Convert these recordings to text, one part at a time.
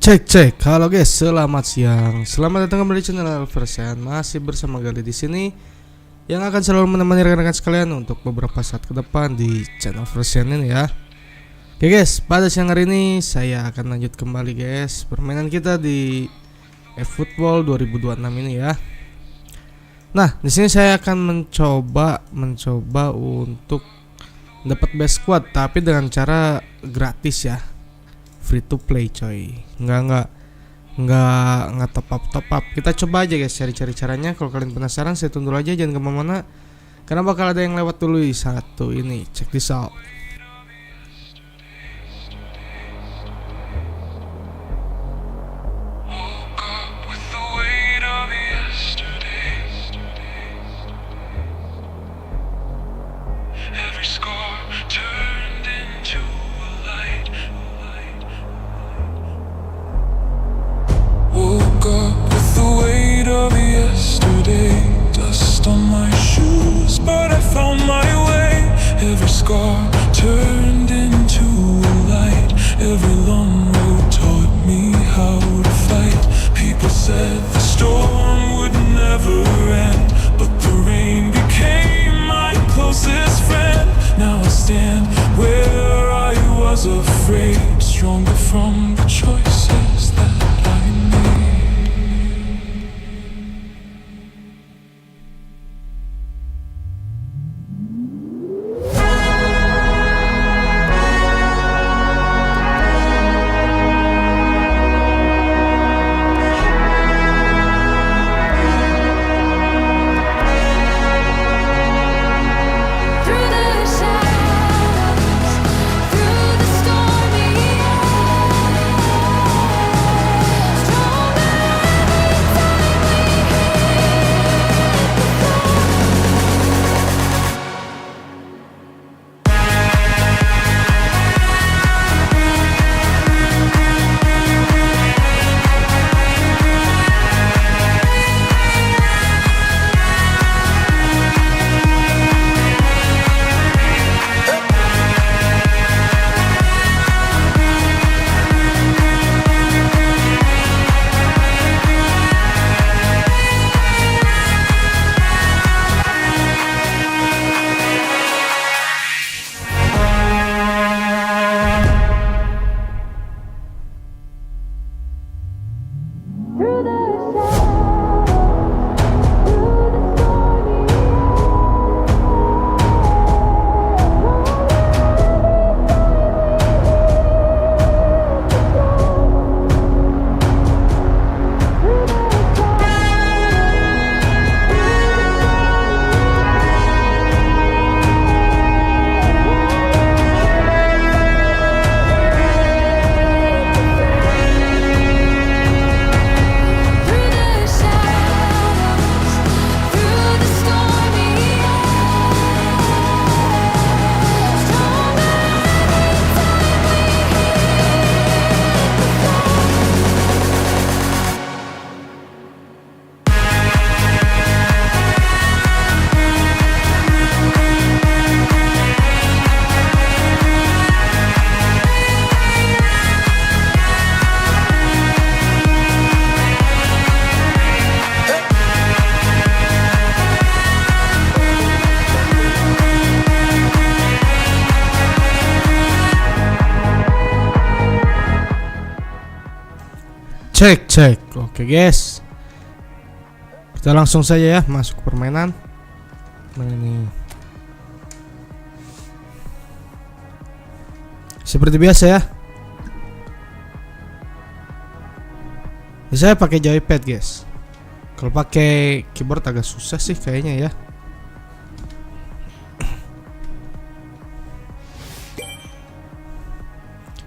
Cek, halo guys, selamat siang. Selamat datang kembali di channel Verceantt. Masih bersama Gali di sini yang akan selalu menemani rekan-rekan sekalian untuk beberapa saat ke depan di channel Verceantt ini ya. Oke guys, pada siang hari ini saya akan lanjut kembali guys permainan kita di eFootball 2026 ini ya. Nah, di sini saya akan mencoba untuk dapat best squad tapi dengan cara gratis ya. Free to play coy. Enggak top up. Kita coba aja guys cari-cari caranya. Kalau kalian penasaran saya tunggu aja, jangan kemana-mana karena bakal ada yang lewat dulu di satu ini. Check this out. Dust on my shoes, but I found my way. Every scar turned into a light. Every long road taught me how to fight. People said the storm would never end, but the rain became my closest friend. Now I stand where I was afraid, stronger from the choices that I made. Cek. Oke guys, kita langsung saja ya masuk ke permainan. Nah ini seperti biasa ya. Saya pakai joypad guys. Kalau pakai keyboard agak susah sih kayaknya ya.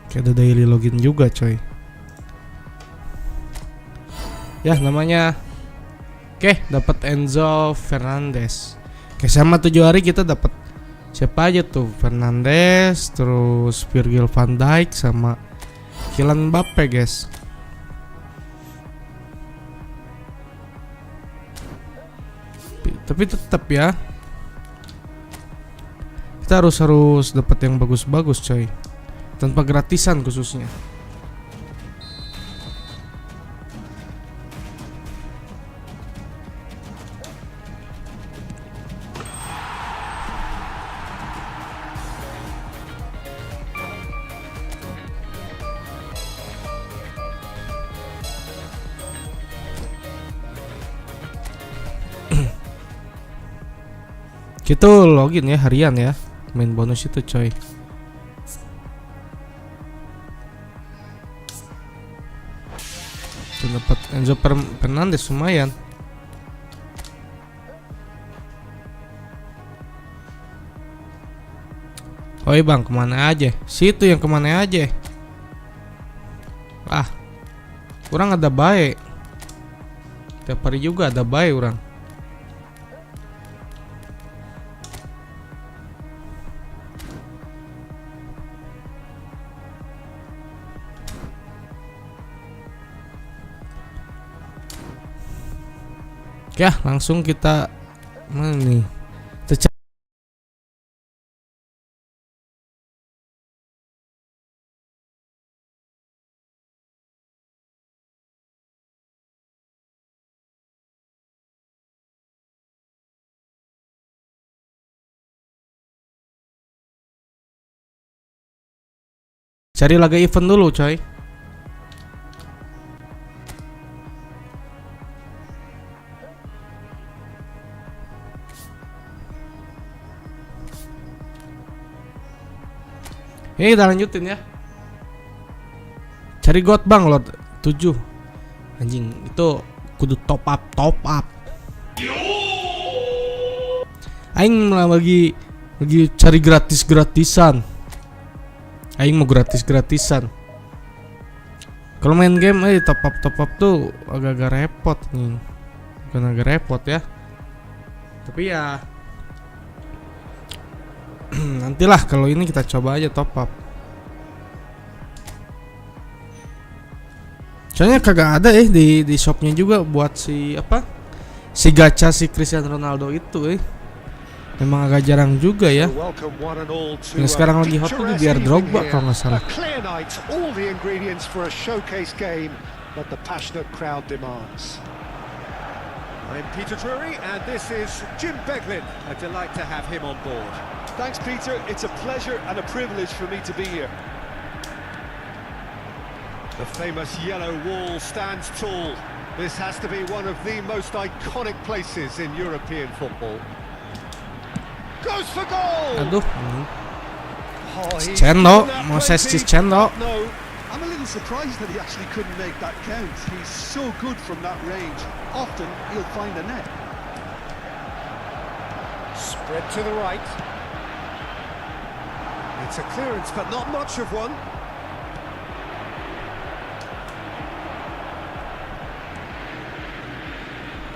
Kayak ada daily login juga coy. Ya namanya. Oke, dapat Enzo Fernandez. Oke, sama 7 hari kita dapat siapa aja tuh? Fernandes, terus Virgil van Dijk sama Kylian Mbappe guys. Tapi tetap ya, kita harus dapat yang bagus-bagus coy, tanpa gratisan khususnya. Kita login ya harian ya. Main bonus itu coy. Dapat Enzo Fernandez lumayan. Oi bang, kemana aja? Situ yang kemana aja? Ah, kurang ada baik. Tiap hari juga ada baik orang. Ya, langsung kita mana nih? Cari laga event dulu, coy. Kita lanjutin ya. Cari god bang Lord 7. Anjing, itu kudu top up. Aing lagi cari gratisan. Aing mau gratisan. Kalau main game top up tuh agak-agak repot nih. Bukan agak repot ya. Tapi ya nantilah, kalau ini kita coba aja top up. Soalnya kagak ada di shopnya juga buat si gacha si Cristiano Ronaldo itu Memang agak jarang juga ya. Yang sekarang lagi hot tuh DIDIER DROGBA kalau nggak salah. I'm Peter Drury and this is Jim Beglin. A delight to have him on board. Thanks, Peter. It's a pleasure and a privilege for me to be here. The famous yellow wall stands tall. This has to be one of the most iconic places in European football. Goes for goal! Aduh. Cendo, Moses Cendo. No, I'm a little surprised that he actually couldn't make that count. He's so good from that range. Often he'll find the net. Spread to the right. It's a clearance, but not much of one.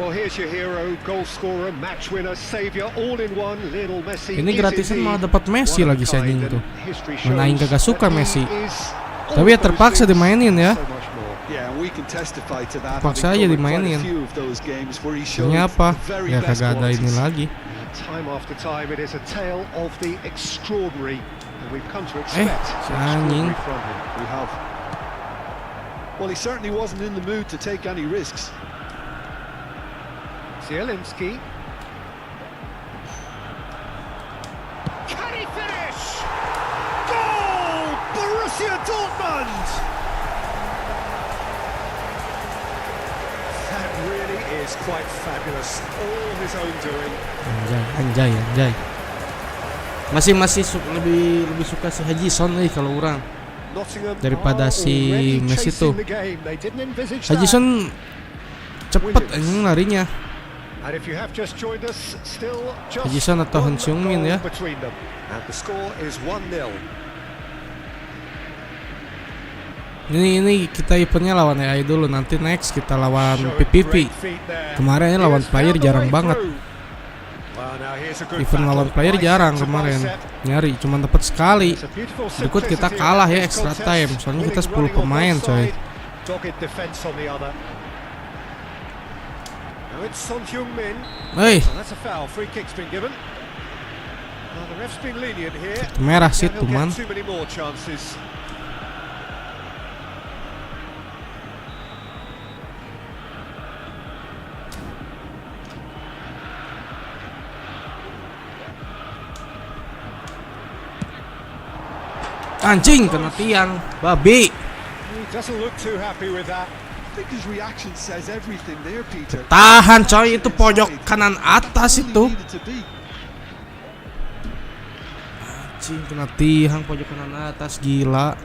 Well, here's your hero, goal scorer, match winner, savior, all in one. Lionel Messi. Ini gratisan malah dapat Messi lagi anjing tuh. Mana aing kagak suka Messi. Tapi ya terpaksa dimainin ya. Terpaksa aja dimainin. Ini apa? Ya kagak ada ini lagi. Si anjing. Well, he certainly wasn't in the mood to take any risks. Zielinski. Can he finish? Goal! Borussia Dortmund! That really is quite fabulous. All his own doing. Anjay. Masih lebih suka si Hajison kalau orang daripada si Messi tuh. Hajison cepet anjing larinya. Hajison atau Han Seung-min ya. Ini kita eventnya lawan AI dulu, nanti next kita lawan PPV. Kemarin lawan player jarang banget. Event lawan player jarang kemarin, nyari cuma dapat sekali. Berikut kita kalah ya extra time, soalnya kita 10 pemain coy. Hei, merah sih tuh man. Anjing kena tiang, babi. Tahan coy, itu pojok kanan atas itu. Anjing kena tihang pojok kanan atas, gila.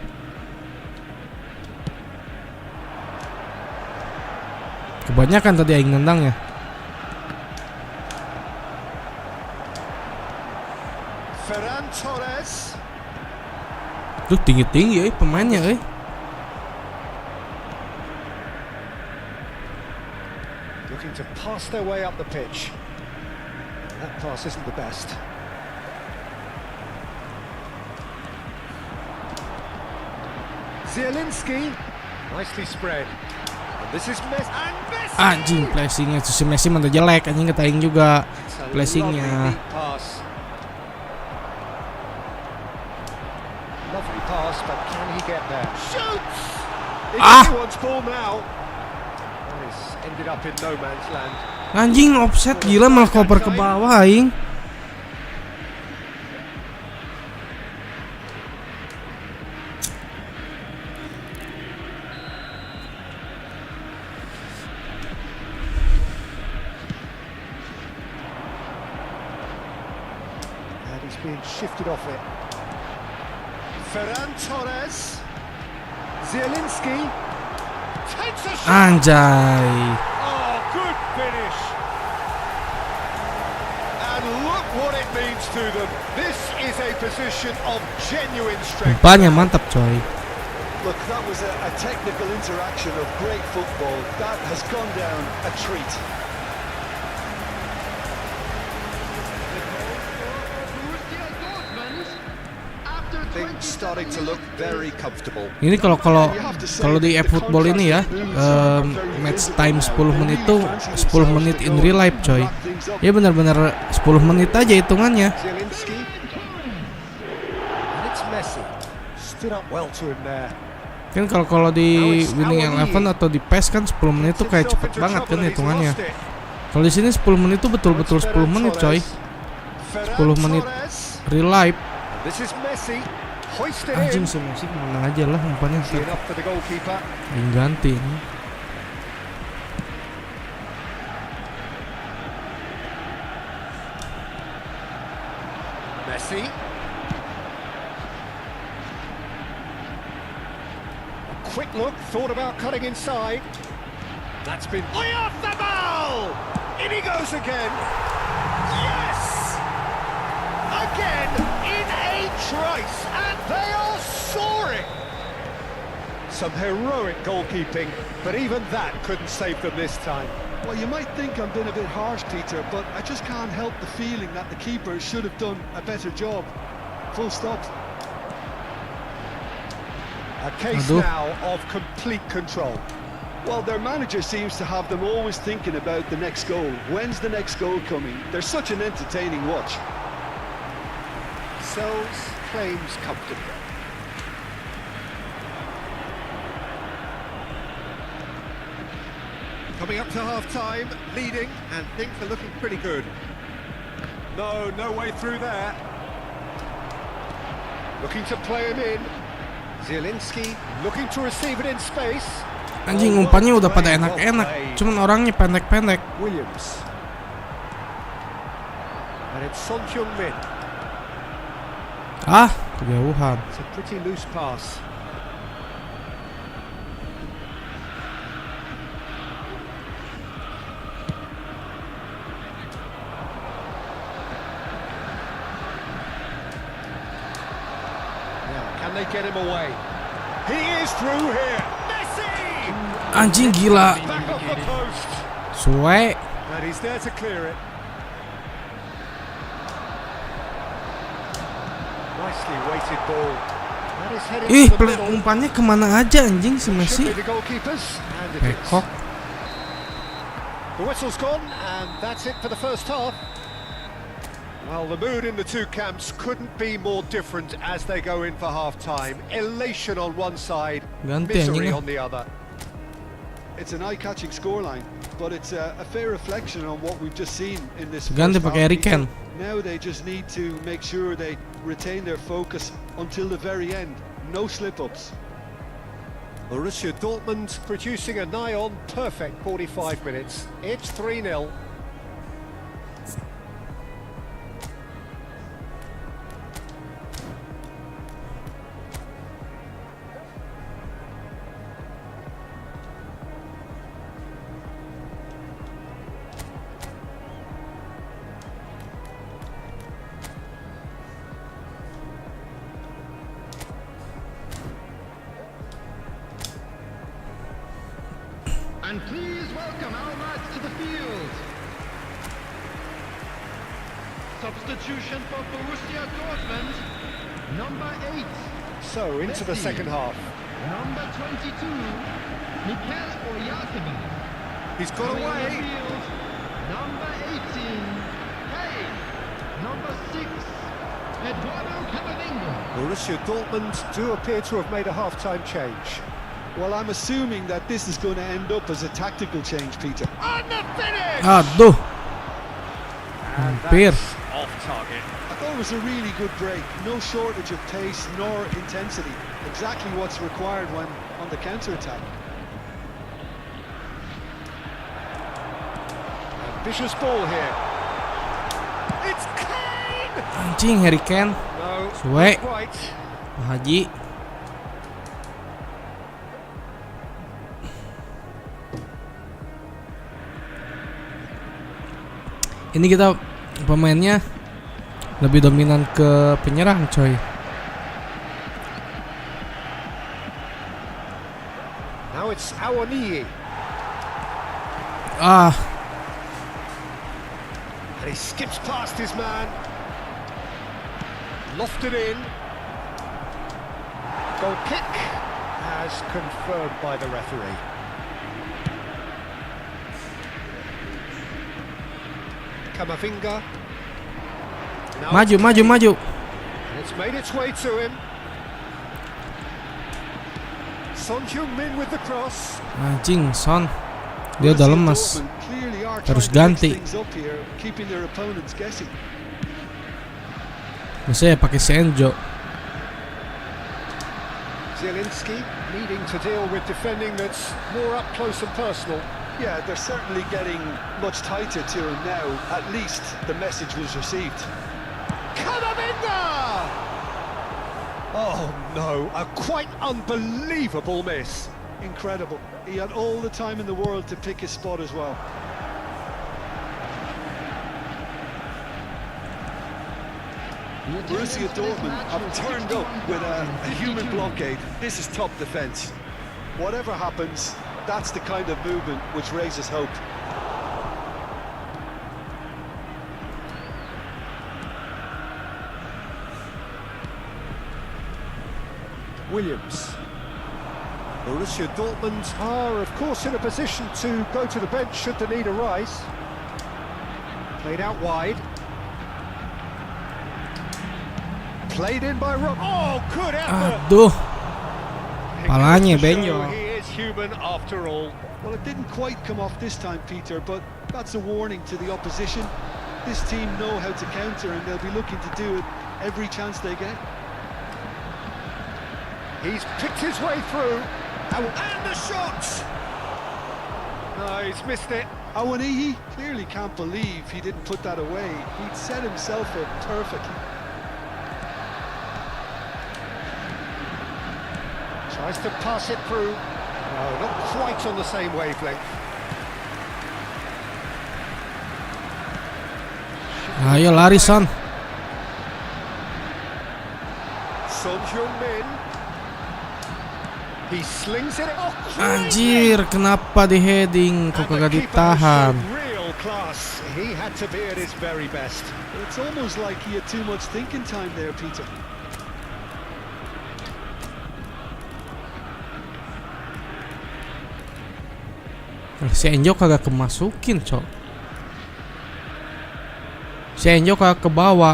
Kebanyakan tadi aing nendang ya. Verceantt. Duh, tinggi-tinggi pemainnya Looking to pass their way up the pitch. That pass isn't the best. Zielinski, nicely spread. And this is Messi. And Messi! Anjing, flashingnya si Messi mantap jelek, anjing ketaing juga It's a flashingnya. lovely deep pass. Lovely pass, but can he get there? Shoots! It's anyone's ball now. And it's ended up in no man's land. Anjing offset, gila, malah koper ke bawah aing. And he's being shifted off it. Verceantt. Zielinski takes a shot. Anjay. Oh, good finish. And look what it means to them. This is a position of genuine strength. Umpannya mantap coy. Look, that was a technical interaction of great football. That has gone down a treat. Things starting to look very comfortable. Ini kalau di eFootball ini ya, match time 10 menit tuh 10 menit in real life coy. Ya benar-benar 10 menit aja hitungannya. Zielinski. And it's Messi. Stood up well to him there. Kan kalau di Winning Eleven atau di PES kan 10 menit tuh kayak cepet banget kan hitungannya. Kalau di sini 10 menit tuh betul-betul 10 menit coy. 10 menit real life. This is Messi. Hoist it Anjing in. si Messi kemana aja lah umpannya. Easy enough for the goalkeeper. Yang ganti ini. Messi. A quick look, thought about cutting inside. That's been way off the ball! In he goes again. Yes! Again in a trice, and they are soaring. Some heroic goalkeeping, but even that couldn't save them this time. Well, you might think I'm being a bit harsh, Peter, but I just can't help the feeling that the keeper should have done a better job. Full stop. A case now of complete control. Well, their manager seems to have them always thinking about the next goal. When's the next goal coming? They're such an entertaining watch. Sells claims comfortably. Coming up to half-time, leading, and things are looking pretty good. No way through there. Looking to play him in. Zielinski looking to receive it in space. Anjing umpannya udah pada enak-enak, cuman orangnya pendek-pendek. Williams. And it's Son Heung-min. Ah, kejauhan. It's a pretty loose pass. Now, can they get him away? He is through here. Messi! Anjing gila. Back off the post. Suwe. And he's there to clear it. Nicely weighted ball. That is heading Ih, to the middle. umpannya kemana aja anjing si Should Messi. be the goalkeepers. And it is. Pekok. The whistle's gone, and that's it for the first half. Well, the mood in the two camps couldn't be more different as they go in for half-time. Elation on one side, Ganti misery anjingnya. on the other. It's an eye-catching scoreline, but it's a fair reflection on what we've just seen in this Ganti first pakai half. Hurricane. Now they just need to make sure they retain their focus until the very end. No slip-ups. Borussia Dortmund producing a nigh-on perfect 45 minutes. It's 3-0. And please welcome our lads to the field. Substitution for Borussia Dortmund, number 8. So, into the second half. Number 22, Mikel Oyarzabal. He's got Coming on the away. field, number 18, hey, number 6, Eduardo Camavinga. Borussia Dortmund do appear to have made a half-time change. Well, I'm assuming that this is going to end up as a tactical change, Peter. On the finish! Aduh. And Hampir. that's off target. I thought it was a really good break. No shortage of pace nor intensity. Exactly what's required when on the counter-attack. Ambitious ball here. It's Kane! Anjing Hereeee. No, Suwe. not right. Pak Haji. Ini kita pemainnya lebih dominan ke penyerang, coy. Now it's Awoniyi. Ah, And he skips past his man. Lofted in. Goal kick as confirmed by the referee. Camavinga. Now maju, it's maju, Kane. maju. And it's made its way to him. Son Heung-min with the cross. Anjing, Son. Dia udah Borussia lemas. Dortmund clearly are Harus trying to ganti. mix things up here, keeping their opponents guessing. Biasanya pakai Senjo. Zielinski needing to deal with defending that's more up close and personal. Yeah, they're certainly getting much tighter to him now. At least the message was received. Camavinga! Oh no, a quite unbelievable miss. Incredible. He had all the time in the world to pick his spot as well. Borussia Dortmund have turned up with a human blockade. This is top defence. Whatever happens, that's the kind of movement which raises hope. Williams. Borussia Dortmund are, of course, in a position to go to the bench should the need arise. Played out wide. Played in by Rob. Oh, good effort! Aduh, It palanya goes to show benjol. He is human after all. Well, it didn't quite come off this time, Peter, but that's a warning to the opposition. This team know how to counter, and they'll be looking to do it every chance they get. He's picked his way through. And the shot! No, he's missed it. Awoniyi clearly can't believe he didn't put that away. He'd set himself up perfectly. Tries to pass it through. No, not quite on the same wavelength. Ayo lari, Son. Son Heung-min. He slings it. Oh, Anjir, kenapa di heading? Kok And the kagak keeper ditahan? showed real class. He had to be at his very best. It's almost like he had too much thinking time there, Peter. Si Enjo kagak kemasukin, cok. Si Enjo kagak kebawa.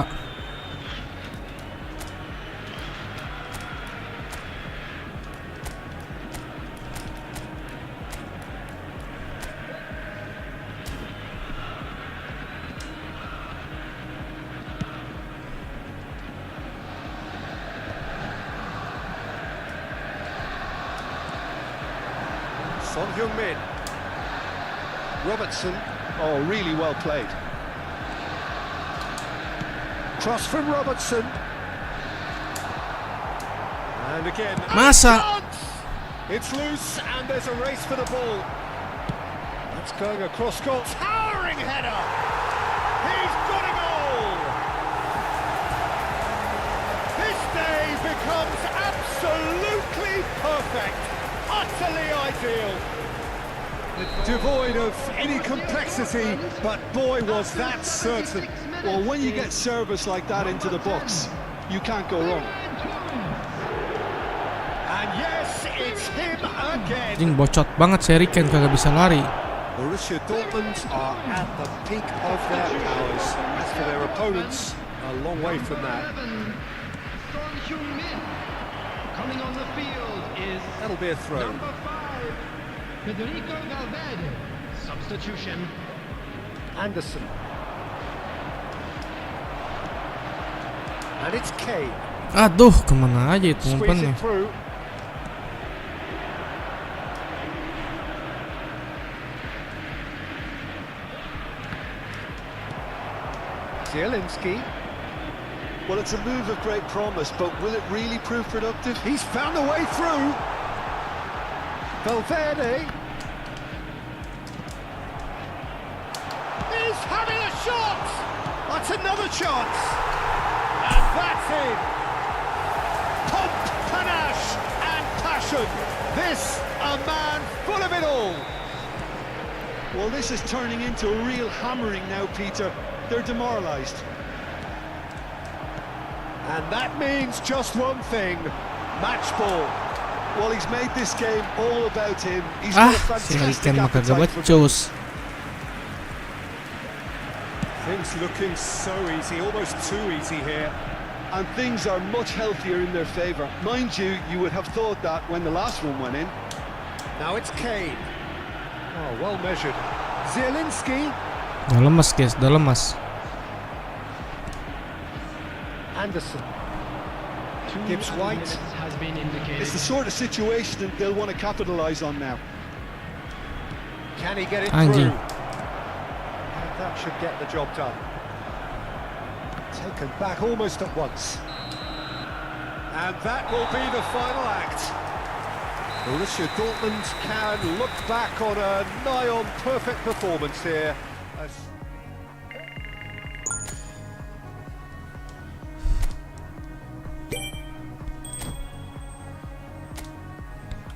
Son Heung-min. Robertson. Oh, really well played. Cross from Robertson. And again. Masa? chance! It's loose and there's a race for the ball. That's going across goal. Towering header! He's got a goal! This day becomes absolutely perfect. Utterly ideal. Devoid of any complexity, but boy was that certain. Well, when you get service like that into the box, you can't go wrong. And yes, it's him again. Anjing bocot banget si Hereeee kagak bisa lari. Borussia Dortmund are at the peak of their powers. As for their opponents, a long way from that. Coming on the field is That'll be a throw. number 5, Federico Valverde. Substitution. Anderson. And it's Kane. Aduh, kemana aja itu Squeeze umpannya? it through. Zielinski. Well, it's a move of great promise, but will it really prove productive? He's found a way through. Valverde. He's having a shot. That's another chance. And that's it. Pomp, panache, and passion. This a man full of it all. Well, this is turning into a real hammering now, Peter. They're demoralised. And that means just one thing. Match ball. Well, he's made this game all about him. He's Ah, got a si fantastic Hereeee mah kagak appetite for becus. Things looking so easy, almost too easy here. and things are much healthier in their favour. Mind you, you would have thought that when the last one went in. Now it's Kane. Oh, well measured. Zielinski. Udah lemas guys, udah lemas. Anderson. 2 Gibbs White. minutes has been indicated. It's the sort of situation that they'll want to capitalise on now. Can he get it Anjing. through? And that should get the job done. Taken back almost at once. And that will be the final act. Borussia Dortmund can look back on a nigh-on perfect performance here.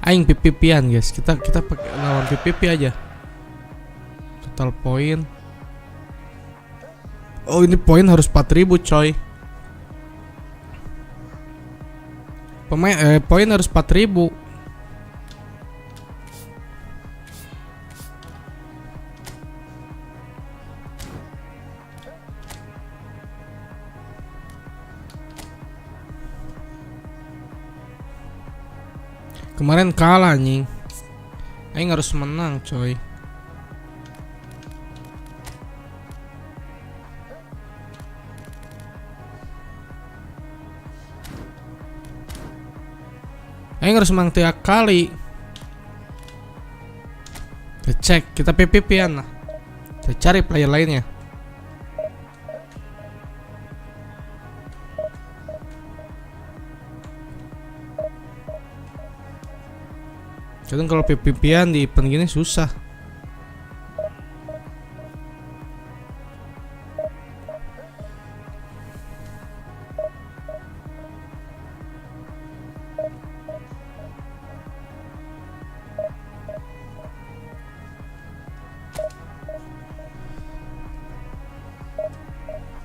Aing PPP-an guys. Kita pakai lawan PPP aja. Total poin. Oh, ini poin harus 4.000 coy. Poin harus 4.000. Kemarin kalah anjing. Aing harus menang coy. Aing harus menang tiap kali. Kita cek, kita PPP-an lah. Kita cari player lainnya. Kadang kalau PPP-an di event gini susah.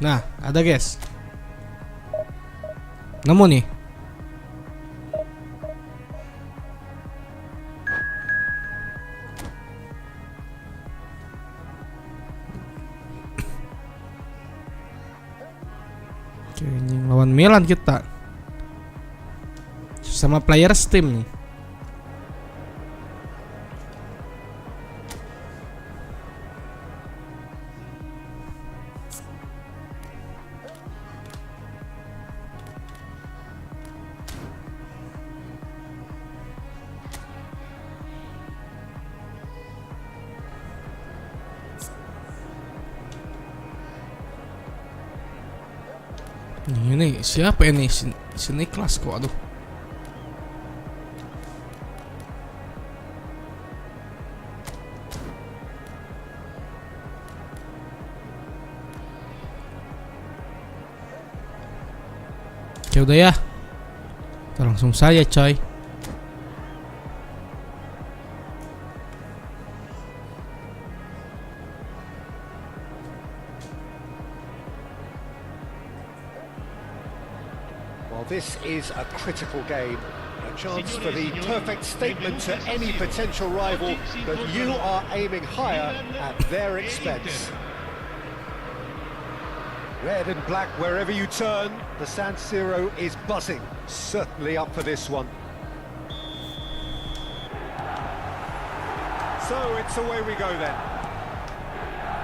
Nah, ada guys. Nemu nih. Oke, anjing lawan Milan kita. Sama player Steam nih. Ini siapa ini si Niklas kok, aduh. Oke udah ya. Kita langsung saja coy. Well, this is a critical game. A chance for the perfect statement to any potential rival that you are aiming higher at their expense. Red and black wherever you turn, the San Siro is buzzing. Certainly up for this one. So it's away we go then.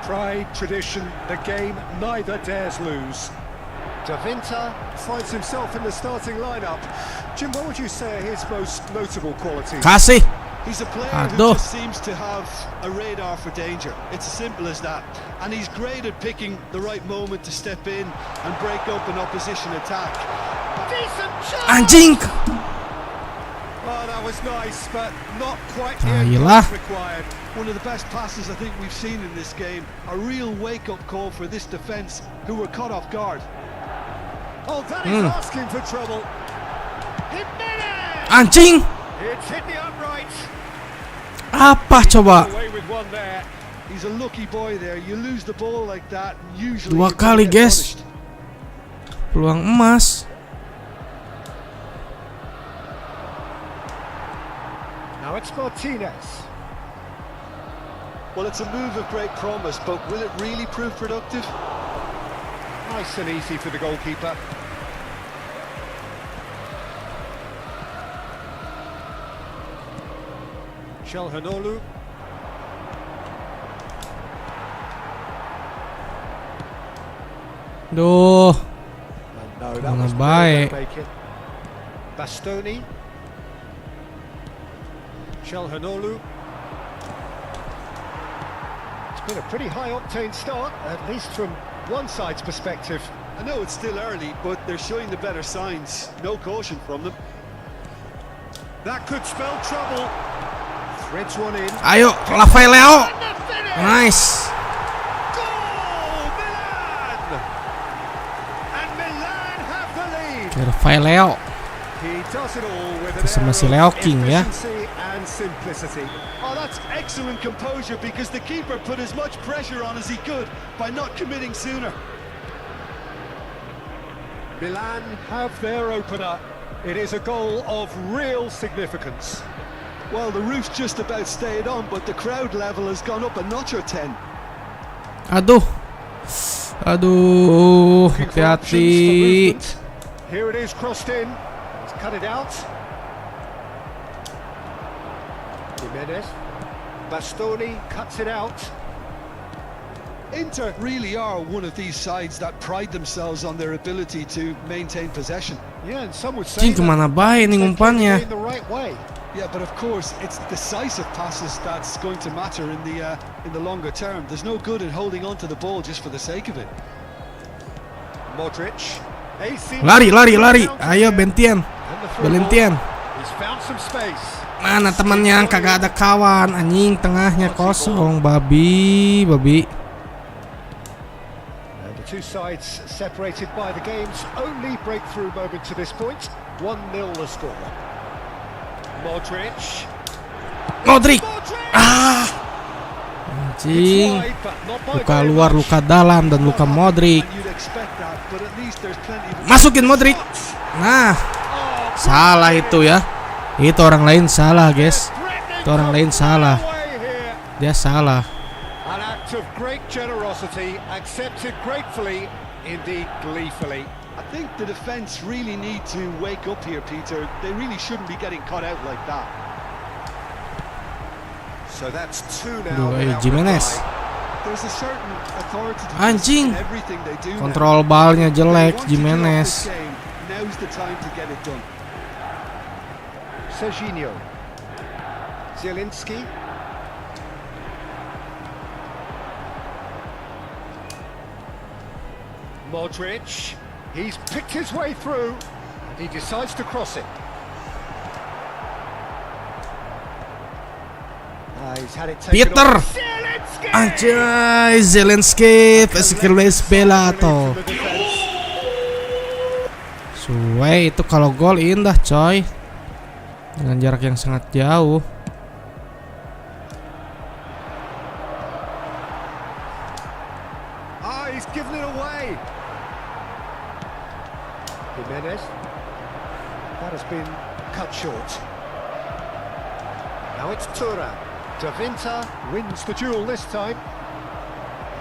Pride, tradition, the game neither dares lose. De Winter finds himself in the starting lineup. Jim, what would you say are his most notable qualities? Kasih. He's a player Aduh. who just seems to have a radar for danger. It's as simple as that. And he's great at picking the right moment to step in and break up an opposition attack. Decent shot! Anjing. Oh, that was nice, but not quite Ah, the iyalah. end required. One of the best passes I think we've seen in this game. A real wake-up call for this defence, who were caught off guard. Oh, that is asking for trouble. Jimenez! Anjing. It's hit the upright. Apa coba? Away with one there. He's a lucky boy there. You lose the ball like that, and usually Dua you're gonna kali, get guys. punished. Peluang emas. Now it's Martinez. Well, it's a move of great promise, but will it really prove productive? Nice and easy for the goalkeeper. Çalhanoğlu. Duh. No, that Mana was baik. make it. Bastoni. Çalhanoğlu. It's been a pretty high-octane start, at least from one side's perspective. I know it's still early, but they're showing the better signs. No caution from them. That could spell trouble. Threads one in. Ayo, Rafael Leo. And the finish! Nice. Goal, Milan! And Milan have the lead. Rafael Leo. He does it all with an Sama si air Leo of King, ya. efficiency and simplicity. Oh, that's excellent composure because the keeper put as much pressure on as he could by not committing sooner. Milan have their opener. It is a goal of real significance. Well, the roof's just about stayed on, but the crowd level has gone up a notch or 10. Aduh. Aduh, Looking for options for hati-hati. movement. Here it is crossed in. Let's cut it out. Jimenez. Bastoni cuts it out. Inter really are one of these sides that pride themselves on their ability to maintain possession. Yeah, and some would say Cing, kemana baik nih they're umpannya? going the right way. Yeah, but of course, it's decisive passes that's going to matter in the longer term. There's no good in holding on to the ball just for the sake of it. Modric. AC. Lari. Ayo Bentian. And the through Valentian. ball. He's found some space. Mana temannya kagak ada kawan. Anjing, tengahnya kosong. Babi. And the two sides separated by the game's only breakthrough moment to this point. 1-0 the score. Modric. Modric. Modric! Anjing. Wide, but not by Luka very luar, much. luka dalam, dan luka Modric. And you'd expect that, but at least there's plenty of... Masukin Modric. Nah, salah itu ya. Itu orang lain salah, guys. Itu orang lain salah. Dia salah. An act of great generosity, accepted gratefully, indeed gleefully. I think the defence really need to wake up here, Peter. They really shouldn't be getting caught out like that. So that's two now. Duh, without Jimenez. reply. There's a certain authority to Anjing. everything they do. Kontrol balnya Now. jelek, They want to get off Jimenez. this game. Now's the time to get it done. Serginho. Zielinski. Modric. He's picked his way through and he decides to cross it. He's had it taken Peter. off. Zielinski! Anjay, Zelensky, Veskiles Belato. Suwe itu kalau gol indah, coy. Dengan jarak yang sangat jauh. He's given it away. Jimenez. That has been cut short. Now it's Tura. De Winter wins the duel this time.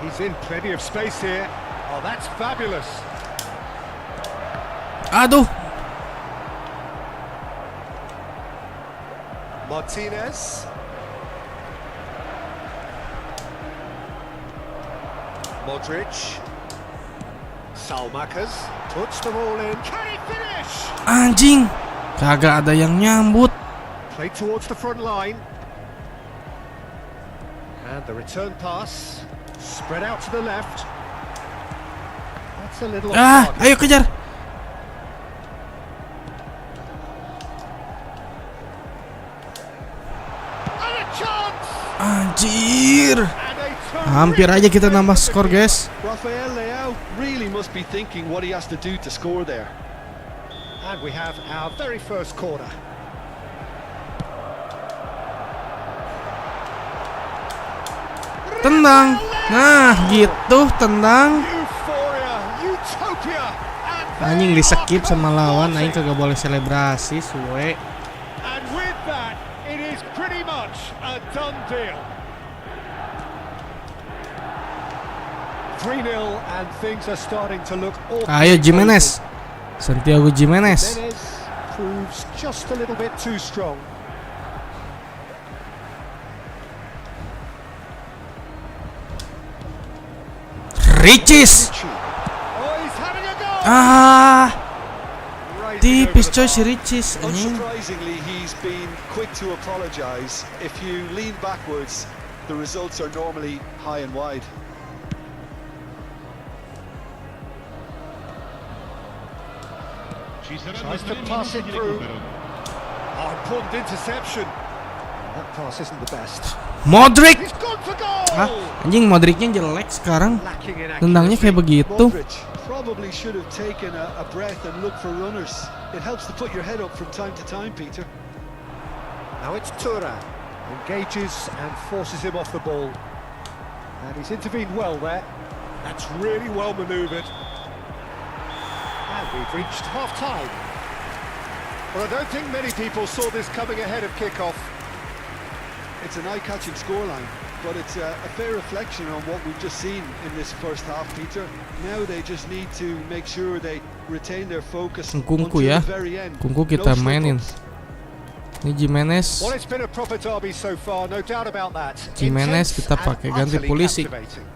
He's in plenty of space here. Oh, that's fabulous. Aduh. Martinez. Modric. Salmakas puts the ball in. Can he finish? Anjing. Kagak ada yang nyambut. Play towards the front line. And the return pass. Spread out to the left. That's a little off target. Ayo kejar. And a chance. Anjir. And a Hampir aja kita nambah skor, guys. Rafael Leao really must be thinking what he has to do to score there. And we have our very first corner. Tendang. Nah, gitu, tendang. Euphoria, utopia, and Anjing di-skip sama lawan, aing kagak boleh selebrasi, suwe. And with that, it is pretty much a done deal. 3-0 and things are starting to look awful. Ayo Jimenez. Santiago Jimenez. Jimenez proves just a little bit too strong. Ricis. Oh, he's having a go. Rising Tipis over coy the si Ricis. Anjing. Unsurprisingly, he's been quick to apologise. If you lean backwards, the results are normally high and wide. Tries to pass it through. Oh, important interception. That pass isn't the best. Modric. He's gone for goal. Anjing Modricnya jelek sekarang. Lacking in Tendangnya accuracy. kayak begitu. Modric probably should have taken a breath and looked for runners. It helps to put your head up from time to time, Peter. Now it's Tura. Engages and forces him off the ball. And he's intervened well there. That's really well manoeuvred. And we've reached half-time. Well, I don't think many people saw this coming ahead of kick-off. It's an eye-catching scoreline, but it's a fair reflection on what we've just seen in this first half, Peter. Now they just need to make sure they retain their focus Kunku until ya. the very end. Kunku kita No mainin. slip-ups. Ini Jimenez. Well, it's been a proper derby so far, no doubt about that. Jimenez Intense kita and pakai ganti utterly polisi. captivating.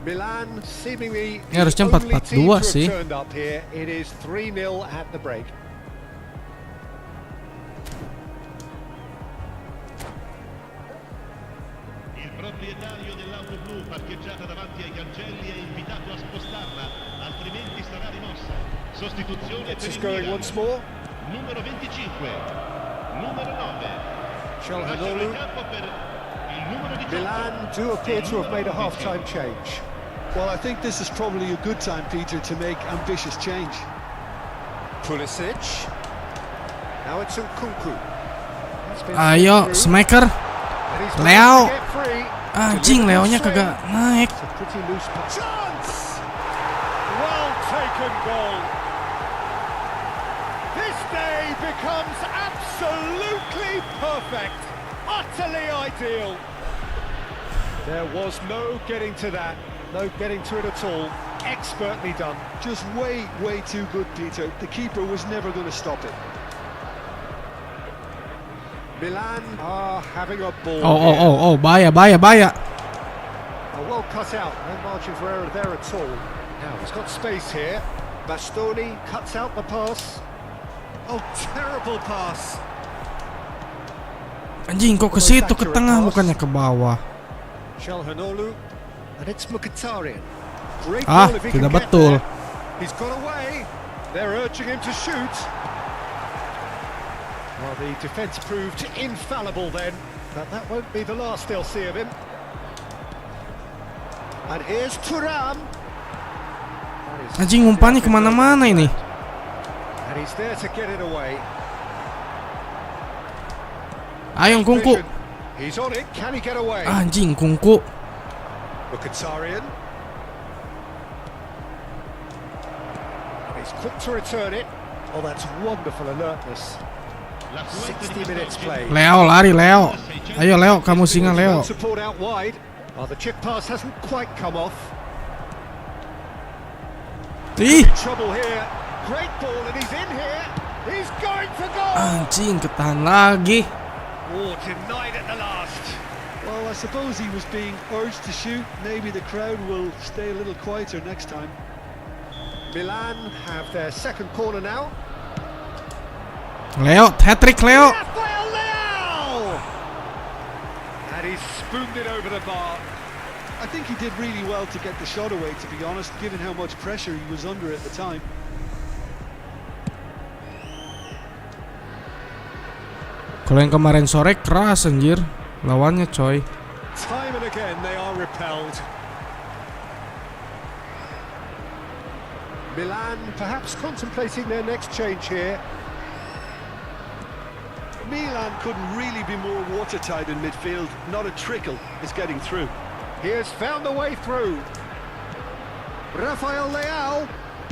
Milan seemingly Ini harusnya the only team 4-4-2 to have sih. turned up here. It is 3-0 at the break. Il proprietario dell'auto blu parcheggiata davanti ai cancelli è invitato a spostarla, altrimenti sarà rimossa. Sostituzione per This is il going Milan. once more. Numero 25, numero 9. Calhanoglu. Lascia il campo per il numero 18. Milan do appear to have made a half-time change. Well, I think this is probably a good time, Peter, to make ambitious change. Pulisic. Now it's Nkunku. That's been Ayo, through, smacker. and he's Leo. managed to get free. Anjing, Leonya kagak naik. It's a pretty loose pass. Chance! Well taken goal. This day becomes absolutely perfect. Utterly ideal. There was no getting to that. No getting to it at all. Expertly done. Just way too good, Peter. The keeper was never going to stop it. Milan are having a ball. Oh, bahaya. Oh, well cut out. No margin for error there at all. Now he's got space here. Bastoni cuts out the pass. Oh, terrible pass. Anjing kok ke situ ke tengah bukannya ke bawah. Calhanoglu, and it's Mkhitaryan. Great Ah, ball if he tidak can get betul. there. He's got away. They're urging him to shoot. Well, the defence proved infallible then, but that won't be the last they'll see of him. And here's Thuram. That is Anjing umpannya kemana-mana ini. And he's there to get it away. Ayo Kunku. He's on it. Can he get away? Anjing Kunku. Mkhitaryan. And he's quick to return it. Oh, that's wonderful alertness. 60 minutes played. Leo lari Leo. Ayo Leo, kamu singa Leo. Support out wide. Oh, the chip pass hasn't quite come off. Ih, Trouble here. Great ball, and he's in here. He's going for goal. anjing ketahan lagi. Oh, denied at the last. Well, I suppose he was being urged to shoot. Maybe the crowd will stay a little quieter next time. Milan have their second corner now. Leo, hat-trick Leo. Rafael Leao! And he's spooned it over the bar. I think he did really well to get the shot away, to be honest, given how much pressure he was under at the time. Kalau yang kemarin sore keras anjir lawannya coy. Time and again they are repelled. Milan perhaps contemplating their next change here. Milan couldn't really be more watertight in midfield. Not a trickle is getting through. He has found the way through. Rafael Leao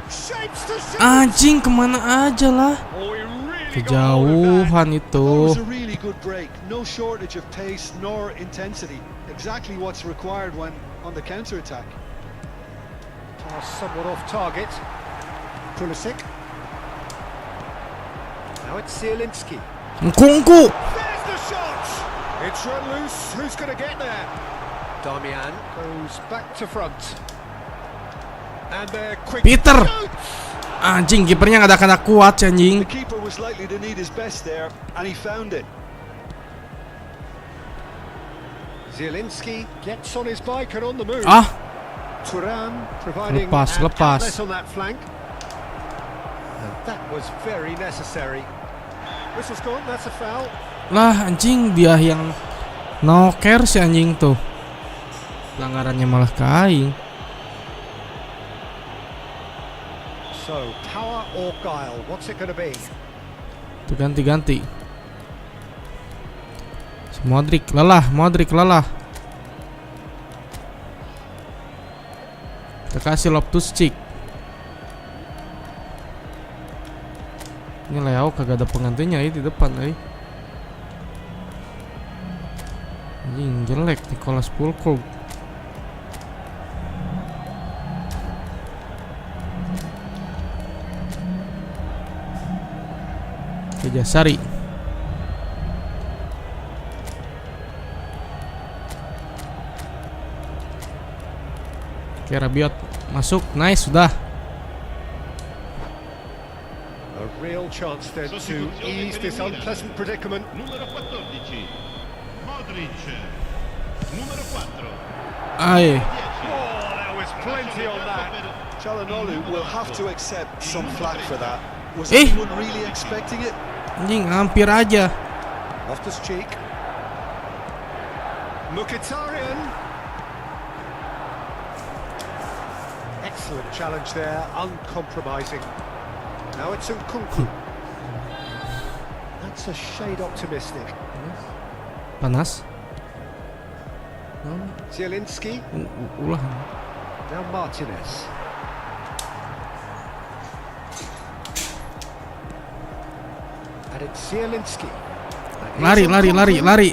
shapes to shoot. Anjing kemana aja lah. Oh, he really got hold of that. Kejauhan That itu. was a really good break. No shortage of pace nor intensity. Exactly what's required when on the counter-attack. Pass somewhat off target. Pulisic. Now it's Zielinski. Ngkungku. There's the shot! It's run loose. Who's going to get there? Damian goes back to front. And they're quick. Peter. shoots! Anjing kipernya nggak ada kuat si anjing. The keeper was likely to need his best there, and he found it. Zielinski gets on his bike and on the move. Ah, Thuram providing Lepas, an lepas. outlet on that flank. And that was very necessary. Whistle's gone, that's a foul. lah anjing dia yang no care si anjing tuh. Pelanggarannya malah ke aing. So, power or guile, what's it going to be? Tuh ganti-ganti. Si Modric lelah. Kita kasih Loftus-Cheek. Ini Leo kagak ada penggantinya di depan Anjing jelek Nicolas Pulkrug. Kejasari. Oke, Rabiot masuk, nice sudah. A real chance then to ease this unpleasant predicament. Numero 14, Modric. Numero 4. Ay, Oh, there was plenty on that. Çalhanoğlu will have to accept some flack for that. Was Eh. anyone really expecting it? anjing hampir aja. Loftus-Cheek. Mkhitaryan. Excellent challenge there, uncompromising. Now it's Nkunku. That's a shade optimistic. Panas. Zielinski. Ulah. Now Martinez. And it's Zielinski. And here's Nkunku. Lari.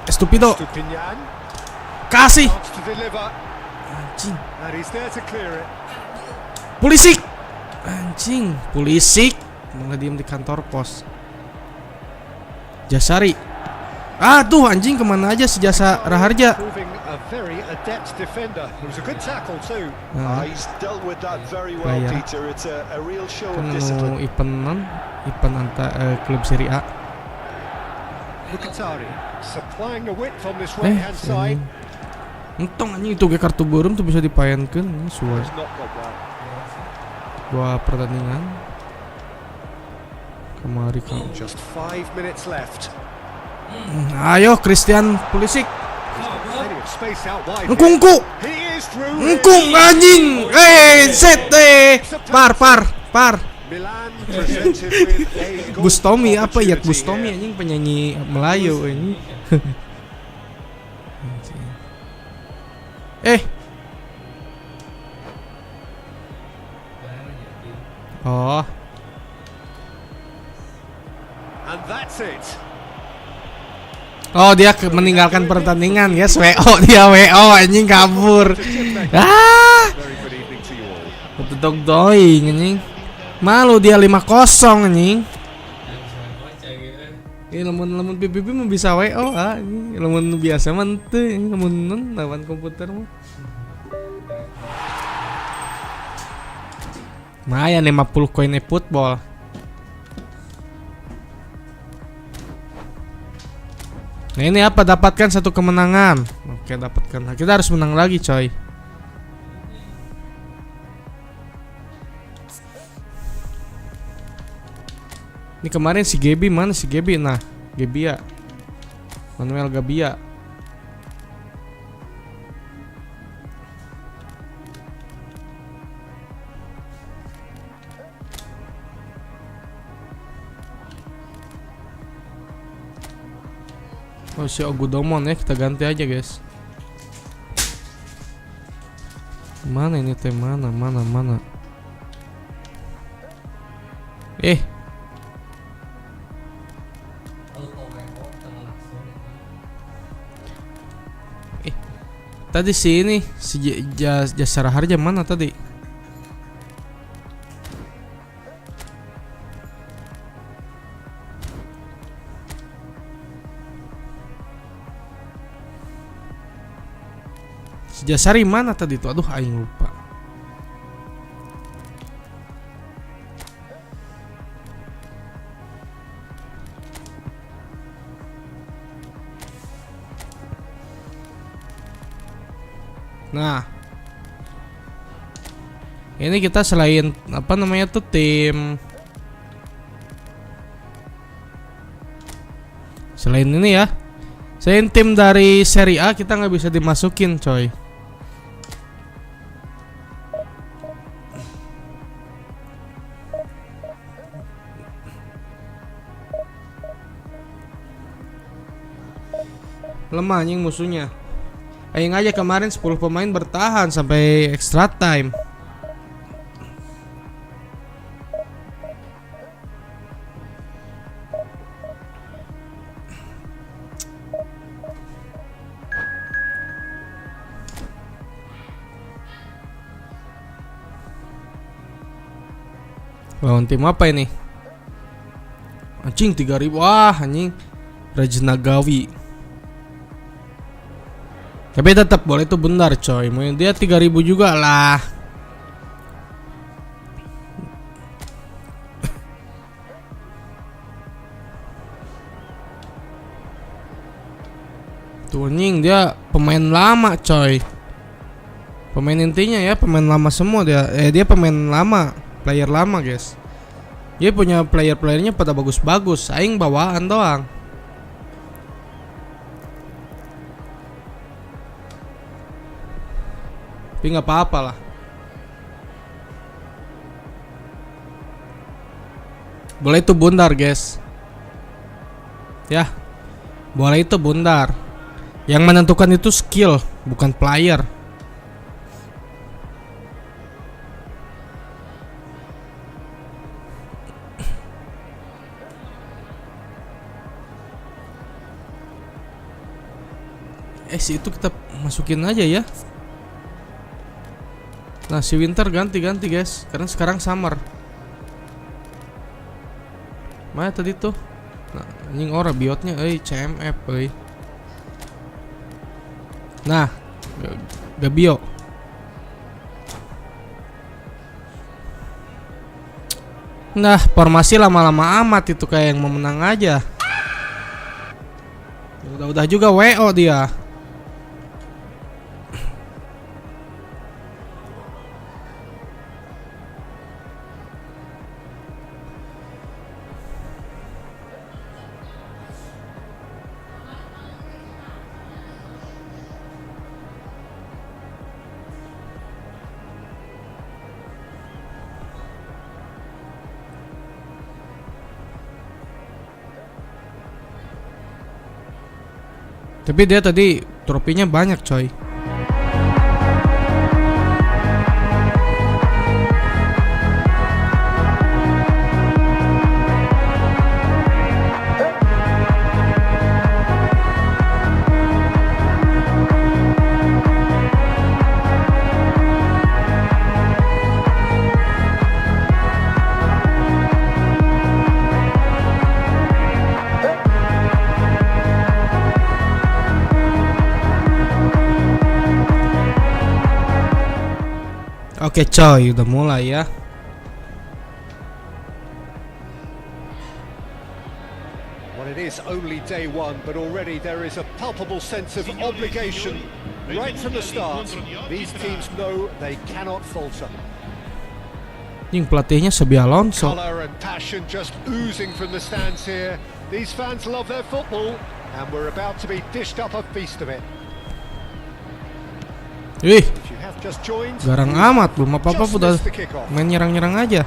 Estupido. Stupinian. Kasih. Chance to deliver. Anjing. And he's there to clear it. Pulisic. Anjing, Pulisic malah diem di kantor pos. Jasari. Tuh anjing kemana aja si Jasa Raharja. Proving a very adept defender. It was a good tackle too. He's dealt with that very well, Player. Peter. It's a real show Kan of mau discipline. event antar klub Serie A. Mkhitaryan supplying a width on this Si right-hand side. anjing. Entong anjing itu ge kartu beureum tuh bisa dipaenkeun ini suwe. Has not got well. Dua pertandingan. Kemari kamu. Just 5 minutes left. Ayo Christian Pulisic. Plenty of space out wide. Ngkungku. He is through. Ngkung anjing. Set Par. Milan presented with a goal Bustomi apa ya? opportunity Bustomi here. anjing penyanyi Melayu ini. Oh. That's it. Oh, dia meninggalkan pertandingan, guys. WO dia WO anjing kabur. Ah, Very good evening to you all. tutup doing anjing. Malu dia 5-0 anjing. Ini lamun PPP mah bisa WO ah, ini lamun biasa mah teu, ini lamun lawan komputer mah. Lumayan 50 koin eFootball. Nah ini apa? Dapatkan 1 kemenangan. Oke, dapatkan. Nah, kita harus menang lagi, coy. Ini kemarin si Gaby mana si Gaby? Nah, Gabia. Manuel Gabia. Oh si Ogudomon ya, kita ganti aja guys. Mana ini teh, mana. Tadi si ini si Jasara Harja mana tadi? Si Jasari mana tadi tuh? Aduh, aing lupa. Nah, ini kita selain apa namanya tuh tim, selain ini ya, selain tim dari Serie A kita nggak bisa dimasukin, coy. Lemah anjing musuhnya. Aing aja kemarin 10 pemain bertahan sampai extra time. Lawan tim apa ini? Anjing 3000. Wah, anjing Rajnagawi. Tapi tetap boleh itu benar, coy. Mau dia 3000 juga lah. Tuh anjing dia pemain lama, coy. Pemain intinya ya, pemain lama semua dia. Dia pemain lama, player lama, guys. Dia punya player-playernya pada bagus-bagus. Aing bawaan doang. Tapi nggak apa-apa lah. Boleh itu bundar, guys. Ya, boleh itu bundar. Yang menentukan itu skill, bukan player. Si itu kita masukin aja ya. Nah si Winter ganti guys, karena sekarang summer. Mana tadi tuh? Nah anjing ora biotnya, CMF, Nah, gak bio. Nah formasi lama-lama amat itu kayak yang mau menang aja. Udah juga WO dia. Tapi dia tadi tropinya banyak, coy. Oke coy, udah mulai ya. Well, it is only day one, but already there is a palpable sense of obligation right from the start. These teams know they cannot falter. Yang pelatihnya Xabi Alonso. Colour and passion just oozing from the stands here. These fans love their football, and we're about to be dished up a feast of it. Wih, If you have just joined, garang amat, belum apa-apa just udah missed the kickoff. main nyerang-nyerang aja.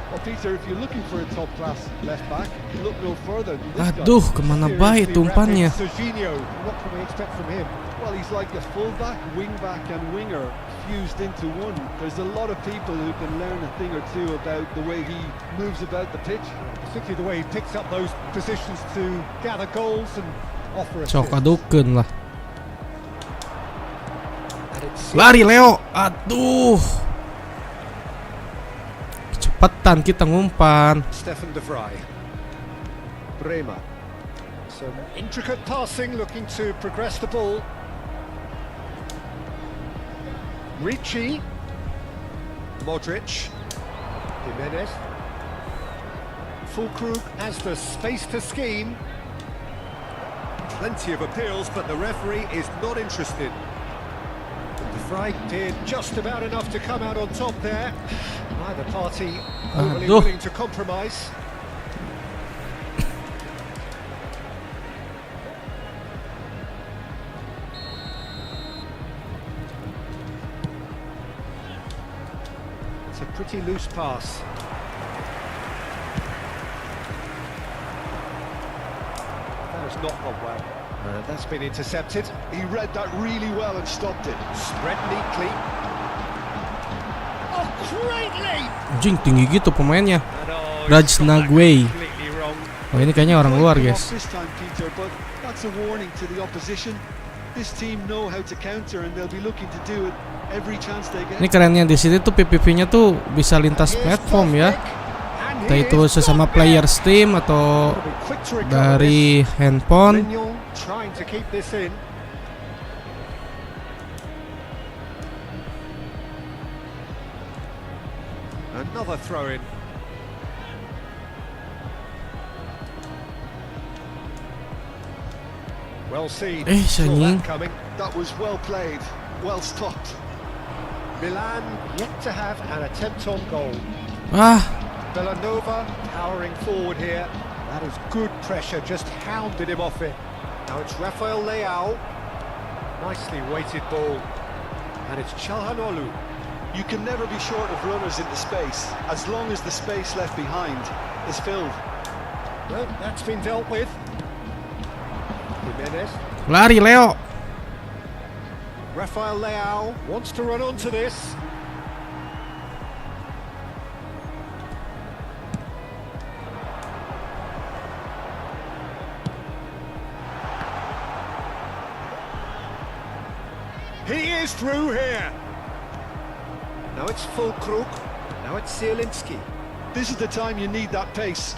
Well, Peter, if you're looking for a top-class left back, look no further than this guy. Aduh, kemana baik Seriously umpannya? rapid Serginho. What can we expect from him? Well, he's like a fullback, wingback, and winger fused into one. There's a lot of people who can learn a thing or two about the way he moves about the pitch. Particularly the way he picks up those positions to gather goals and offer Sok assists. adukeun lah. And it's Lari Leo. Aduh. Kecepatan kita ngumpan. Stefan de Vrij. Bremer. Some intricate passing, looking to progress the ball. Ricci. Modric. Jimenez. Fulkrug has the space to scheme. Plenty of appeals, but the referee is not interested. De Vrij did just about enough to come out on top there. Neither party overly Aduh. willing to compromise. It's a pretty loose pass. That has not gone well. That's been intercepted. He read that really well and stopped it. Spread neatly. Oh, great leap! Anjing tinggi gitu pemainnya. And oh, Raj he's got that Nagway. completely wrong. Oh, ini kayaknya orang luar, Might come guys. off this time, Peter, but that's a warning to the opposition. This team know how to counter and they'll be looking to do it every chance they Ini get. kerennya di sini tuh PPV-nya tuh bisa lintas Here's platform ya. Bosnick, and Entah he itu is sesama Bosnick. player Steam atau Gotta be quick to recover dari this. handphone. Mignon trying to keep this in. Another throw in. Well seen. Saw anjing. that coming. That was well played, well stopped. Milan yet to have an attempt on goal. Ah, Villanova powering forward here. That is good pressure, just hounded him off it. Now it's Rafael Leao. Nicely weighted ball. And it's Çalhanoğlu. You can never be short of runners into space, as long as the space left behind is filled. Well, that's been dealt with. Jimenez. lari Leo. Rafael Leao wants to run onto this. He is through here. Now it's Fulkrug. Now it's Zielinski. This is the time you need that pace.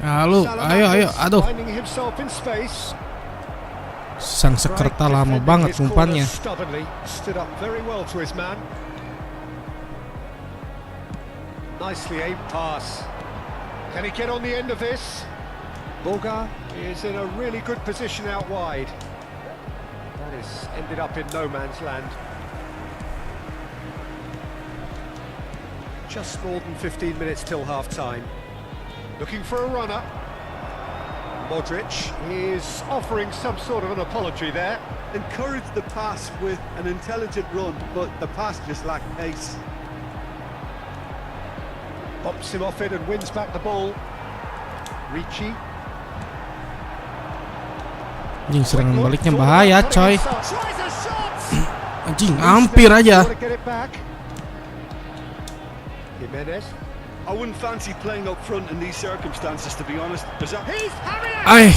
Ayo, Selamat aduh. finding himself in space. Sang sekerta Right, lama defending banget his corner umpannya. Stubbornly stood up very well to his man. Nicely aimed pass. Can he get on the end of this? Boga is in a really good position out wide. That is ended up in no man's land. Just more than 15 minutes till half time. Looking for a runner. Modric is offering some sort of an apology there. Encourage the pass with an intelligent run, but the pass just lacked pace. Bumps him off it and wins back the ball. Ricci. Anjing serangan baliknya bahaya coy. Tries a shot. Anjing hampir aja. Gotta get it back. Jimenez. I wouldn't fancy playing up front in these circumstances, to be honest. Does that... He's having it.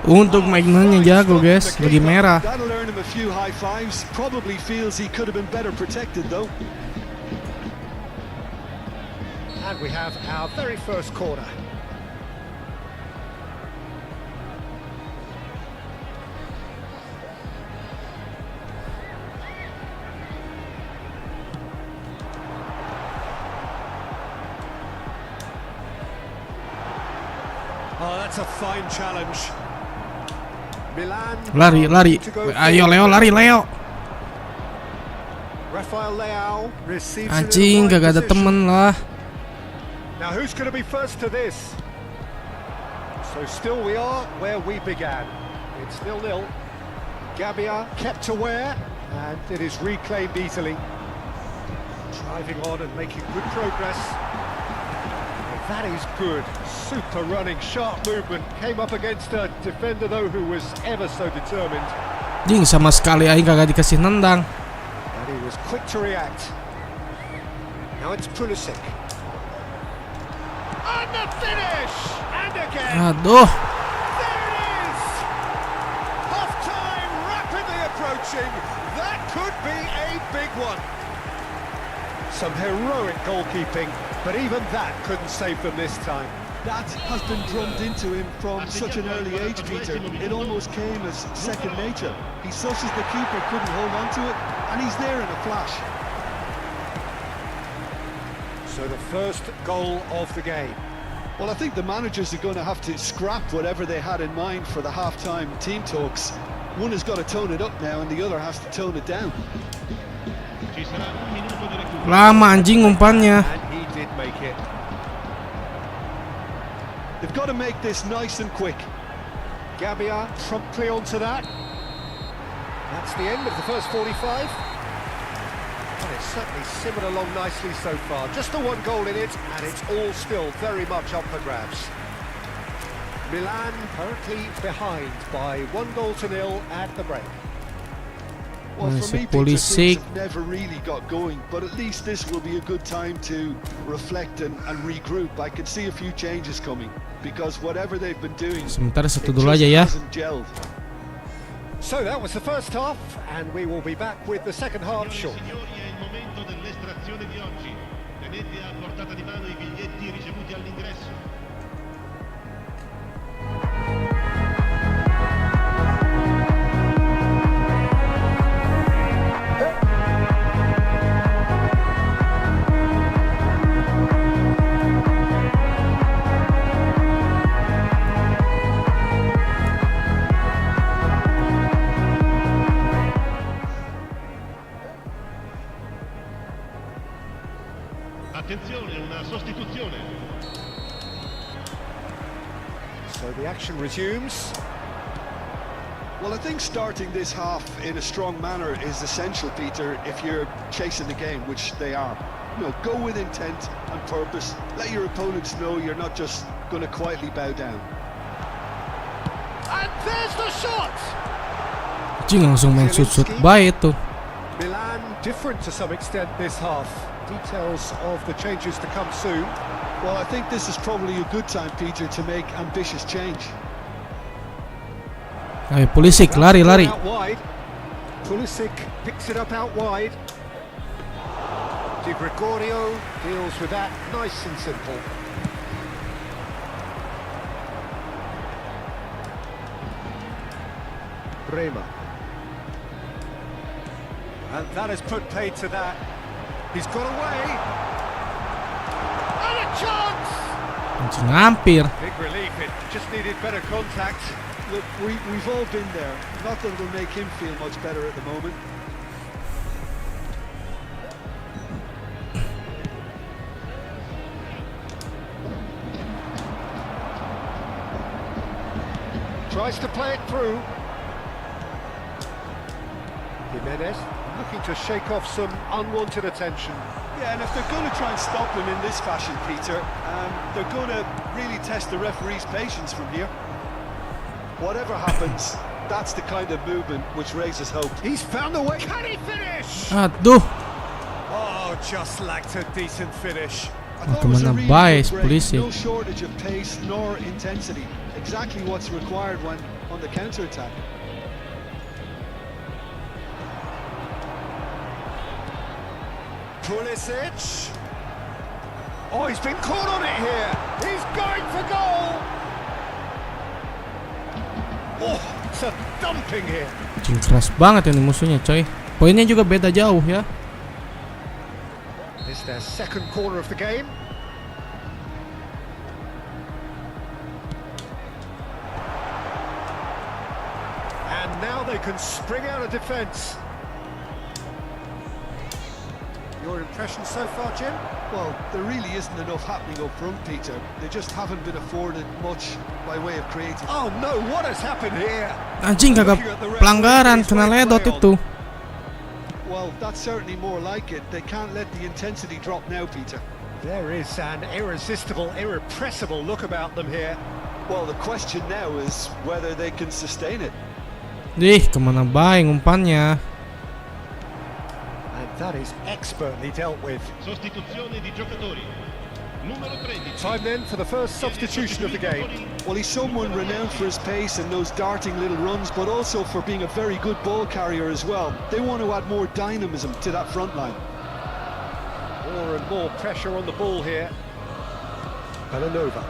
Untuk mainannya jago guys, lagi merah. That'll earn him a few high fives. Probably feels he could have been better protected, though. And we have our very first corner. Oh, that's a fine challenge. Milan. Lari. Ayo Leo, lari Leo. Rafael Leao receives it in Anjing, the right gak ada position. temen lah. Now who's going to be first to this? So still we are where we began. It's 0-0. Gabia kept aware, and it is reclaimed easily. Driving on and making good progress. That is good. Super running, sharp movement. Came up against a defender though who was ever so determined. Jing, sama sekali aing kagak dikasih nendang. And he was quick to react. Now it's Pulisic. And the finish! And again! Aduh. There it is! Half-time rapidly approaching. That could be a big one. Some heroic goalkeeping, but even that couldn't save them this time. That has been drummed into him from such an early age, Peter. It almost came as second nature. He susses the keeper couldn't hold on to it, and he's there in a flash. So the first goal of the game. Well, I think the managers are going to have to scrap whatever they had in mind for the half-time team talks. One has got to tone it up now, and the other has to tone it down. Ci sarà un minuto di recupero. Lama anjing umpannya. And he did make it. They've got to make this nice and quick. Gabia promptly onto that. That's the end of the first 45. Well, it's certainly simmered along nicely so far. Just the one goal in it, and it's all still very much up for grabs. Milan currently behind by 1-0 at the break. Well, for Si me, Peter, Pulisic. things have never really got going, but at least this will be a good time to reflect and regroup. I can see a few changes coming, because whatever they've been doing, Sementara it satu just dulu aja ya. hasn't gelled. So that was the first half, and we will be back with the second half Signore e shortly. signori, è il momento dell'estrazione di oggi. Tenete a portata di mano i biglietti ricevuti all'ingresso. Attenzione, una sostituzione. So the action resumes. Well, I think starting this half in a strong manner is essential, Peter, if you're chasing the game, which they are. You know, go with intent and purpose. Let your opponents know you're not just going to quietly bow down. And there's the shot! Jing, langsung main shoot baik tuh. Milan different to some extent this half. Details of the changes to come soon. Well, I think this is probably a good time, Peter, to make ambitious change. Ayo Pulisic, lari. Out wide. Pulisic picks it up out wide. Di Gregorio deals with that nice and simple. Bremer. And that has put paid to that. He's got away. And a chance! Anjing hampir. Big relief, it just needed better contact. Look, we've all been there. Not that it'll make him feel much better at the moment. Tries to play it through. Jimenez looking to shake off some unwanted attention. Yeah, and if they're going to try and stop him in this fashion, Peter, they're going to really test the referee's patience from here. Whatever happens, that's the kind of movement which raises hope. He's found a way. Can he finish? Aduh. Oh, just lacked a decent finish. I thought it was a Kemana really baik good break. Pulisic. No shortage of pace nor intensity. Exactly what's required when on the counter-attack. Pulisic. Oh, he's been caught on it here. He's going for goal. Oh, it's a dumping here. Anjing keras banget ini musuhnya, coy. Poinnya juga beda jauh ya. It's their second corner of the game. now they can spring out of defence. Your impression so far, Jim? Well, there really isn't enough happening up front, Peter. They just haven't been afforded much by way of creative. Oh no, what has happened here? Anjing kagak pelanggaran, kena ledot itu. Well, that's certainly more like it. They can't let the intensity drop now, Peter. There is an irresistible, irrepressible look about them here. Well, the question now is whether they can sustain it. Kemana baik umpannya? And that is expertly dealt with. Sostituzione di giocatori. Numero 13. Time then for the first substitution of the game. Well, he's someone renowned for his pace and those darting little runs, but also for being a very good ball carrier as well. They want to add more dynamism to that front line. More and more pressure on the ball here. Belanova.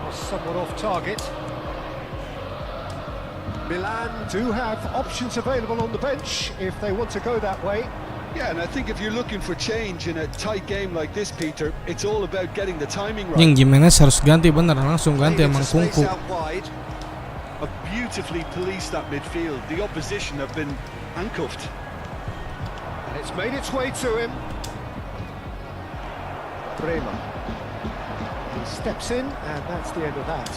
Pass somewhat off target. Milan do have options available on the bench if they want to go that way. Yeah, and I think if you're looking for change in a tight game like this, Peter, it's all about getting the timing right. Yang Jimenez harus ganti bener, langsung ganti Needed emang to space Kungku. out wide. Have beautifully policed that midfield. The opposition have been handcuffed. And it's made its way to him. Bremer. He steps in, and that's the end of that.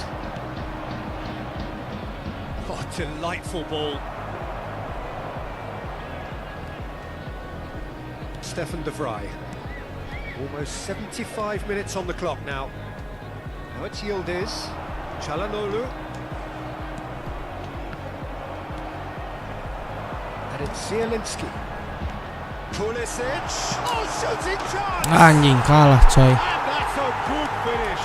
Oh, delightful ball. Stefan de Vrij. Almost 75 minutes on the clock now. Now it's Yildiz. Çalhanoğlu. And it's Zielinski. Pulisic. Oh, shooting chance! Anjing kalah coy. And that's a good finish.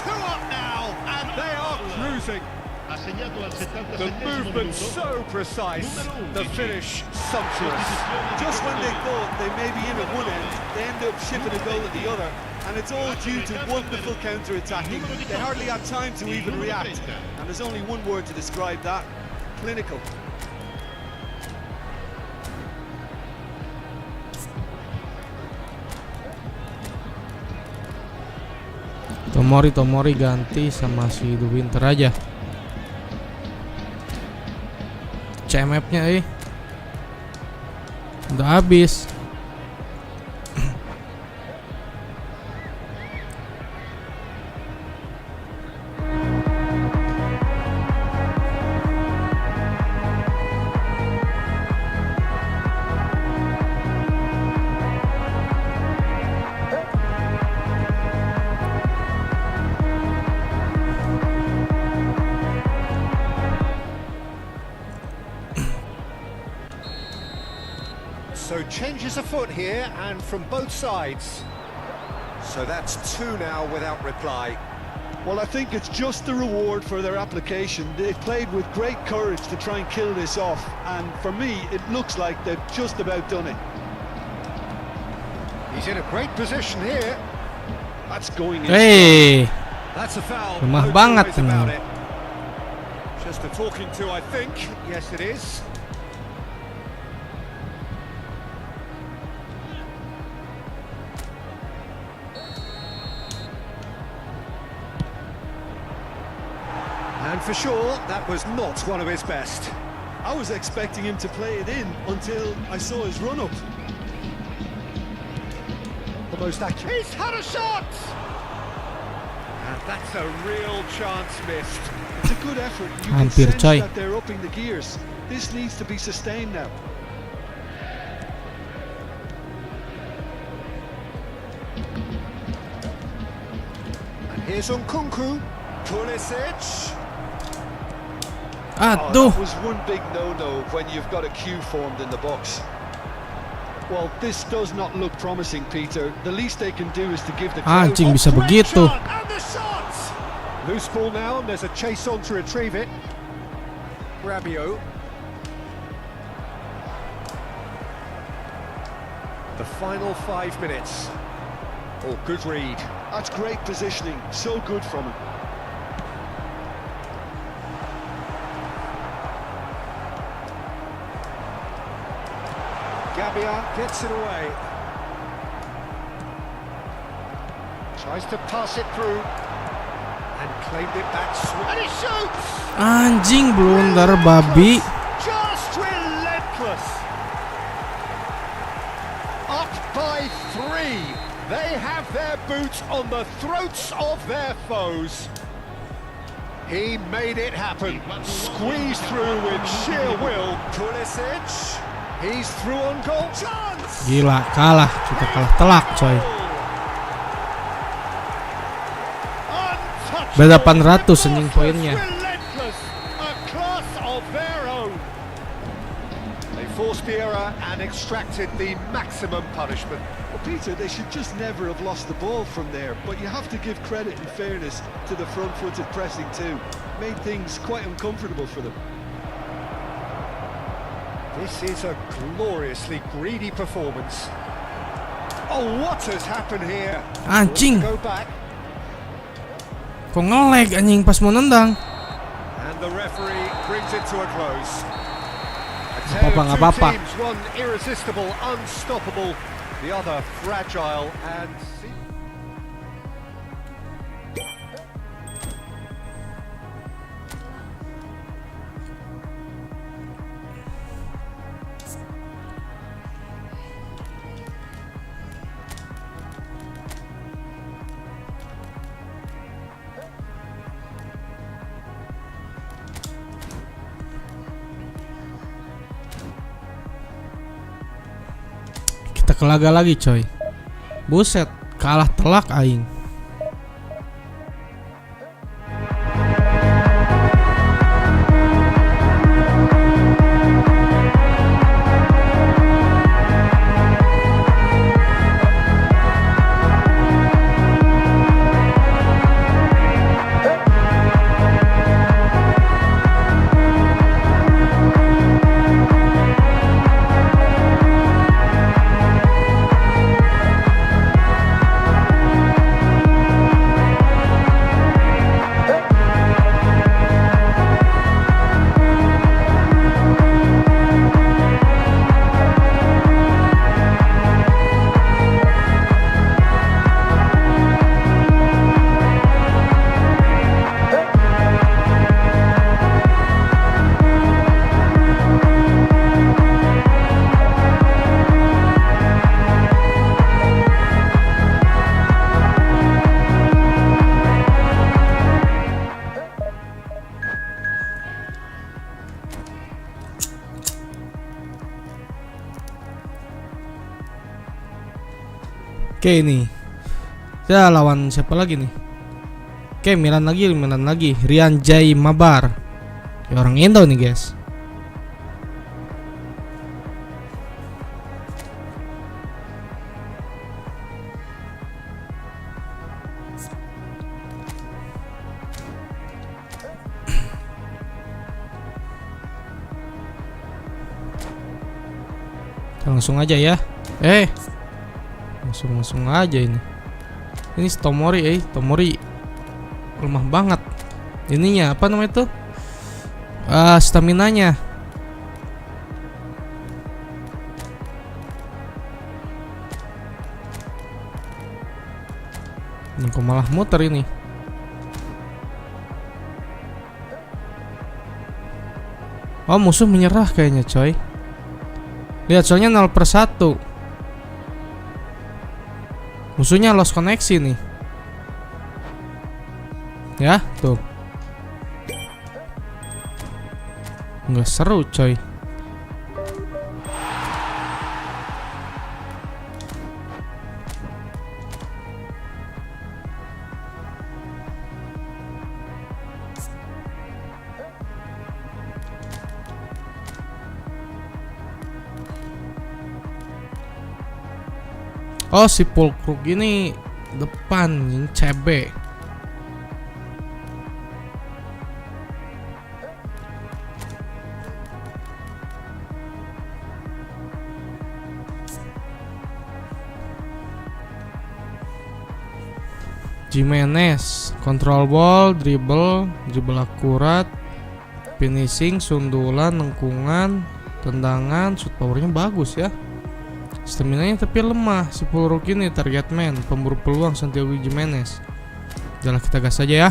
2 up now, and they are cruising. Ha segnato al 77esimo The movement minuto. so precise, the finish sumptuous. Just when they thought they may be in at one end, they end up shipping a goal at the other, and it's all due to wonderful counter-attacking. They hardly had time to even react, and there's only one word to describe that: clinical. Tomori ganti sama si The Winter aja. CMF-nya udah habis. So changes afoot here, and from both sides. So that's 2 now without reply. Well, I think it's just the reward for their application. They've played with great courage to try and kill this off, and for me, it looks like they've just about done it. He's in a great position here. That's going in. Hey, That's a foul. Lemah No banget two ways about ini. it. Just a talking to, I think. Yes, it is. And for sure, that was not one of his best. I was expecting him to play it in until I saw his run-up. The most accurate. He's had a shot! And that's a real chance missed. It's a good effort. You can Hampir, sense coy. that they're upping the gears. This needs to be sustained now. And here's Nkunku. Pulisic. Aduh. That was one big no-no when you've got a queue formed in the box. Well, this does not look promising, Peter. The least they can do is to give the crowd... Anjing bisa begitu. And the shot! Loose ball now, and there's a chase on to retrieve it. Rabiot. The final 5 minutes. Oh, good read. That's great positioning. So good from him. Gabia gets it away. Tries to pass it through. And claimed it back. And he shoots! Anjing, blunder babi. Just relentless. Up by 3. They have their boots on the throats of their foes. He made it happen. Squeezed through with sheer will. Pulisic. He's through on goal. Chance! Gila, kalah. Kita kalah telak, coy. Beda 800 anjing poinnya. Relentless. A class of their own. They forced the error and extracted the maximum punishment. Well, Peter, they should just never have lost the ball from there, but you have to give credit and fairness to the front-footed pressing too. Made things quite uncomfortable for them. This is a gloriously greedy performance. Oh, what has happened here? Anjing, Go back. kok nge-lag anjing pas mau nendang. And the referee brings it to a close. A Nggak tale apa-apa, of nggak two apa-apa. teams, one irresistible, unstoppable, the other fragile and... Kita ke laga lagi, coy. Buset, kalah telak aing. Oke, ini kita lawan siapa lagi nih? Oke, Milan lagi. Rian Jai Mabar. Ya, orang Indo nih, guys. Langsung aja ya. Langsung aja ini. Ini Tomori, Tomori lemah banget. Ininya apa namanya tuh? Staminanya. Ini kok malah muter ini. Oh, musuh menyerah kayaknya, coy. Lihat, soalnya 0/1. Musuhnya lost koneksi nih. Ya, tuh. Nggak seru, coy. Oh, si Pulkrug ini depan, ini CB. Jimenez, control ball, dribble akurat, finishing, sundulan, lengkungan, tendangan, shoot powernya bagus ya. Staminanya tapi lemah si Pulkrug ini, target man, pemburu peluang Santiago Jimenez. Jalan kita gas aja ya.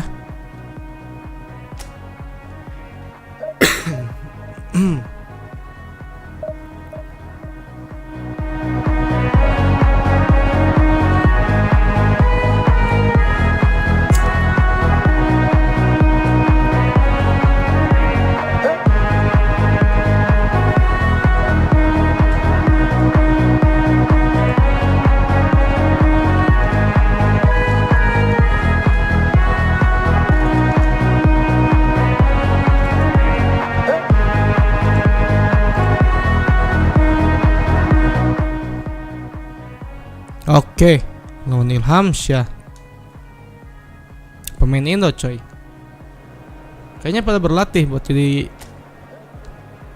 Oke, lawan Ilham Syah. Pemain Indo coy. Kayaknya pada berlatih buat jadi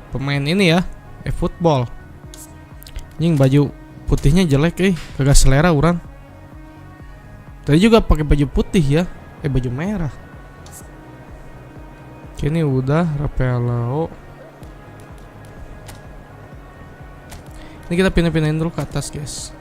pemain ini ya, eFootball. Anjing baju putihnya jelek kagak selera orang. Tadi juga pakai baju putih ya, baju merah. Kini udah Rapelao. Ini kita pindah-pindahin dulu ke atas guys.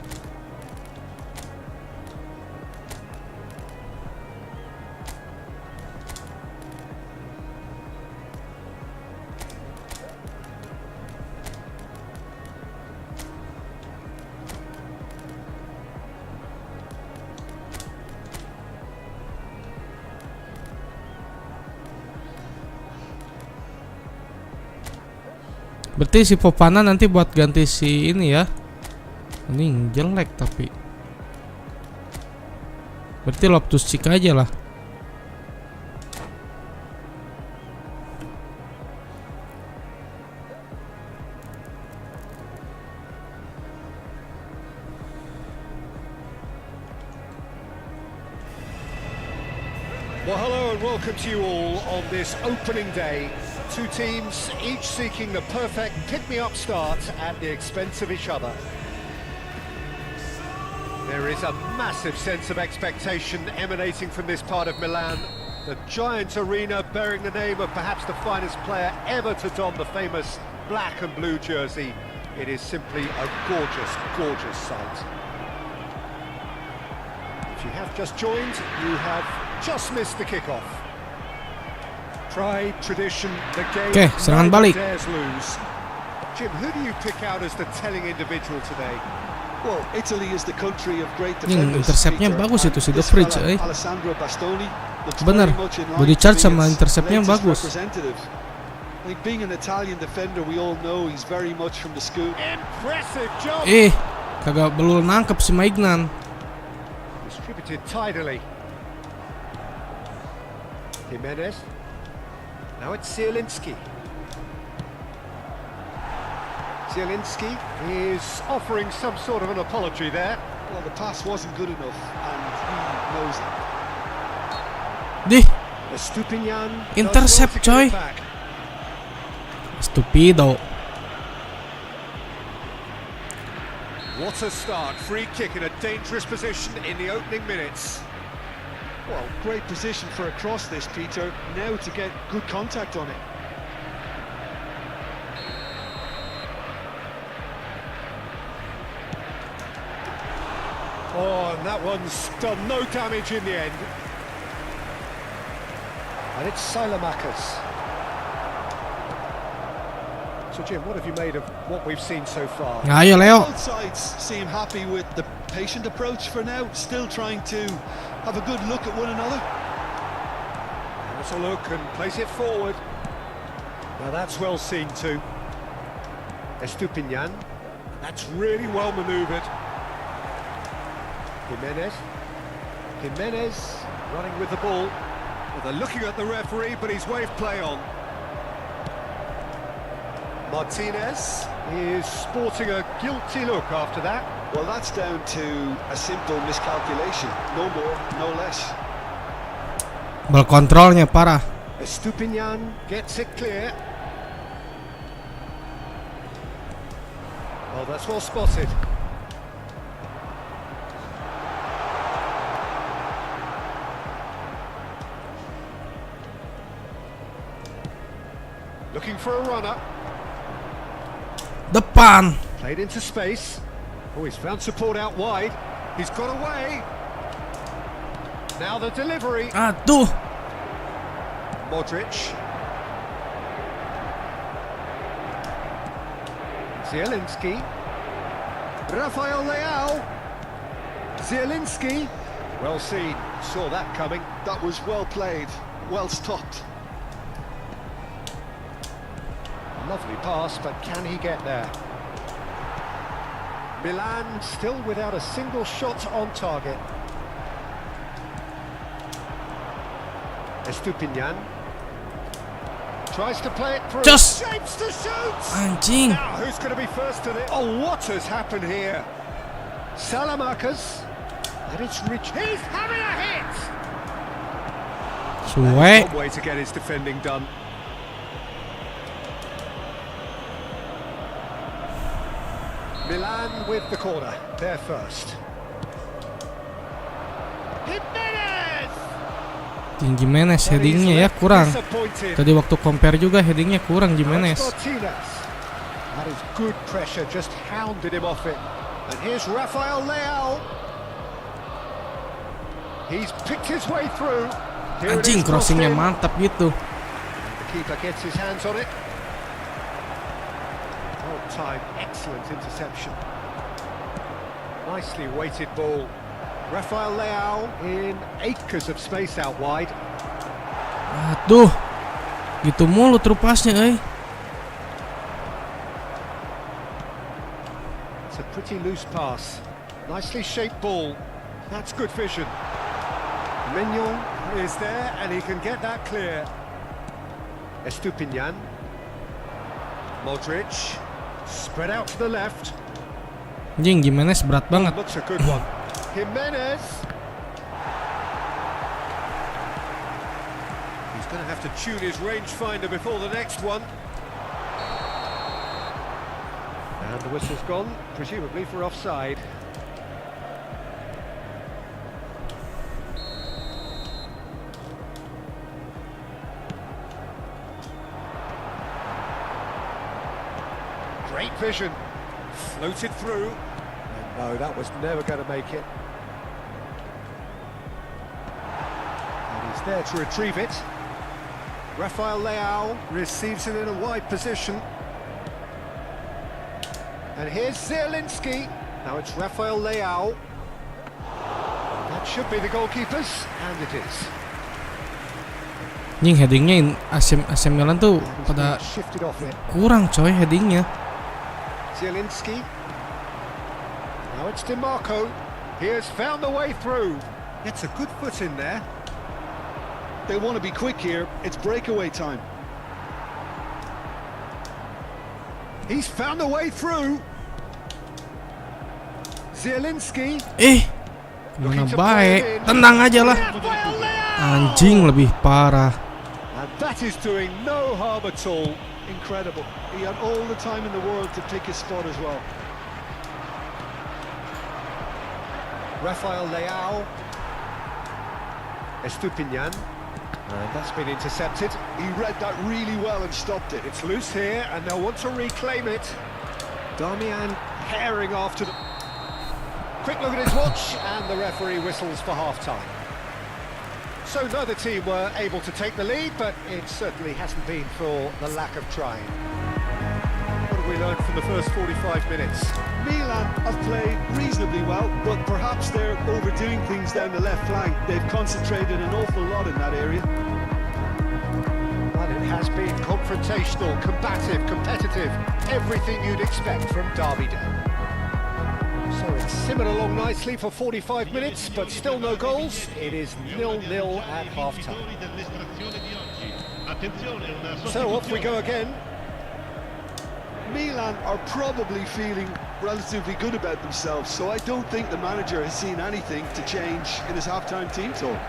Berarti si Fofana nanti buat ganti si ini ya. Ini jelek tapi. Berarti Loftus-Cheek aja lah. Well, hello and welcome to you all on this opening day. Two teams, each seeking the perfect pick-me-up start at the expense of each other. There is a massive sense of expectation emanating from this part of Milan. The giant arena bearing the name of perhaps the finest player ever to don the famous black and blue jersey. It is simply a gorgeous, gorgeous sight. If you have just joined, you have just missed the kickoff. Pride, tradition, the game. Oke, serangan balik. Lose. Jim, who do you pick out as the telling individual today? Well, Italy is the country of great defenders. Interceptnya bagus itu si De Vrij, Alessandro Bastoni. Bener, body charge sama interceptnya bagus. Like being an Italian defender, we all know he's very much from the school. Impressive job. Kagak belum nangkep si Maignan. Distributed tidily. Jimenez. Now it's Zielinski. Zielinski is offering some sort of an apology there. Well, the pass wasn't good enough, and he knows Dih, it. Estupinian intercept coy. Stupido. What a start. Free kick in a dangerous position in the opening minutes. Well, great position for a cross this, Peter. Now to get good contact on it. Oh, and that one's done no damage in the end. And it's Selamat. So Jim, what have you made of what we've seen so far? Ayo Leo. Both sides seem happy with the patient approach for now, still trying to have a good look at one another. Let's a look and place it forward. Now that's well seen too. Estupinian. That's really well manoeuvred. Jimenez running with the ball. Well, they're looking at the referee, but he's waved play on. Martinez is sporting a guilty look after that. Well, that's down to a simple miscalculation. No more, no less. Ball kontrolnya parah. Estupinian gets it clear. Well, that's well spotted. Looking for a runner. Depan. Played into space. Oh, he's found support out wide. He's got away. Now the delivery. Aduh. Modric. Zielinski. Rafael Leao. Zielinski. Well seen. Saw that coming. That was well played, well stopped. Lovely pass, but can he get there? Milan still without a single shot on target. Estupinian tries to play it through. Just Shapes to shoot. anjing. Now who's going to be first to this? Oh, what has happened here? Selamat, and it's rich. He's having a hit. Suwe. One way to get his defending done. Milan with the corner. They're first. Jimenez. Jimenez headingnya ya kurang. Tadi waktu compare juga headingnya kurang Jimenez. That is good pressure, just hounded him off it. And here's Rafael Leao. He's picked his way through. Here it Anjing is, crossingnya crossed in. mantap gitu. The keeper gets his hands on it. Well timed, excellent interception. Nicely weighted ball. Rafael Leao in acres of space out wide. Aduh. Gitu mulu terupasnya, It's a pretty loose pass. Nicely shaped ball. That's good vision. Mignon is there and he can get that clear. Estupinian. Modric. Spread out to the left. Anjing Jimenez berat banget. Looks a good one. Jimenez. He's going to have to tune his rangefinder before the next one. And the whistle's gone, presumably for offside. Great vision. Floated through. And no, that was never going to make it. And he's there to retrieve it. Rafael Leao receives it in a wide position. And here's Zielinski. Now it's Rafael Leao. That should be the goalkeepers, and it is. Anjing headingnya AC Milan tuh pada Shifted off it. kurang coy headingnya. Zielinski. Now it's DiMarco. He has found the way through. Gets a good foot in there. They want to be quick here. It's breakaway time. He's found the way through. Zielinski. Mana baik. Tenang aja lah. Rafael Leao. Anjing lebih parah. And that is doing no harm at all. Incredible. He had all the time in the world to pick his spot as well. Rafael Leao. Estupinian. And that's been intercepted. He read that really well and stopped it. It's loose here, and they'll want to reclaim it. Darmian herring after the... Quick look at his watch, and the referee whistles for half-time. So neither team were able to take the lead, but it certainly hasn't been for the lack of trying. What have we learned from the first 45 minutes? Milan have played reasonably well, but perhaps they're overdoing things down the left flank. They've concentrated an awful lot in that area. Well, it has been confrontational, combative, competitive, everything you'd expect from Derby Day. So it's simmered along nicely for 45 minutes, but still no goals. It is 0-0 at half-time. So off we go again. Milan are probably feeling relatively good about themselves, so I don't think the manager has seen anything to change in his half-time team talk.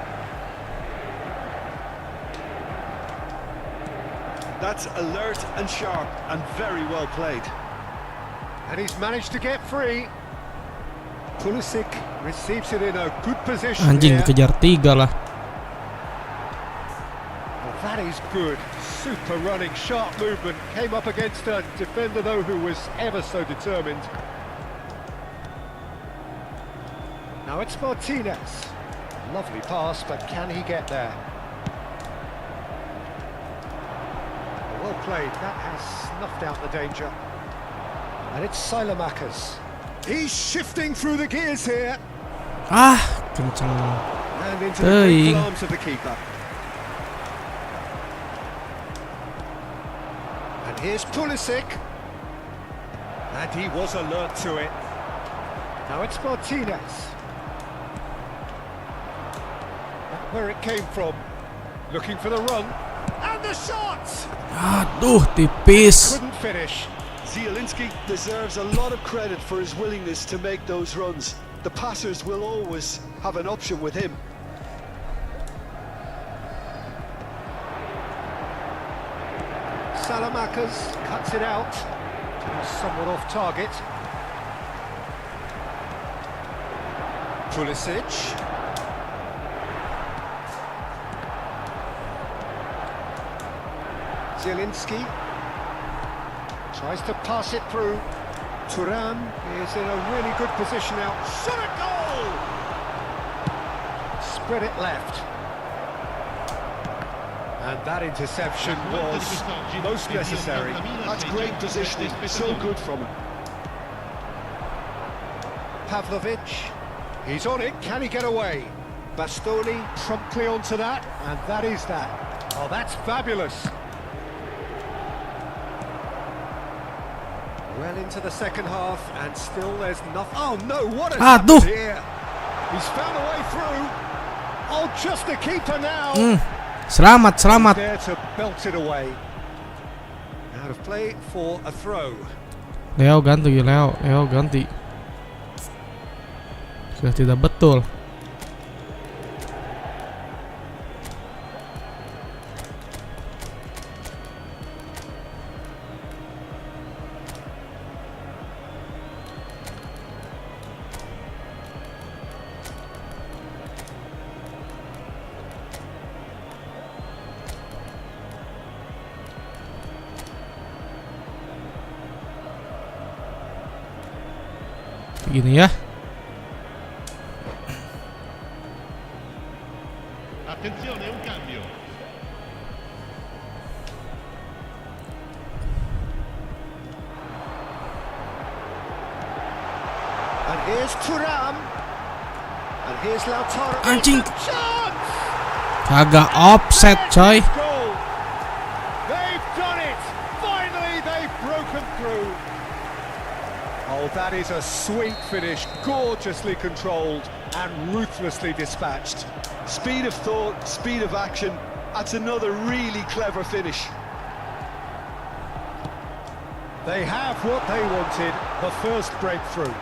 That's alert and sharp and very well played. And he's managed to get free. Pulisic receives it in a good position. Anjing here. dikejar 3 lah. Well, that is good. Super running, sharp movement. Came up against a defender, though, who was ever so determined. Now it's Martinez. Lovely pass, but can he get there? Well played. That has snuffed out the danger. And it's Selamat. He's shifting through the gears here. Kenceng. And into the Teuing. grateful arms of the keeper. And here's Pulisic. And he was alert to it. Now it's Martinez. Where it came from. Looking for the run. And the shot! Aduh, tipis. Couldn't finish. Zielinski deserves a lot of credit for his willingness to make those runs. The passers will always have an option with him. Selamat cuts it out. Somewhat off target. Pulisic. Zielinski tries to pass it through. Thuram is in a really good position now. Shot a goal! Spread it left. And that interception was most necessary. That's great positioning, so good from him. Pavlovic, he's on it, can he get away? Bastoni promptly onto that, and that is that. Oh, that's fabulous. Well into the second half, and still there's nothing. Oh no, what a Aduh. here! He's found a way through. Oh, just the keeper now. Selamat. There to belt it away. Out of play for a throw. Leo ganti. Sudah tidak betul. Begini ya. Attenzione, un cambio. And here's Thuram. And here's Lautaro. Anjing. Chance! Kagak offset, coy. Goal. They've done it. Finally, they've broken through. Oh, that is a sweet finish, gorgeously controlled and ruthlessly dispatched. Speed of thought, speed of action. That's another really clever finish. They have what they wanted, the first breakthrough.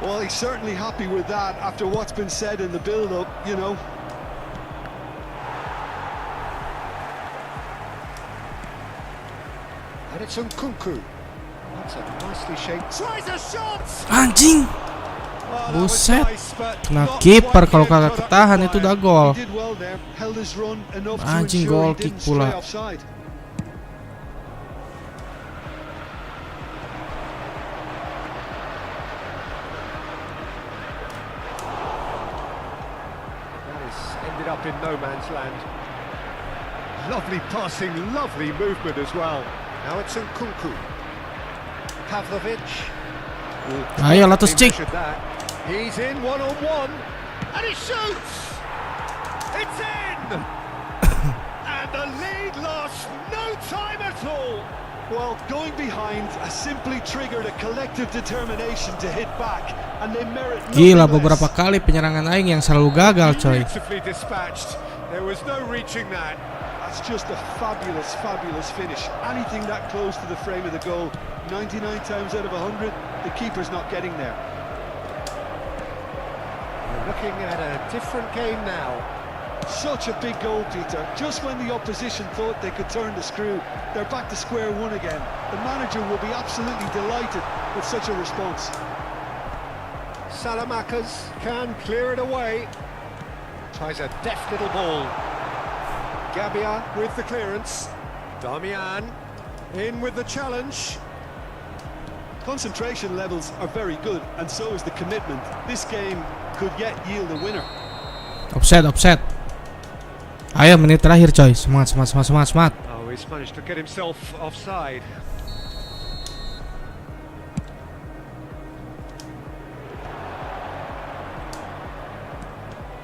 Well, he's certainly happy with that after what's been said in the build-up, you know. And it's Nkunku. That's a nicely shaped. Tries a shot! Anjing. Oh, Buset. Kena kiper, kalau kagak ketahan itu udah gol. He did well there, held his run enough to Anjing, ensure goal he kick didn't stray pula. offside. That has ended up in no man's land. Lovely passing, lovely movement as well. Now it's Nkunku. Pavlovic. Ayo, let us check. He's in one-on-one, and he shoots! It's in! And the lead lost no time at all! Well, going behind has simply triggered a collective determination to hit back, and they merit Gila, nothing beberapa less. kali penyerangan aing yang selalu gagal, coy. Beautifully dispatched. There was no reaching that. That's just a fabulous, fabulous finish. Anything that close to the frame of the goal, 99 times out of 100, the keeper's not getting there. We're looking at a different game now. Such a big goal, Peter. Just when the opposition thought they could turn the screw, they're back to square one again. The manager will be absolutely delighted with such a response. Selamat can clear it away. Tries a deft little ball. Gabia with the clearance. Damian in with the challenge. Concentration levels are very good, and so is the commitment. This game could yet yield a winner. Offset. Ayo, menit terakhir, coy. Semangat. Oh, he's managed to get himself offside.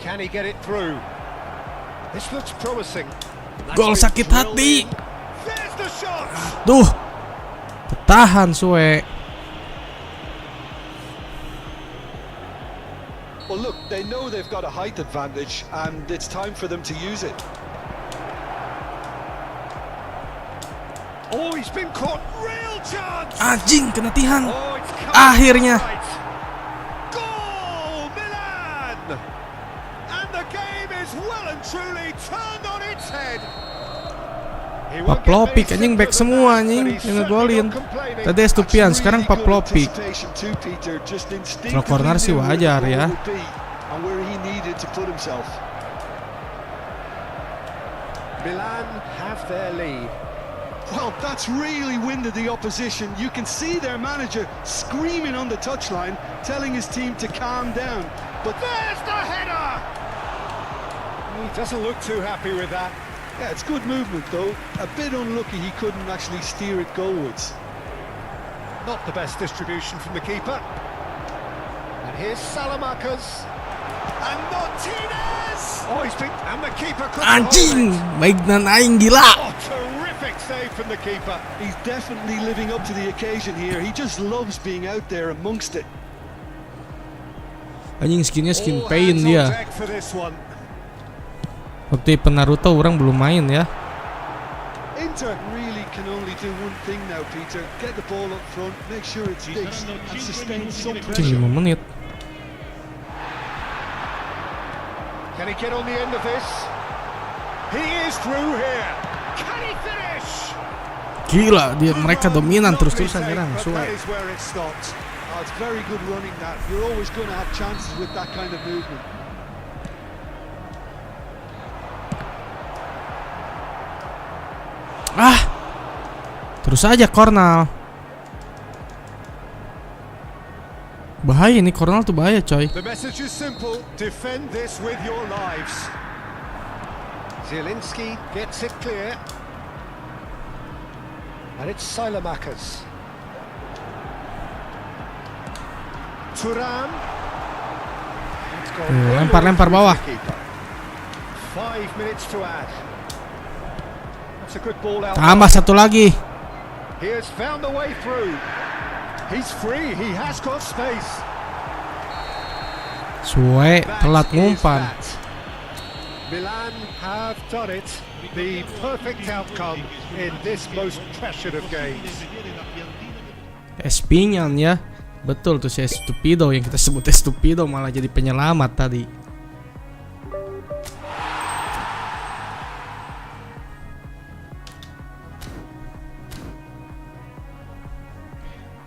Can he get it through? This looks promising. Gol sakit hati. There's the shot. Duh. Tahan suwe. Well, look, they know they've got a height advantage, and it's time for them to use it. Oh, he's been caught. Real chance. Anjing, kena tihan. Oh, it's come Akhirnya. right. Goal, Milan! And the game is well and truly turned on its head. He won't get Paplopik many anjing, back simpler than semua that, anjing but he's yang certainly ngegolin. not complaining. Tadi Estupian, sekarang Really good Paplopik. anticipation too, Peter. Just instinctively Kalau corner sih knew where the wajar ball ya. would be and where he needed to put himself. Milan have their lead. Well, that's really winded the opposition. You can see their manager screaming on the touchline, telling his team to calm down. But There's the header! He doesn't look too happy with that. yeah, it's good movement though. A bit unlucky he couldn't actually steer it goalwards. Not the best distribution from the keeper. And here's Selamat. And Martinez! Oh, he's been... And the keeper couldn't Anjing, hold it. baik dan aing gila. Oh, terrific save from the keeper. He's definitely living up to the occasion here. He just loves being out there amongst it. Anjing skinnya skin All pain hands on dia. deck for this one. Waktu Naruto orang belum main ya. Inter really can only do one thing now, Peter. Get the ball up front, make sure it sticks, and sustain some Anjing pressure. 5 menit. Can he get on the end of this? He is through here. Can he finish? Gila, mereka dominan Lovely terus-terusan save, nyerang. but Suwe. that is where it stops. Oh, it's very good running that. You're always going to have chances with that kind of movement. Ah, terus aja Kornal. Bahaya nih, Kornal tuh bahaya coy. The message is simple. Defend this with your lives. Zielinski gets it clear. And it's Selamat. Turan. It's gone Lempar bawah. 5 minutes to add. That's a good ball out. Tambah satu lagi. He has found the way through. He's free. He has got space. Suwe, That telat is ngumpan. that. Milan have done it. The perfect outcome in this most pressured of games. Espinyan ya. Betul tuh si Estupido yang kita sebut Estupido malah jadi penyelamat tadi.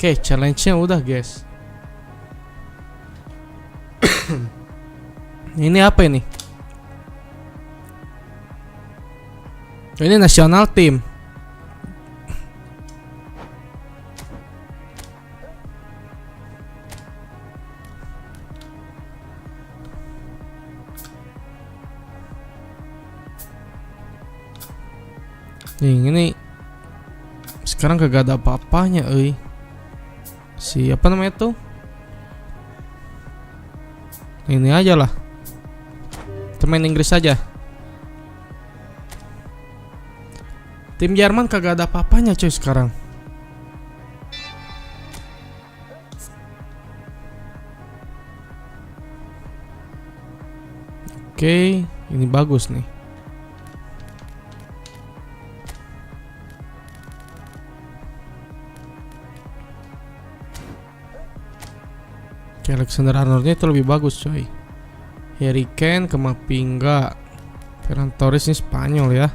Oke, challenge-nya udah, guys. Ini apa ini? Ini nasional tim. Ini sekarang kagak ada apa-apanya, euy. Si apa namanya tuh? Ini aja lah. Kita main Inggris aja. Tim Jerman kagak ada apa-apanya coy sekarang. Oke, ini bagus nih. Alexander Arnoldnya itu lebih bagus coy. Hereeee Kemapinga, Ferran Torres ini Spanyol ya.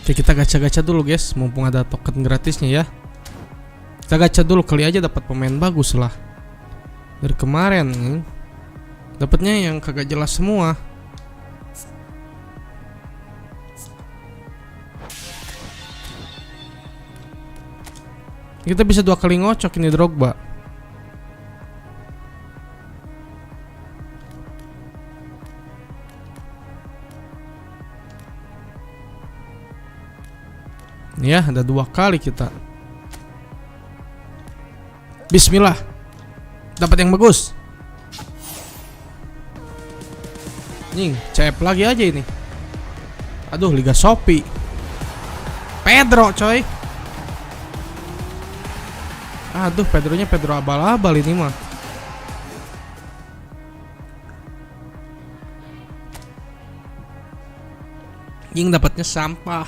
Oke, kita gacha-gacha dulu guys, mumpung ada token gratisnya ya. Kita gacha dulu, kali aja dapat pemain bagus lah. Dari kemarin nih, dapatnya yang kagak jelas semua. Kita bisa 2 kali ngocok ini Drogba. Ya, ada 2 kali kita. Bismillah. Dapat yang bagus. Nih, CF lagi aja ini. Aduh, Liga Shopee. Pedro, coy. Aduh, Pedronya Pedro abal-abal ini mah. Yang dapatnya sampah.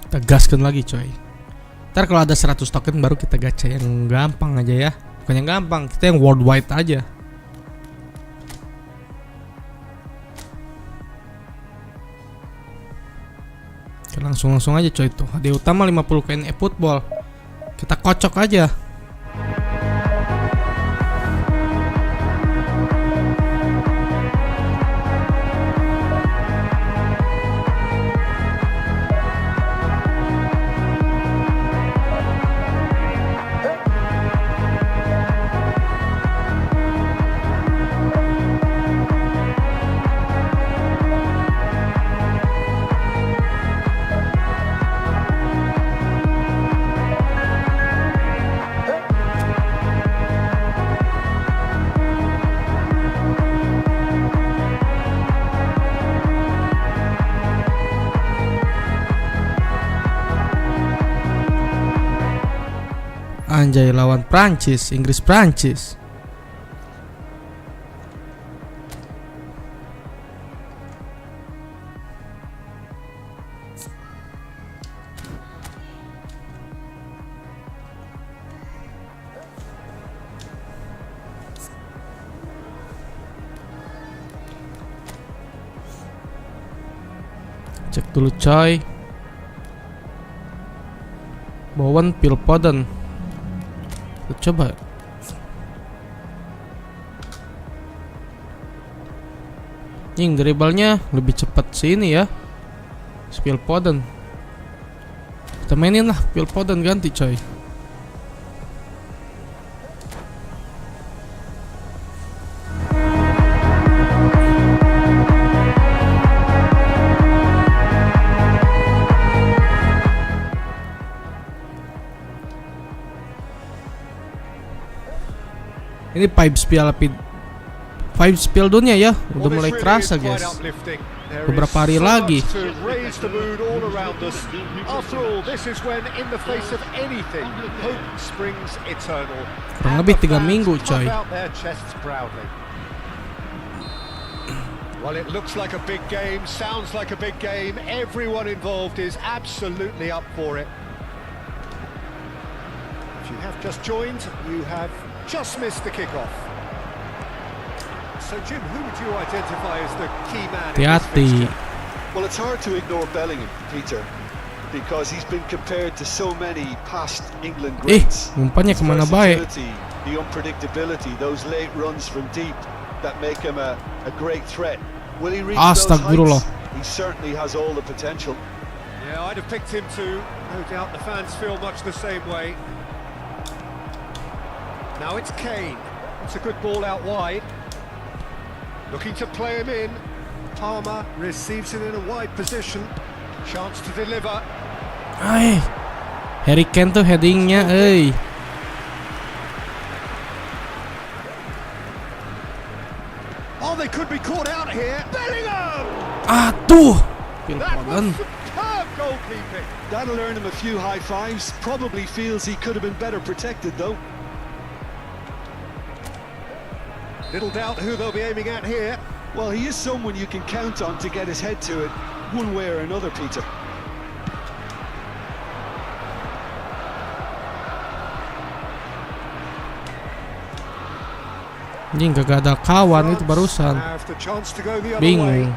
Kita gaskan lagi, coy. Ntar kalau ada 100 token baru kita gacha yang gampang aja ya. Bukan yang gampang, kita yang worldwide aja. Oke, langsung aja coy tuh. Hadiah utama 50 koin eFootball. Kita kocok aja. Anjay, lawan Prancis, Inggris Prancis. Cek dulu coy. Bowen Pilpoden. Coba. Yang dribblenya lebih cepat sini ya. Pilpoden. Kita mainin lah Pilpoden, ganti coy. Ini vibes Piala Dunia ya, udah mulai kerasa guys. Beberapa hari lagi. Kurang lebih 3 minggu coy. Well, it looks like a big game, sounds like a big game. Everyone involved is absolutely up for it. If you have just joined, you have just missed the kickoff. So, Jim, who would you identify as the key man in this fixture? Well, it's hard to ignore Bellingham, Peter, because he's been compared to so many past England greats. Umpannya kemana baik? The unpredictability, those late runs from deep that make him a great threat. Will he reach those heights? He certainly has all the potential. Yeah, I'd have picked him too. No doubt the fans feel much the same way. Now it's Kane. It's a good ball out wide. Looking to play him in. Palmer receives it in a wide position. Chance to deliver. Hereeee tuh headingnya, Oh, they could be caught out here. Bellingham! Aduh, That was superb goalkeeping. That'll earn him a few high fives. Probably feels he could have been better protected though. Little doubt who they'll be aiming at here. Well, he is someone you can count on to get his head to it, one way or another, Peter. Anjing, gak ada kawan itu barusan. Bingung.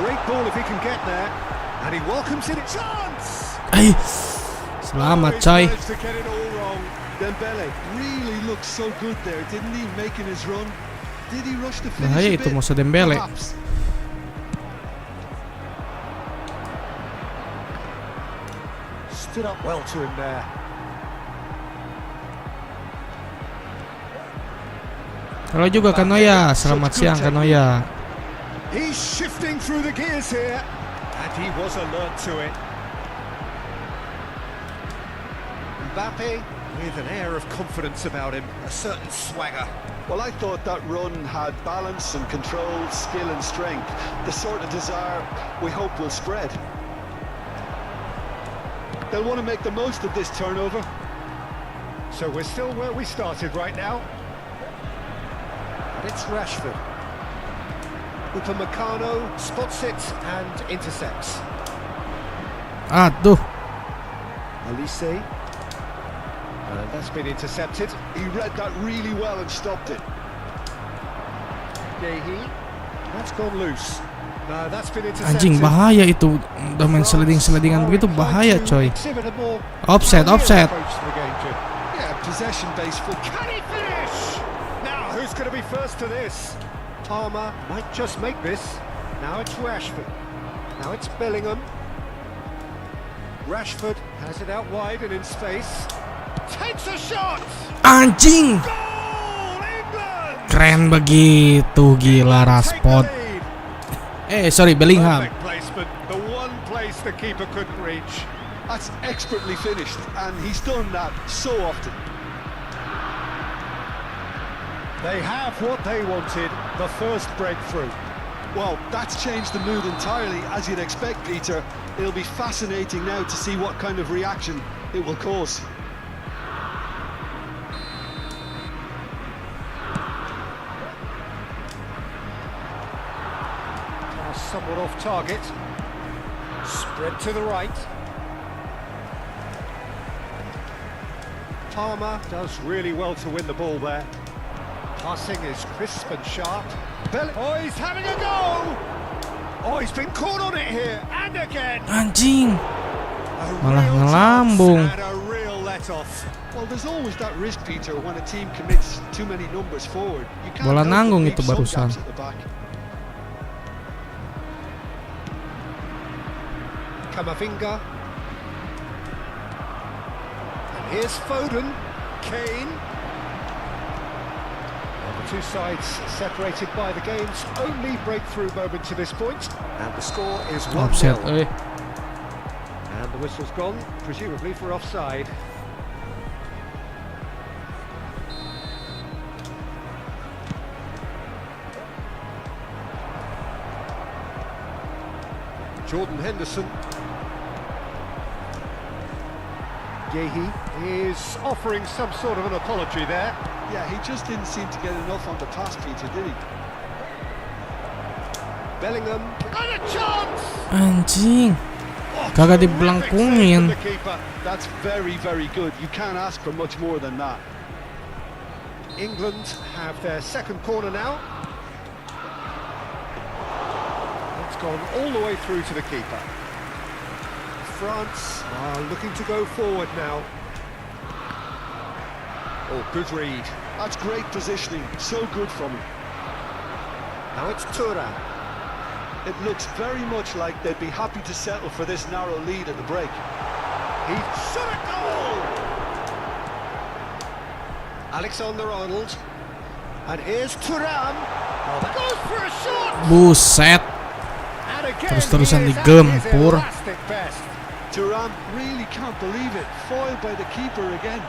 Great ball if he can get there, and he welcomes it. Chance. Oh, Selamat, coy. Dembele really looked so good there, didn't he, making his run? Did he rush the finish Bahaya a itu bit? Musa Dembele. Well, stood up well to him there. Halo juga Kanoya, selamat siang Kanoya. He's shifting through the gears here, and he was alert to it. Mbappe with an air of confidence about him, a certain swagger. Well, I thought that run had balance and control, skill and strength, the sort of desire we hope will spread. They'll want to make the most of this turnover. So we're still where we started right now. And it's Rashford. Upamecano spots it and intercepts. Aduh. Elise. And that's been intercepted. He read that really well and stopped it. GACHA. That's gone loose. No, that's been intercepted. Anjing bahaya itu. Udah main sliding-slidingan begitu bahaya coy. Offset. Yeah, possession-based football. Can he finish? Now, who's going to be first to this? Palmer might just make this. Now it's Rashford. Now it's Bellingham. Rashford has it out wide and in space. Takes a shot! Anjing. Goal, England! Keren begitu, gila Rashford. Sorry, Bellingham. Perfect placement. The one place the keeper couldn't reach. That's expertly finished, and he's done that so often. They have what they wanted, the first breakthrough. Well, that's changed the mood entirely, as you'd expect, Peter. It'll be fascinating now to see what kind of reaction it will cause. Now somewhat off target. Spread to the right. Palmer does really well to win the ball there. Passing is crisp and sharp. Oh, he's having a go! Oh, he's been caught on it here, and again! Anjing. Malah ngelambung. And a real let-off. Well, there's always that risk, Peter, when a team commits too many numbers forward. You can't Bola help but nanggung leave itu some barusan. gaps at the back. Camavinga. And here's Foden. Kane. The two sides separated by the game's only breakthrough moment to this point, and the score is 1-0. Offset, And the whistle's gone, presumably for offside. Jordan Henderson. GACHA is offering some sort of an apology there. Yeah, he just didn't seem to get enough on the pass, Peter, did he? Bellingham. And a chance! Anjing. Kagak dibelangkungin. That's very, very good. You can't ask for much more than that. England have their second corner now. It's gone all the way through to the keeper. France are looking to go forward now. Oh, good read. That's great positioning. So good from him. Now it's Thuram. It looks very much like they'd be happy to settle for this narrow lead at the break. He shot a goal! Alexander-Arnold. And here's Thuram. Oh, that goes for a shot! Buset. And again, Terus-terusan he is at digempur. his elastic best. Thuram really can't believe it. Foiled by the keeper again.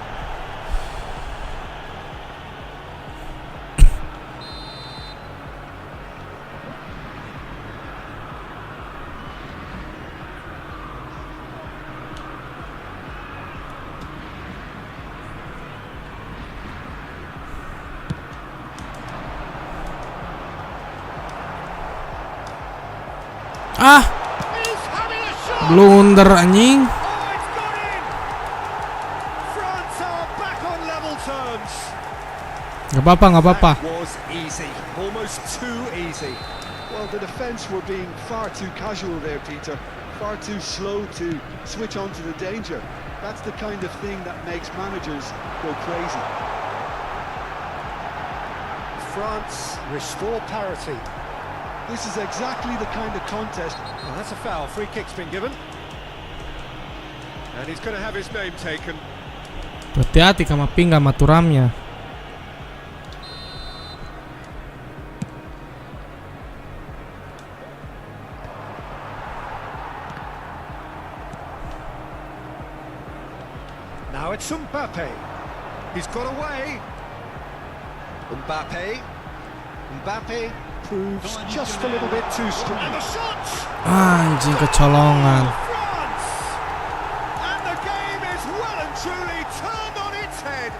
Ah, He's having a shot! blunder anjing. Oh, it's got in! France are back on level terms. Gak apa-apa. That was easy, almost too easy. Well, the defence were being far too casual there, Peter. Far too slow to switch on to the danger. That's the kind of thing that makes managers go crazy. France restore parity. This is exactly the kind of contest. Oh, that's a foul. Free kick's been given. And he's going to have his name taken. Hati-hati Kamavinga sama Thuramnya. Now it's Mbappe. He's got away. Mbappe proves just a little bit too strong. And the shot! Anjing kecolongan. France! And the game is well and truly turned on its head.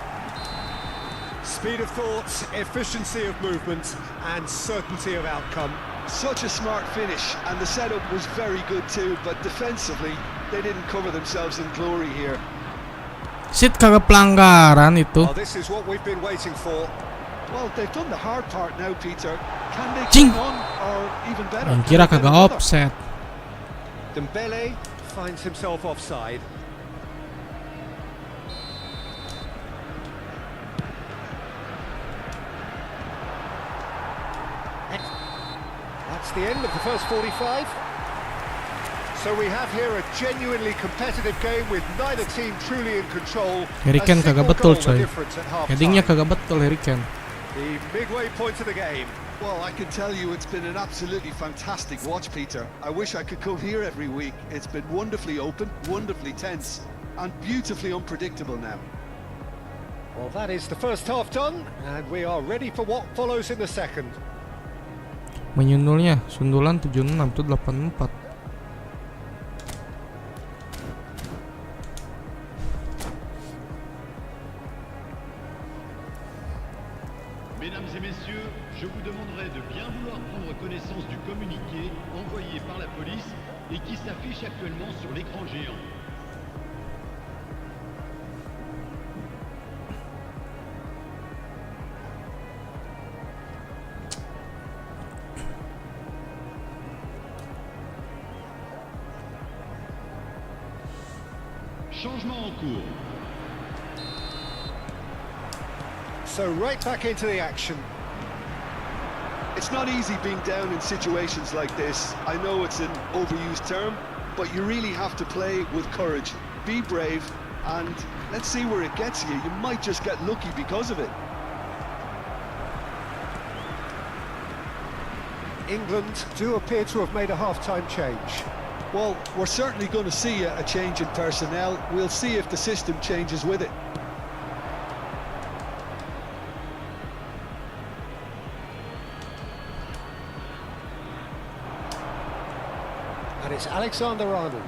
Speed of thought, efficiency of movement, and certainty of outcome. Such a smart finish, and the setup was very good too, but defensively, they didn't cover themselves in glory here. Shit, kagak pelanggaran itu. Oh, this is what we've been waiting for. Well, they've done the hard part now, Peter. Can they Jing! keep on, or even better? Yang can kira they get kagak another? offset. Dembele finds himself offside. That's the end of the first 45. So we have here a genuinely competitive game with neither team truly in control. Hereeee kagak betul coy. Headingnya Headingnya kagak betul Hereeee. the midway point of the game. Well, I can tell you it's been an absolutely fantastic watch, Peter. I wish I could come here every week. It's been wonderfully open, wonderfully tense, and beautifully unpredictable now. Well, that is the first half done, and we are ready for what follows in the second. Menyundulnya, sundulan 76 itu 84. Mesdames et messieurs, je vous demanderai de bien vouloir prendre connaissance du communiqué envoyé par la police et qui s'affiche actuellement sur l'écran géant. Changement en cours. So right back into the action. It's not easy being down in situations like this. I know it's an overused term, but you really have to play with courage. Be brave, and let's see where it gets you. You might just get lucky because of it. England do appear to have made a half-time change. Well, we're certainly going to see a change in personnel. We'll see if the system changes with it. And it's Alexander-Arnold.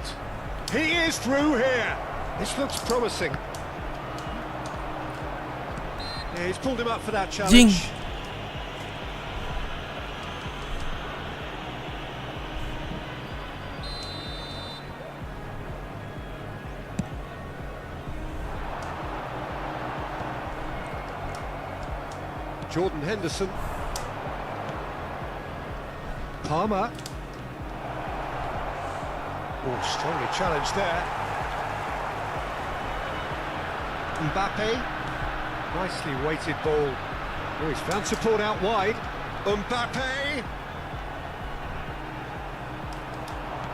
He is through here. This looks promising. Yeah, he's pulled him up for that challenge. Jing. Jordan Henderson. Palmer. Oh, strongly challenged there. Mbappe. Nicely weighted ball. Oh, he's found support out wide. Mbappe.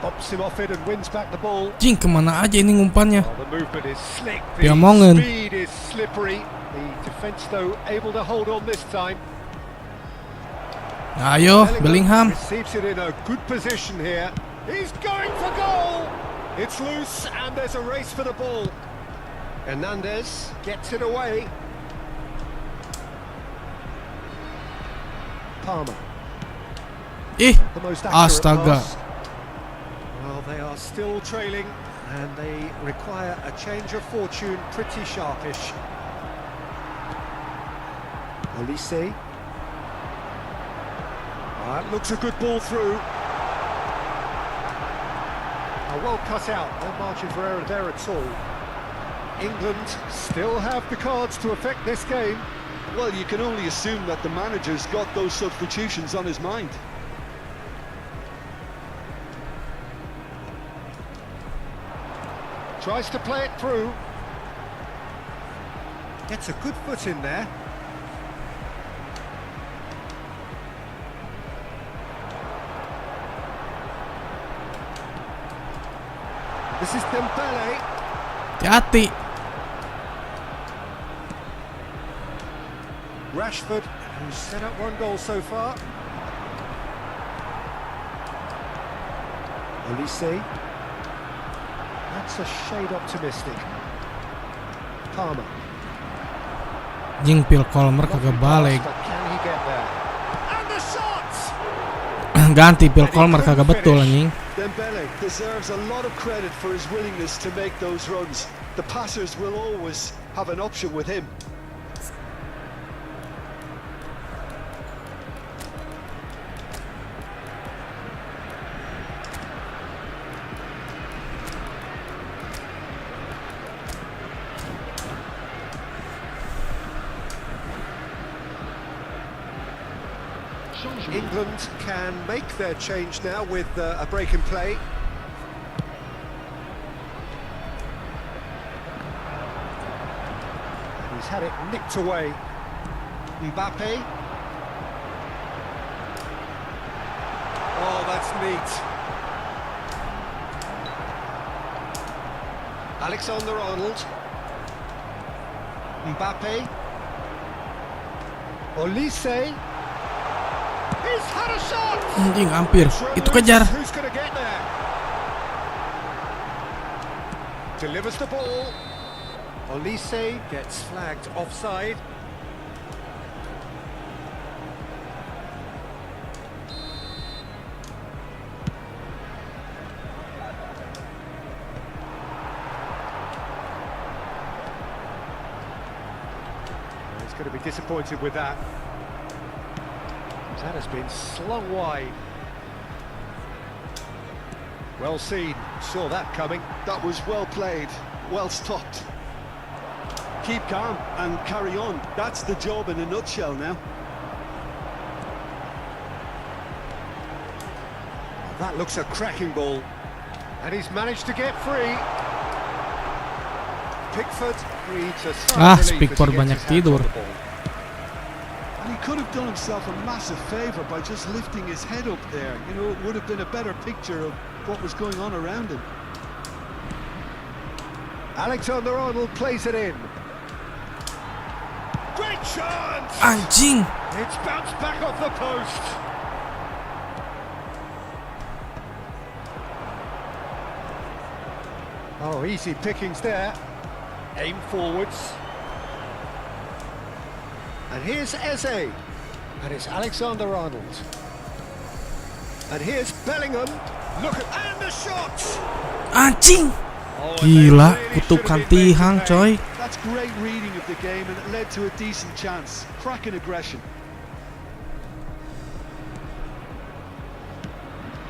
Bops him off it and wins back the ball. Jing, kemana aja ini ngumpannya? Oh, the movement is slick. The Piamongen. speed is slippery. The defence, though, able to hold on this time. Ayo, Bellingham. Receives it in a good position here. He's going for goal! It's loose and there's a race for the ball. Hernandez gets it away. Palmer. Ih, The most accurate astaga. pass. Well, they are still trailing and they require a change of fortune pretty sharpish. Olise. That looks a good ball through. Well cut out, no margin for error there at all. England still have the cards to affect this game. Well, you can only assume that the manager's got those substitutions on his mind. Tries to play it through. Gets a good foot in there. This is Dembele. Hati-hati. Rashford, who's set up one goal so far. Olise. That's a shade optimistic. Palmer. Jing Phil Colmer kagak balik. But can he get there? And the shot! Ganti Phil Colmer kagak betul anjing. Dembele deserves a lot of credit for his willingness to make those runs. The passers will always have an option with him. England can make their change now with a break in play. He's had it nicked away. Mbappe. Oh, that's neat. Alexander-Arnold. Mbappe. Olise. He's had a shot. Anjing hampir. Itu kejar. Who's going to get there? Delivers the ball. Olise gets flagged offside. He's going to be disappointed with that. That has been slung wide. Well seen, saw that coming. That was well played, well stopped. Keep calm and carry on. That's the job in a nutshell now. That looks a cracking ball. And he's managed to get free. Pickford free to sigh relief as he Pickford gets banyak his hands tidur. on the ball. And he could have done himself a massive favour by just lifting his head up there. You know, it would have been a better picture of what was going on around him. Alexander-Arnold plays it in. Great chance! Anjing. It's bounced back off the post. Oh, easy pickings there. Aim forwards. And here's Eze. And it's Alexander-Arnold. And here's Bellingham. Look at... And the shot! Anjing. Oh, and Gila, they really kutukan should have been tihang making hay. coy. That's great reading of the game, and it led to a decent chance. Cracking aggression.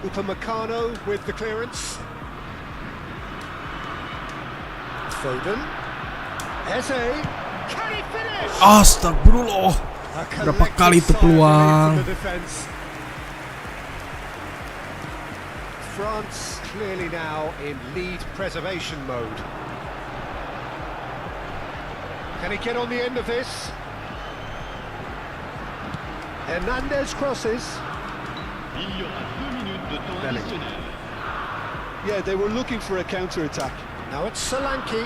Upamecano with the clearance. Foden. Eze. Can he finish? Astagfirullah. A Berapa kali itu collective sigh of relief peluang. from the defense. France clearly now in lead preservation mode. Can he get on the end of this? Hernandez crosses. Il y aura 2 minutes de temps Bellingham. additionnel. Yeah, they were looking for a counter-attack. Now it's Solanke.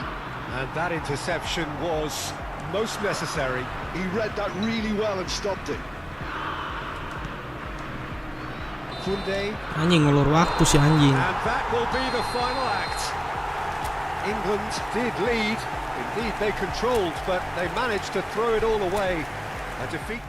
And that interception was most necessary. He read that really well and stopped it. Koundé. Anjing ngulur waktu si anjing. And that will be the final act. England did lead. Indeed, they controlled, but they managed to throw it all away. A defeat.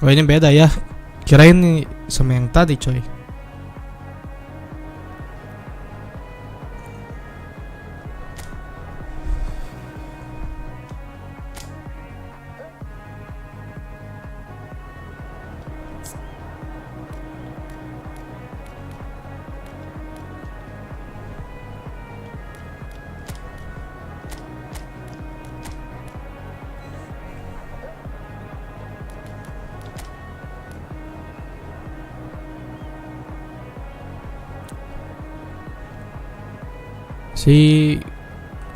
Oh ini beda ya. Kirain nih sama yang tadi coy. Si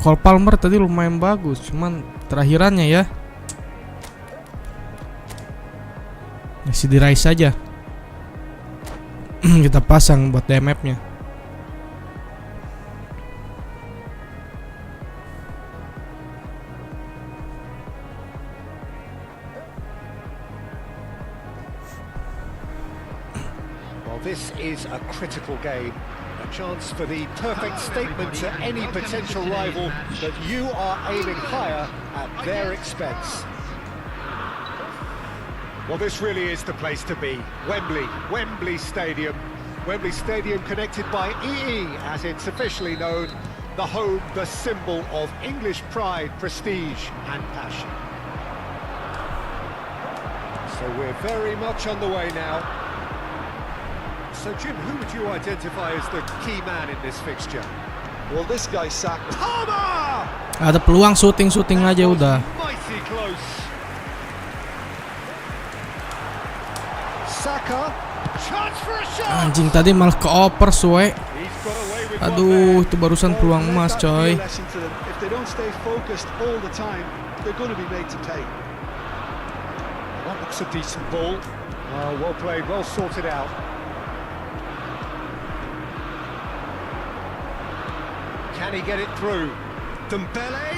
Cole Palmer tadi lumayan bagus, cuman terakhirannya ya masih diraih saja. Kita pasang buat DMF-nya. Well, this is a critical game. A chance for the perfect statement to any potential rival that you are aiming higher at their expense. Well, this really is the place to be. Wembley Stadium. Wembley Stadium connected by EE, as it's officially known, the home, the symbol of English pride, prestige and passion. So we're very much on the way now. So Jim, who would you identify as the key man in this fixture? Well, this guy Saka. Palmer! Ada peluang syuting aja udah. Mighty close. Saka, chance for a shot. Anjing tadi malah keoper suwe. He's got away with Aduh, one itu barusan there. peluang Let emas that be a coy. lesson to them. If they don't stay focused all the time, they're going to be made to pay. That looks a decent ball. Well played, well sorted out. Can he get it through? Dembele,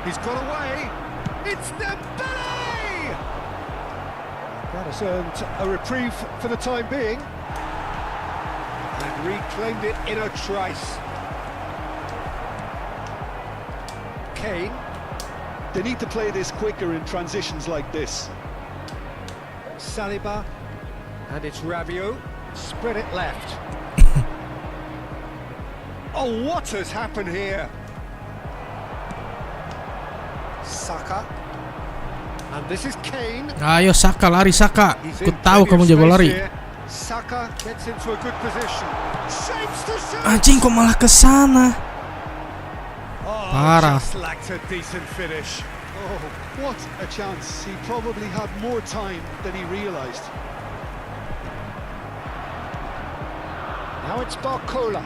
he's got away. It's Dembele! That has earned a reprieve for the time being. And reclaimed it in a trice. Kane. They need to play this quicker in transitions like this. Saliba. And it's Rabiot. Spread it left. Oh, what has happened here? Saka. And this is Kane. Ayo Saka, lari Saka. He's Aku in tahu plenty kamu of jago space lari. here. Saka gets into a good position. Shapes to shoot. Anjing kok malah ke sana. Oh, Parah. just lacked a decent finish. Oh, what a chance. He probably had more time than he realised. Now it's Barcola.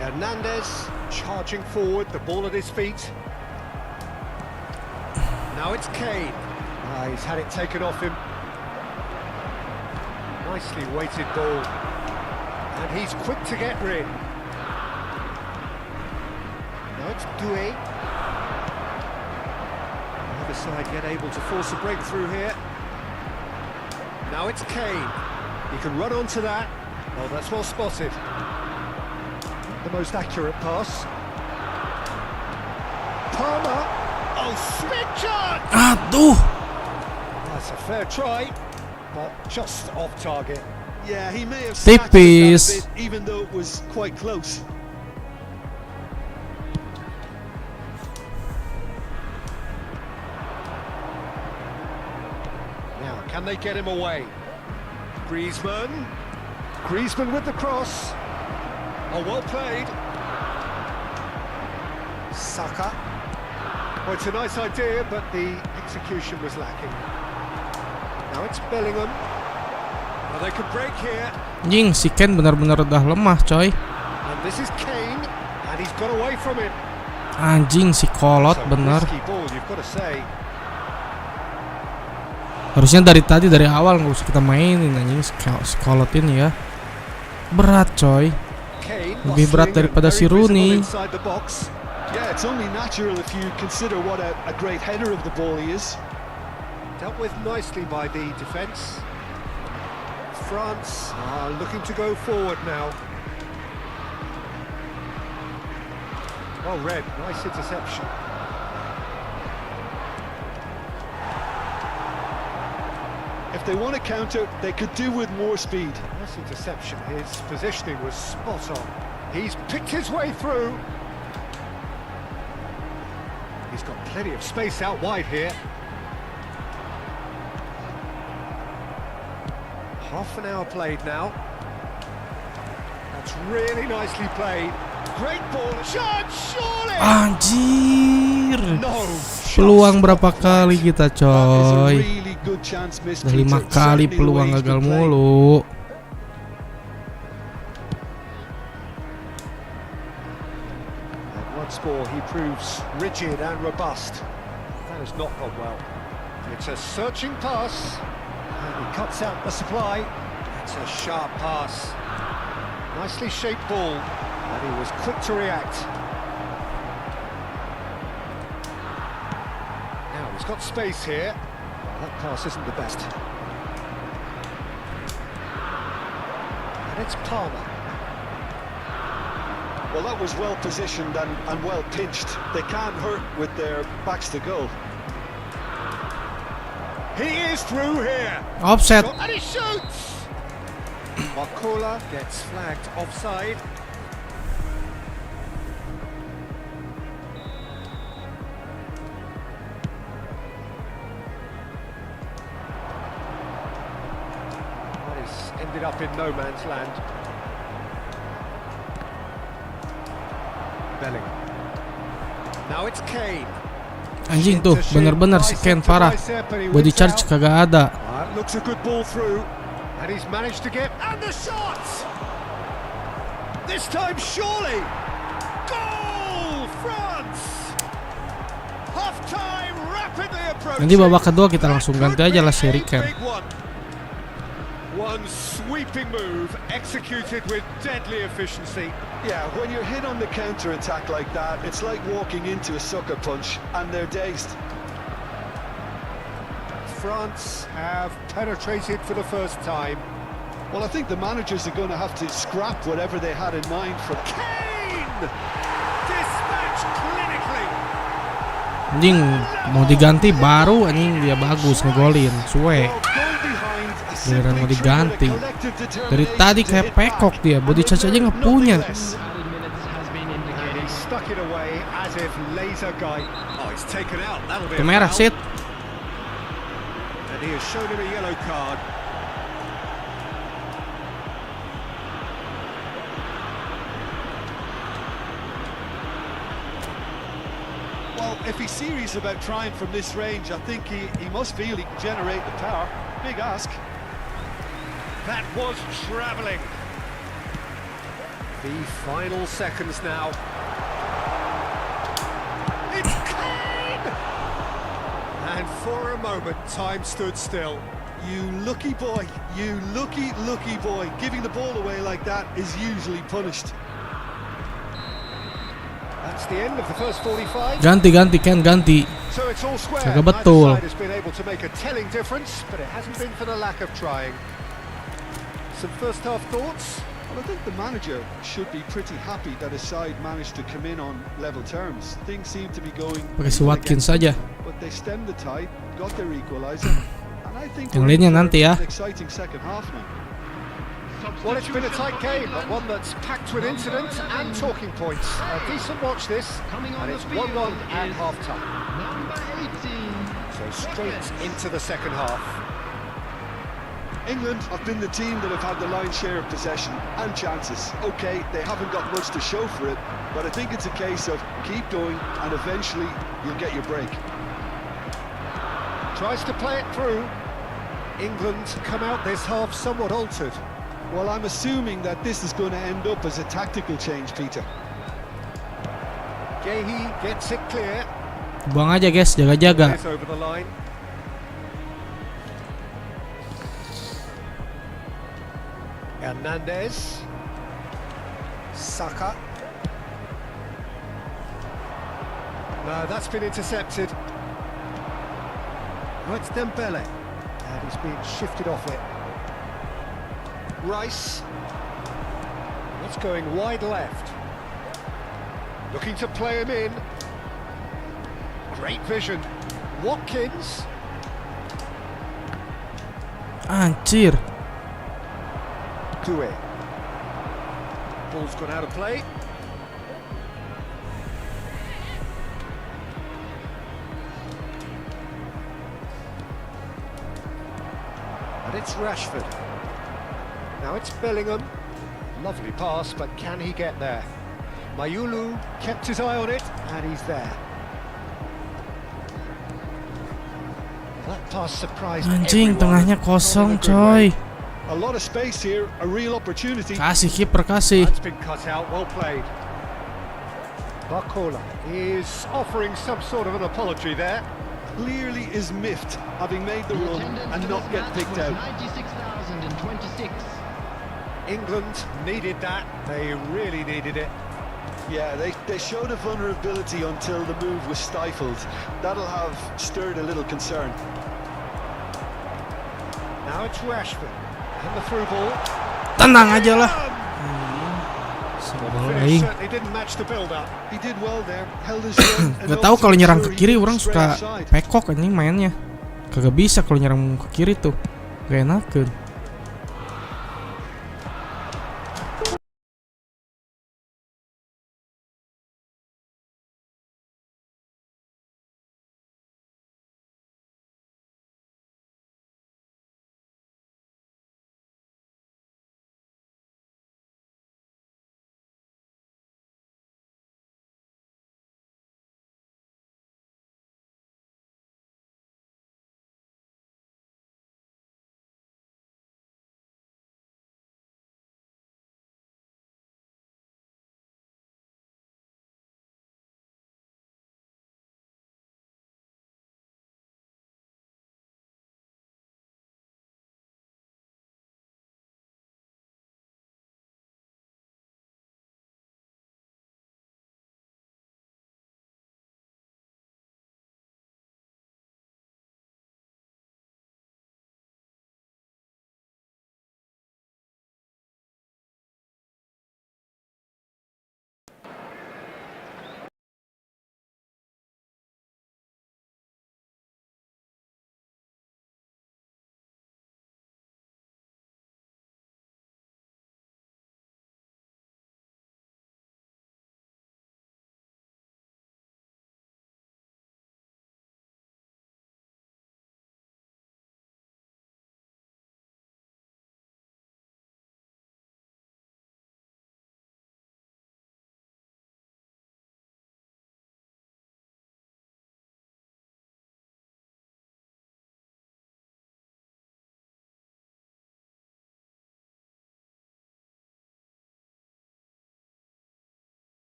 Hernandez charging forward, the ball at his feet. Now it's Kane. He's had it taken off him. Nicely weighted ball. And he's quick to get rid. Now it's Doué. The other side yet able to force a breakthrough here. Now it's Kane. He can run onto that. Oh, that's well spotted. The most accurate pass. Palmer. Oh, big chance! Aduh. That's a fair try, but just off target. Yeah, he may have snatched it Tipis. that bit, even though it was quite close. Now, can they get him away? Griezmann with the cross. Oh, well played. Saka. Well, it's a nice idea, but the execution was lacking. Now it's Bellingham. Well, they can break here. Anjing si Ken benar-benar udah lemah coy. And this is Kane, and he's got away from it. Anjing si kolot It's a bener. risky ball, you've got to say. Harusnya dari awal nggak usah kita mainin anjing si kolot ini ya. Berat coy. Kane Lebih berat muscling daripada and si very visible Rooney. inside the box. Yeah, it's only natural if you consider what a great header of the ball he is. Dealt with nicely by the defence. France are looking to go forward now. Well read, nice interception. If they want to counter, they could do with more speed. Nice interception. His positioning was spot on. He's picked his way through. He's got plenty of space out wide here. Half an hour played now. That's really nicely played. Great ball. Shot, surely! Anjir. No. Peluang berapa kali kita, That is a coy? really good chance missed, Udah 5 Peter. kali Certainly the peluang way he's gagal been playing. mulu. And once more, he proves rigid and robust. That has not gone well. It's a searching pass. And he cuts out the supply. It's a sharp pass. Nicely shaped ball. And he was quick to react. Now he's got space here. Well, that pass isn't the best. And it's Palmer. Well, that was well positioned and well pinched. They can't hurt with their backs to goal. He is through here. Offset. And he shoots! Marcola gets flagged offside. Well, he's ended up in no man's land. Bellingham. Now it's Kane. Anjing tuh, bener-bener scan parah. Body charge kagak ada. Looks a good ball through, and he's managed to get and the shot. This time, surely, goal, France. Half time, rapidly approaching. Nanti babak kedua kita langsung ganti aja lah si Riken. One sweeping move executed with deadly efficiency. Yeah, when you're hit on the counter-attack like that, it's like walking into a sucker punch, and they're dazed. France have penetrated for the first time. Well, I think the managers are going to have to scrap whatever they had in mind for Kane! Dispatched clinically. Anjing mau diganti baru anjing dia bagus ngegolin. Suwe. Giliran mau diganti. Dari tadi kayak pekok dia, body charge aja nggak punya. And he stuck it away as if laser guide. Oh, he's taken out. That'll be a Merah foul. sit. And he has shown him a yellow card. Well, if he's serious about trying from this range, I think he must feel he can generate the power. Big ask. That was travelling. The final seconds now. It's Kane! And for a moment, time stood still. You lucky boy, you lucky boy. Giving the ball away like that is usually punished. That's the end of the first 45. Ganti Ken ganti. So it's all square. Kagak Neither betul. side has been able to make a telling difference, but it hasn't been for the lack of trying. Some first half thoughts? Well, I think the manager should be pretty happy that his side managed to come in on level terms. Things seem to be going Pakai si Watkins saja. but they stemmed the tide, got their equalizer, and I think Yang we're in lainnya for nanti ya. an exciting second half now. Well, it's been a tight game, but one that's packed with incident and talking points. A decent watch this, and it's 1-1 at half-time. Number 18. So straight into the second half. England have been the team that have had the lion's share of possession and chances. Okay, they haven't got much to show for it, but I think it's a case of keep going and eventually you'll get your break. Tries to play it through. England come out this half somewhat altered. Well, I'm assuming that this is going to end up as a tactical change, Peter. GACHA gets it clear. Buang aja guys, jaga-jaga. It's over the line. Hernandez. Saka. No, that's been intercepted. Oh, it's Dembele. And he's being shifted off it. Rice. That's going wide left. Looking to play him in. Great vision. Watkins. Anjir. Kue. Ball's gone out of play. And it's Rashford. Now it's Bellingham. Lovely pass, but can he get there? Mayulu kept his eye on it, and he's there. That pass surprised Anjing, everyone. tengahnya kosong, coy. A lot of space here, a real opportunity. Kasih kiper, kasih. That's been cut out, well played. Barcola is offering some sort of an apology there. Clearly is miffed, having made the The run attendance and for not this get match picked was out. 96,026. England needed that, they really needed it. Yeah, they showed a vulnerability until the move was stifled. That'll have stirred a little concern. Now it's Rashford, and the through ball. Tenang aja lah. Well, the finish certainly didn't match the build-up. He did well there, held his own. Gak tahu kalau nyerang ke kiri orang suka pekok anjing mainnya. Kagak bisa kalau nyerang ke kiri tuh. Gak enakeun.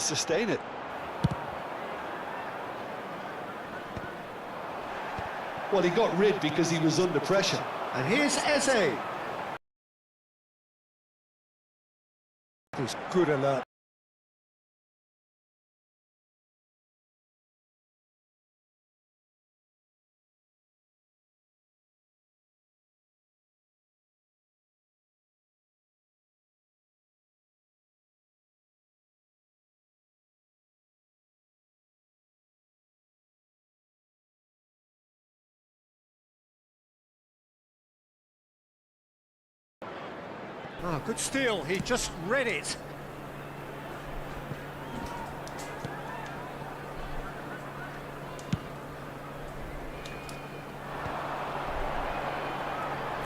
Sustain it. Well, he got rid because he was under pressure. And here's Eze. This good alert. Oh, good steal, he just read it.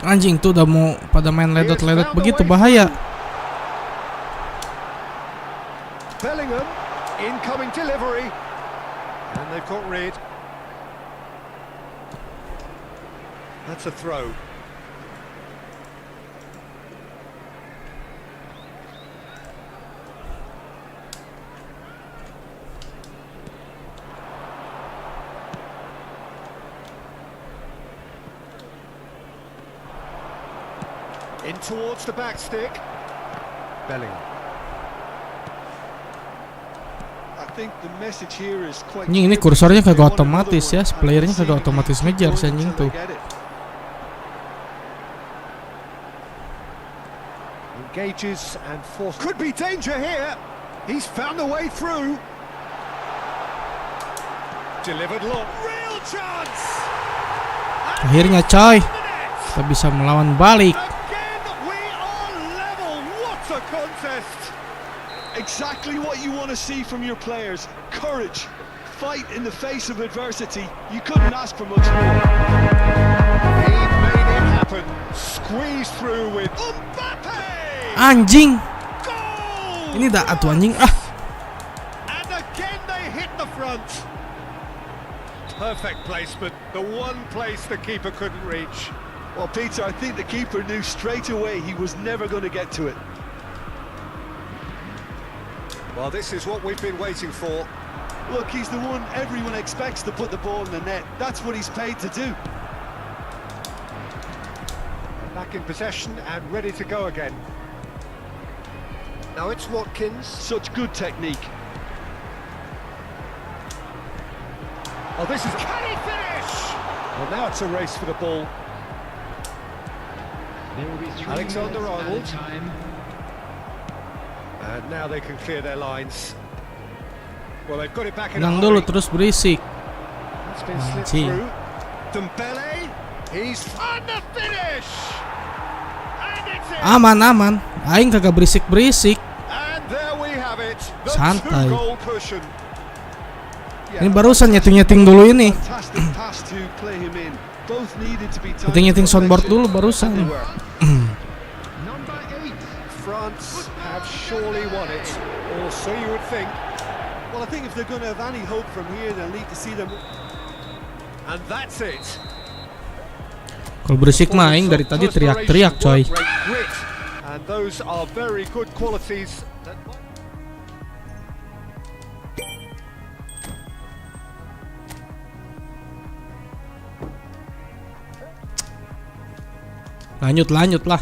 Anjing tuh udah mau pada main ledot-ledot begitu, bahaya. Bellingham, incoming delivery. And they've got rid. That's a throw. In towards the back stick. Bellingham. I think the message here is quite Anjing, ini kursornya kagak otomatis ya, playernya kagak otomatis ngejar si anjing tuh. Engages and force. Could be danger here. He's found a way through. Delivered long. Real chance. Akhirnya coy, kita bisa melawan balik. Again we are level. What a contest. Exactly what you want to see from your players. Courage, fight in the face of adversity. You couldn't ask for much more. He made it happen. Squeeze through with Mbappe. Anjing, Goal! ini dah atuh anjing ah. And again they hit the front. Perfect placement. The one place the keeper couldn't reach. Well, Peter, I think the keeper knew straight away he was never going to get to it. Well, this is what we've been waiting for. Look, he's the one everyone expects to put the ball in the net. That's what he's paid to do. Back in possession and ready to go again. Now it's Watkins. Such good technique. Oh, this is... Can he finish? Well, now it's a race for the ball. There will be 3 Alexander-Arnold. minutes added time. And now they can clear their lines. Well, they've got it back in a Tenang dulu hurry. terus berisik. It's been slipped Anjing. through. Dembele. He's on the finish. And it's in. Aman. Aing kagak berisik. And there we have it. The Santai. two-goal cushion. Ini barusan nyeting dulu ini. Fantastic pass to play him in. Both needed to be timed. Nyeting soundboard dulu barusan. They were. Number 8. France have surely won it, or so you would think. Well, I think if they're going to have any hope from here, they'll need to see them. And that's it. Kalau berisik mah aing dari tadi teriak-teriak coy. Grit. And those are very good qualities. Lanjut lah.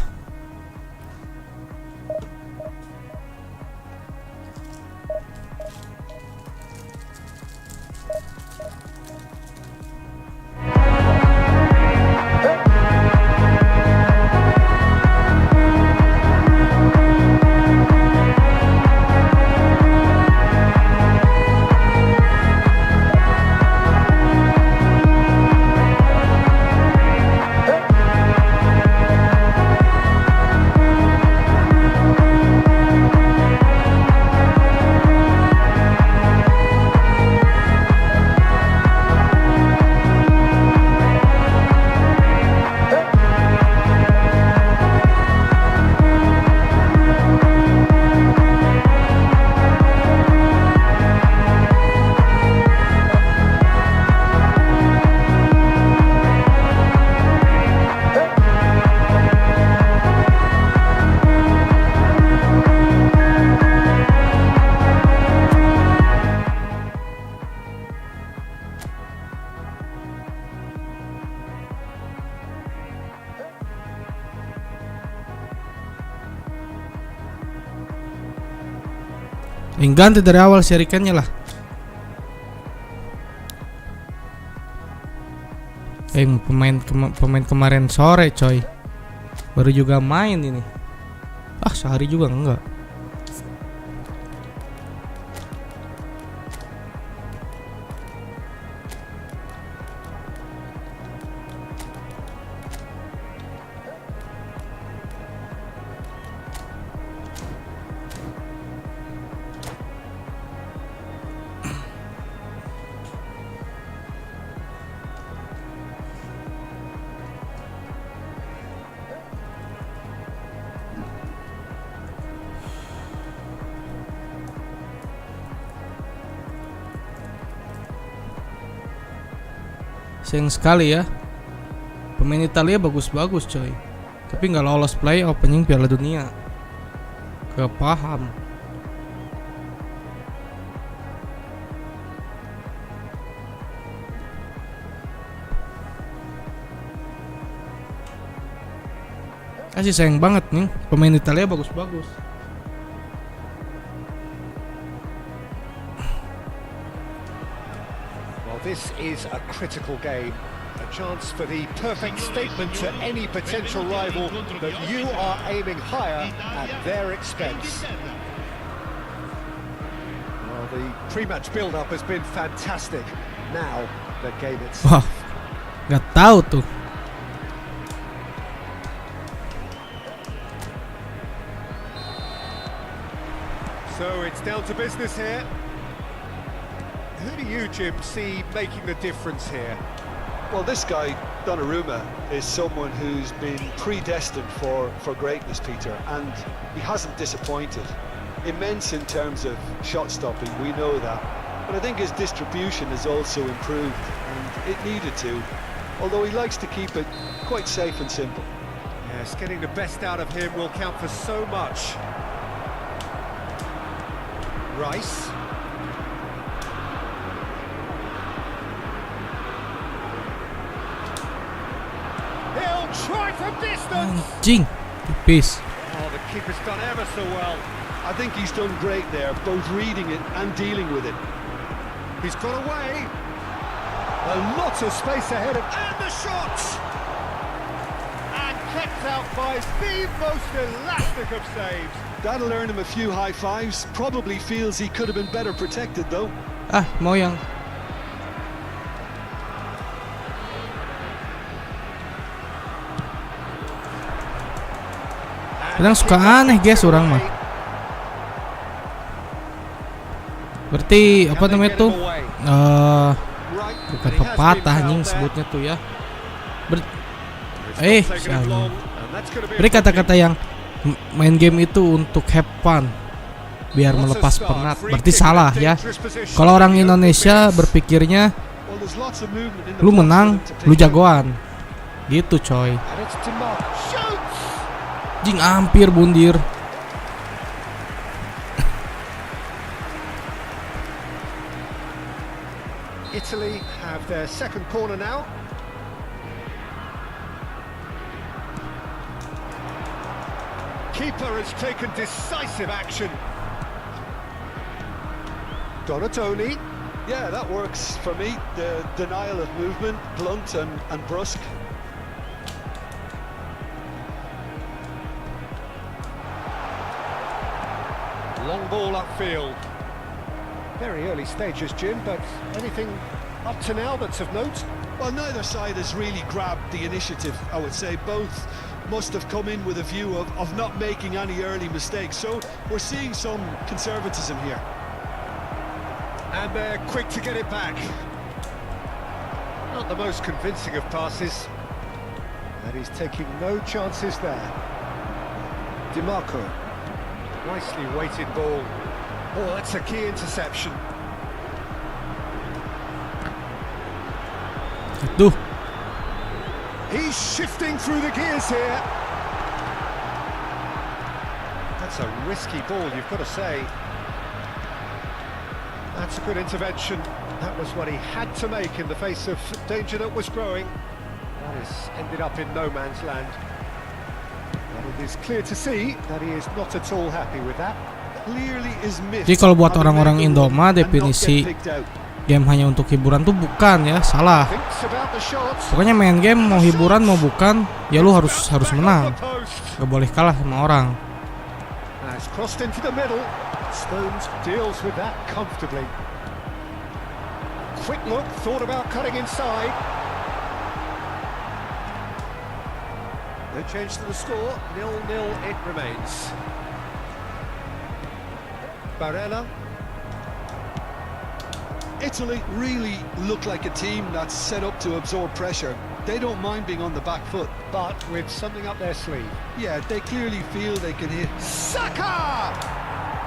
Yang ganti dari awal serikannya lah. Pemain kemarin sore coy, baru juga main ini. Sehari juga enggak. Sayang sekali ya, pemain Italia bagus-bagus coy, tapi nggak lolos play opening Piala Dunia. Gak paham. Kasih sayang banget nih, pemain Italia bagus-bagus. Well, this is a critical game. A chance for the perfect statement to any potential rival that you are aiming higher at their expense. Well, the pre-match build-up has been fantastic. Now, the game itself. Wah, nggak tahu tuh. So it's down to business here. Who do you, Jim, see making the difference here? Well, this guy, Donnarumma, is someone who's been predestined for greatness, Peter, and he hasn't disappointed. Immense in terms of shot stopping, we know that, but I think his distribution has also improved, and it needed to, although he likes to keep it quite safe and simple. Yes, getting the best out of him will count for so much. Rice. He'll try from distance. Anjing, tipis. Oh, the keeper's done ever so well. I think he's done great there, both reading it and dealing with it. He's got away. A lot of space ahead of... And the shot! And kept out by the most elastic of saves. That'll earn him a few high fives. Probably feels he could have been better protected, though. Ah, mau yang kadang suka aneh guys orang mah. Berarti apa namanya tuh? Bukan pepatah anjing sebutnya tuh ya. Salah. Beri kata-kata yang main game itu untuk have fun, biar melepas penat. Berarti salah ya. Kalau orang Indonesia berpikirnya lu menang, lu jagoan. Gitu coy. Jing hampir bundir. Italy have their second corner now. Keeper has taken decisive action. Donatoni. Yeah, that works for me. The denial of movement, blunt and brusque. Long ball upfield. Very early stages, Jim, but anything up to now that's of note? Well, neither side has really grabbed the initiative, I would say. Both must have come in with a view of not making any early mistakes. So we're seeing some conservatism here. And they're quick to get it back. Not the most convincing of passes. And he's taking no chances there. DiMarco. Nicely weighted ball. Oh, that's a key interception. Duh. He's shifting through the gears here. That's a risky ball, you've got to say. That's a good intervention. That was what he had to make in the face of danger that was growing. That has ended up in no man's land. But it is clear to see that he is not at all happy with that. Clearly is missed. Jadi kalau buat orang-orang Indo mah definisi game hanya untuk hiburan tuh bukan ya, salah. Pokoknya main game mau hiburan mau bukan, ya lu harus menang. Gak boleh kalah sama orang. Has crossed into the middle. Stones deals with that comfortably. Quick look, thought about cutting inside. No change to the score, 0-0 it remains. Barella. Italy really look like a team that's set up to absorb pressure. They don't mind being on the back foot, But with something up their sleeve. yeah, they clearly feel they can hit. Saka!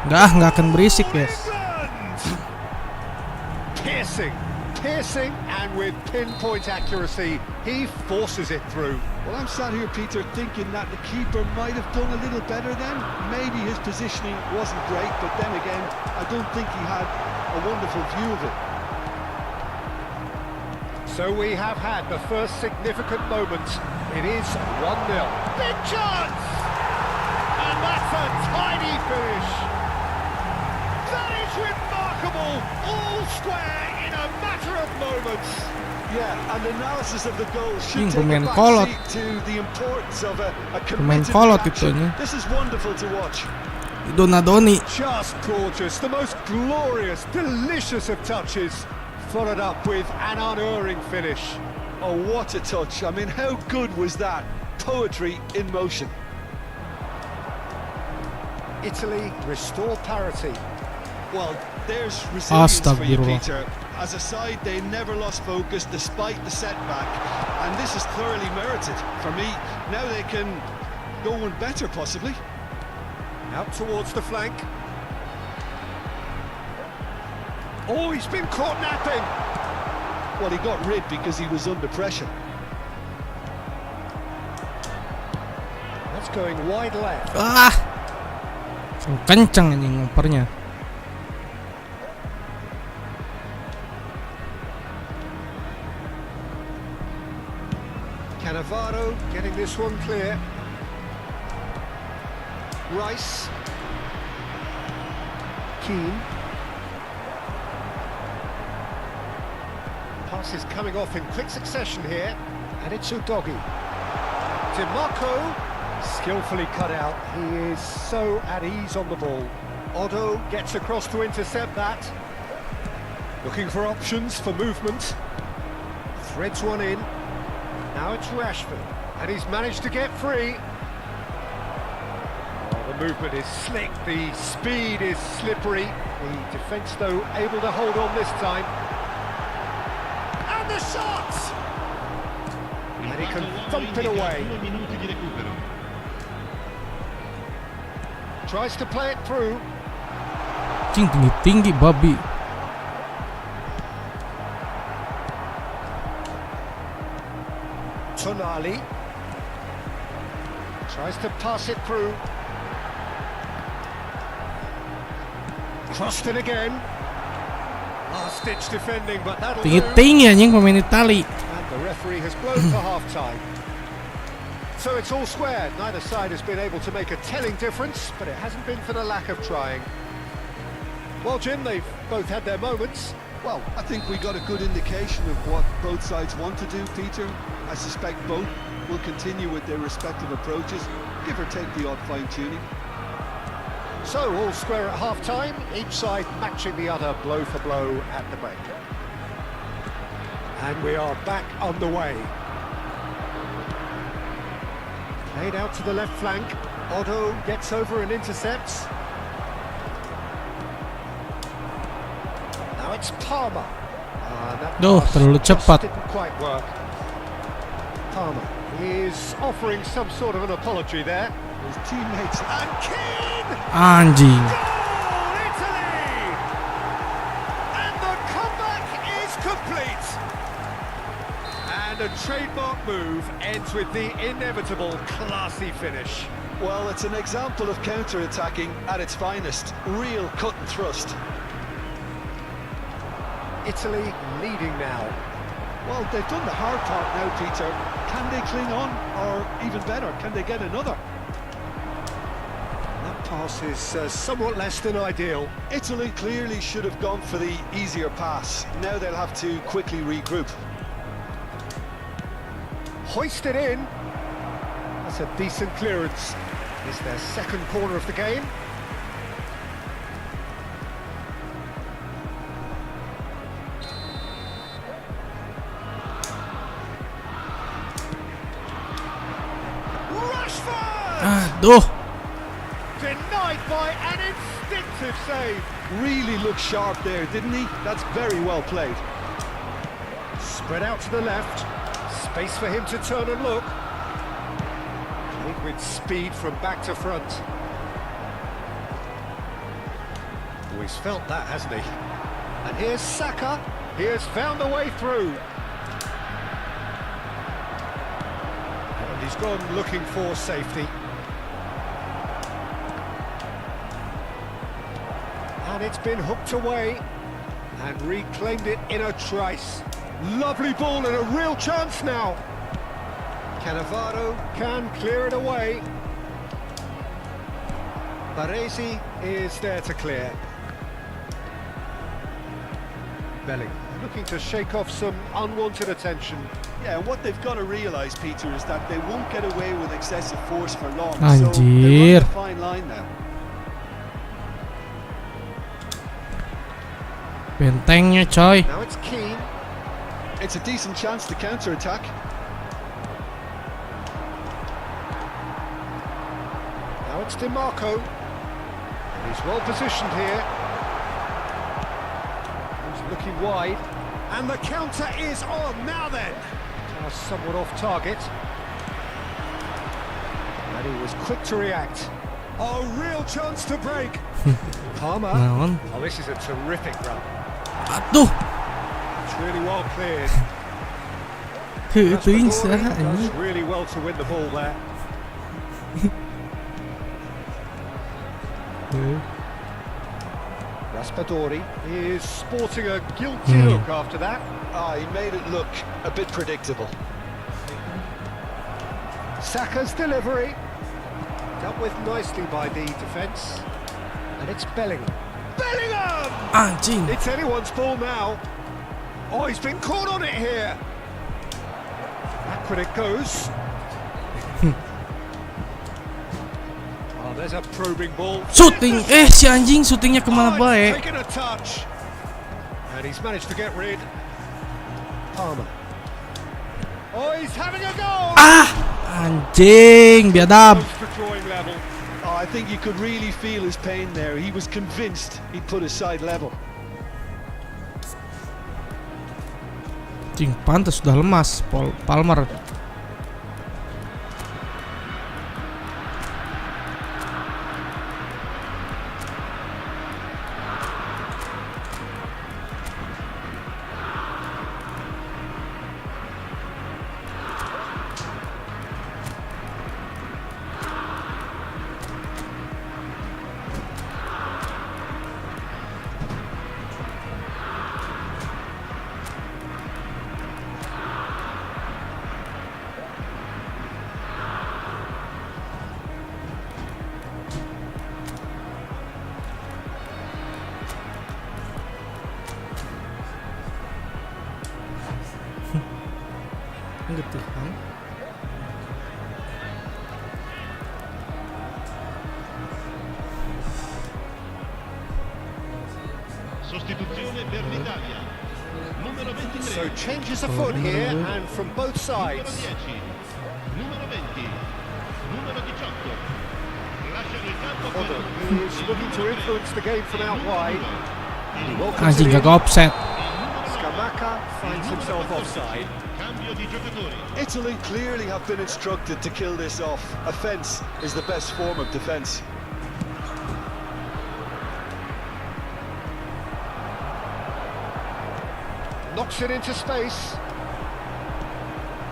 Nggak akan berisik guys. Piercing, and with pinpoint accuracy, he forces it through. Well, I'm sat here, Peter, thinking that the keeper might have done a little better then. Maybe his positioning wasn't great, but then again, I don't think he had a wonderful view of it. So we have had the first significant moment. It is 1-0. Big chance! And that's a tiny finish. That is remarkable. All square in a matter of moments. Yeah, and analysis of the goal Ini should take a pemain back kolot. seat to the importance of a Pemain committed kolot itu reaction. ini. This is wonderful to watch. Donadoni. Just gorgeous. The most glorious, delicious of touches. Followed up with an unerring finish. Oh, what a touch. I mean, how good was that? Poetry in motion. Italy restore parity. Well, there's resilience for you, Astagfirullah. Peter. As a side, they never lost focus despite the setback. And this is thoroughly merited. For me, now they can go one better, possibly. Out towards the flank. Oh, he's been caught napping. Well, he got rid because he was under pressure. That's going wide left. Ah. Kencang ini ngopernya. Cannavaro getting this one clear. Rice. Keane. Passes coming off in quick succession here. And it's Udogi. DiMarco. Skillfully cut out. He is so at ease on the ball. Otto gets across to intercept that. Looking for options for movement. Threads one in. Now it's Rashford. And he's managed to get free. Oh, the movement is slick. The speed is slippery. The defence, though, able to hold on this time. And the shot! And he can thump it away. Tries to play it through. Tinggi-tinggi babi. Tonali. Tries to pass it through. Crossed it again. Last-ditch defending, but that'll do. Tinggi-tinggi anjing pemain Itali. And the referee has blown for half-time. So it's all square. Neither side has been able to make a telling difference, but it hasn't been for the lack of trying. Well, Jim, they've both had their moments. Well, I think we got a good indication of what both sides want to do, Peter. I suspect both will continue with their respective approaches, give or take the odd fine-tuning. So, all square at half-time, each side matching the other blow for blow at the break. And we are back on the way. Played out to the left flank. Otto gets over and intercepts. Now it's Palmer. That Duh, pass terlalu just cepat. didn't quite work. Palmer is offering some sort of an apology there. His teammates And Keane! Anjing. Goal, Italy! And the comeback is complete. And a trademark move ends with the inevitable classy finish. Well, it's an example of counter-attacking at its finest. Real cut and thrust. Italy leading now. Well, they've done the hard part now, Peter. Can they cling on? Or even better, can they get another? That pass is somewhat less than ideal. Italy clearly should have gone for the easier pass. Now they'll have to quickly regroup. Hoisted in. That's a decent clearance. It's their second corner of the game. Rashford! Aduh. Denied by an instinctive save. Really looked sharp there, didn't he? That's very well played. Spread out to the left. Space for him to turn and look. Played with speed from back to front. Always felt that, hasn't he? And here's Saka. He has found a way through. And he's gone looking for safety. And it's been hooked away and reclaimed it in a trice. Lovely ball and a real chance now. Cannavaro can clear it away. Baresi is there to clear. Belling looking to shake off some unwanted attention. Yeah, and what they've got to realise, Peter, is that they won't get away with excessive force for long. So Anjir. they're on a fine line now. Bentengnya coy. Now it's Keane. It's a decent chance to counter-attack. Now it's DiMarco. He's well positioned here. He's looking wide. And the counter is on. Now then. Somewhat off target. And he was quick to react. A real chance to break. Palmer. Naon? Oh, this is a terrific run. Aduh. It's really well cleared. Itu insya Does really well to win the ball there. Raspadori is sporting a guilty look after that. He made it look a bit predictable. Saka's delivery. Dealt with nicely by the defence. And it's Bellingham. Bellingham! Anjing. It's anyone's ball now. Oh, he's been caught on it here. Backward it goes. Oh, there's a probing ball. Shooting. Si anjing syutingnya kemana Oh, he's baik. taken a touch. And he's managed to get rid. Palmer. Oh, he's having a go. Anjing, biadab. Close to drawing level. Oh, I think you could really feel his pain there. He was convinced he'd put his side level. Anjing, pantas sudah lemas Palmer. Ngerti kan? Sostituzione per l'Italia. Numero 23. So changes the foot here and from both Numero sides. 10. Numero 20. Numero 18. Lasciano il campo per He's looking to influence the game from out wide. He welcomes Anjing it in. gak offset. Scamacca finds himself offside. cambio di giocatori. Italy clearly have been instructed to kill this off. Offence is the best form of defence. Knocks it into space.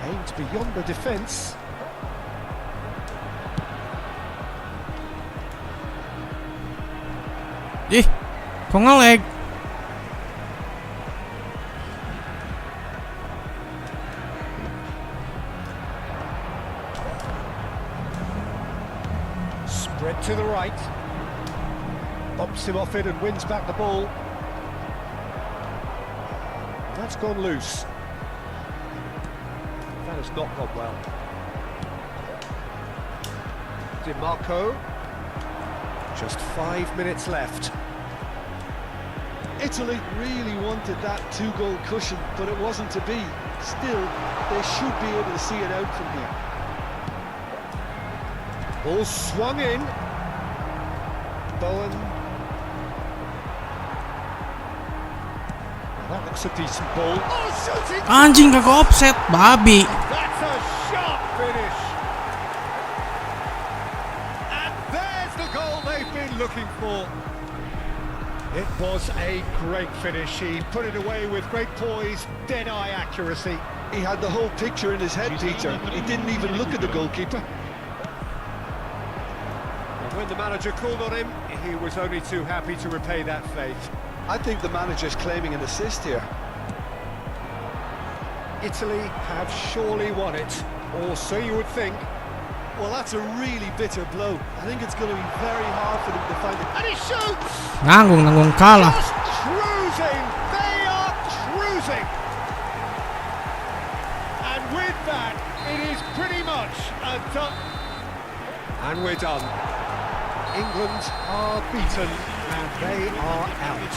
Aimed beyond the defence. Ih, kok nge-lag? Spread to the right. Bumps him off it and wins back the ball. That's gone loose. That has not gone well. DiMarco. Just 5 minutes left. Italy really wanted that two-goal cushion, but it wasn't to be. Still, they should be able to see it out from here. Ball swung in. Bowen. That looks a decent ball. Oh, shooting! Anjing kagak offset, babi. That's a sharp finish. And there's the goal they've been looking for. It was a great finish. He put it away with great poise, dead-eye accuracy. He had the whole picture in his head, Peter. He didn't even look at the goalkeeper. And when the manager called on him, he was only too happy to repay that faith. I think the manager's claiming an assist here. Italy have surely won it, or so you would think. Well, that's a really bitter blow. I think it's going to be very hard for them to find it. And he shoots! Nanggung kalah. Just cruising! They are cruising! And with that, it is pretty much a done. And we're done. England are beaten, and they are out.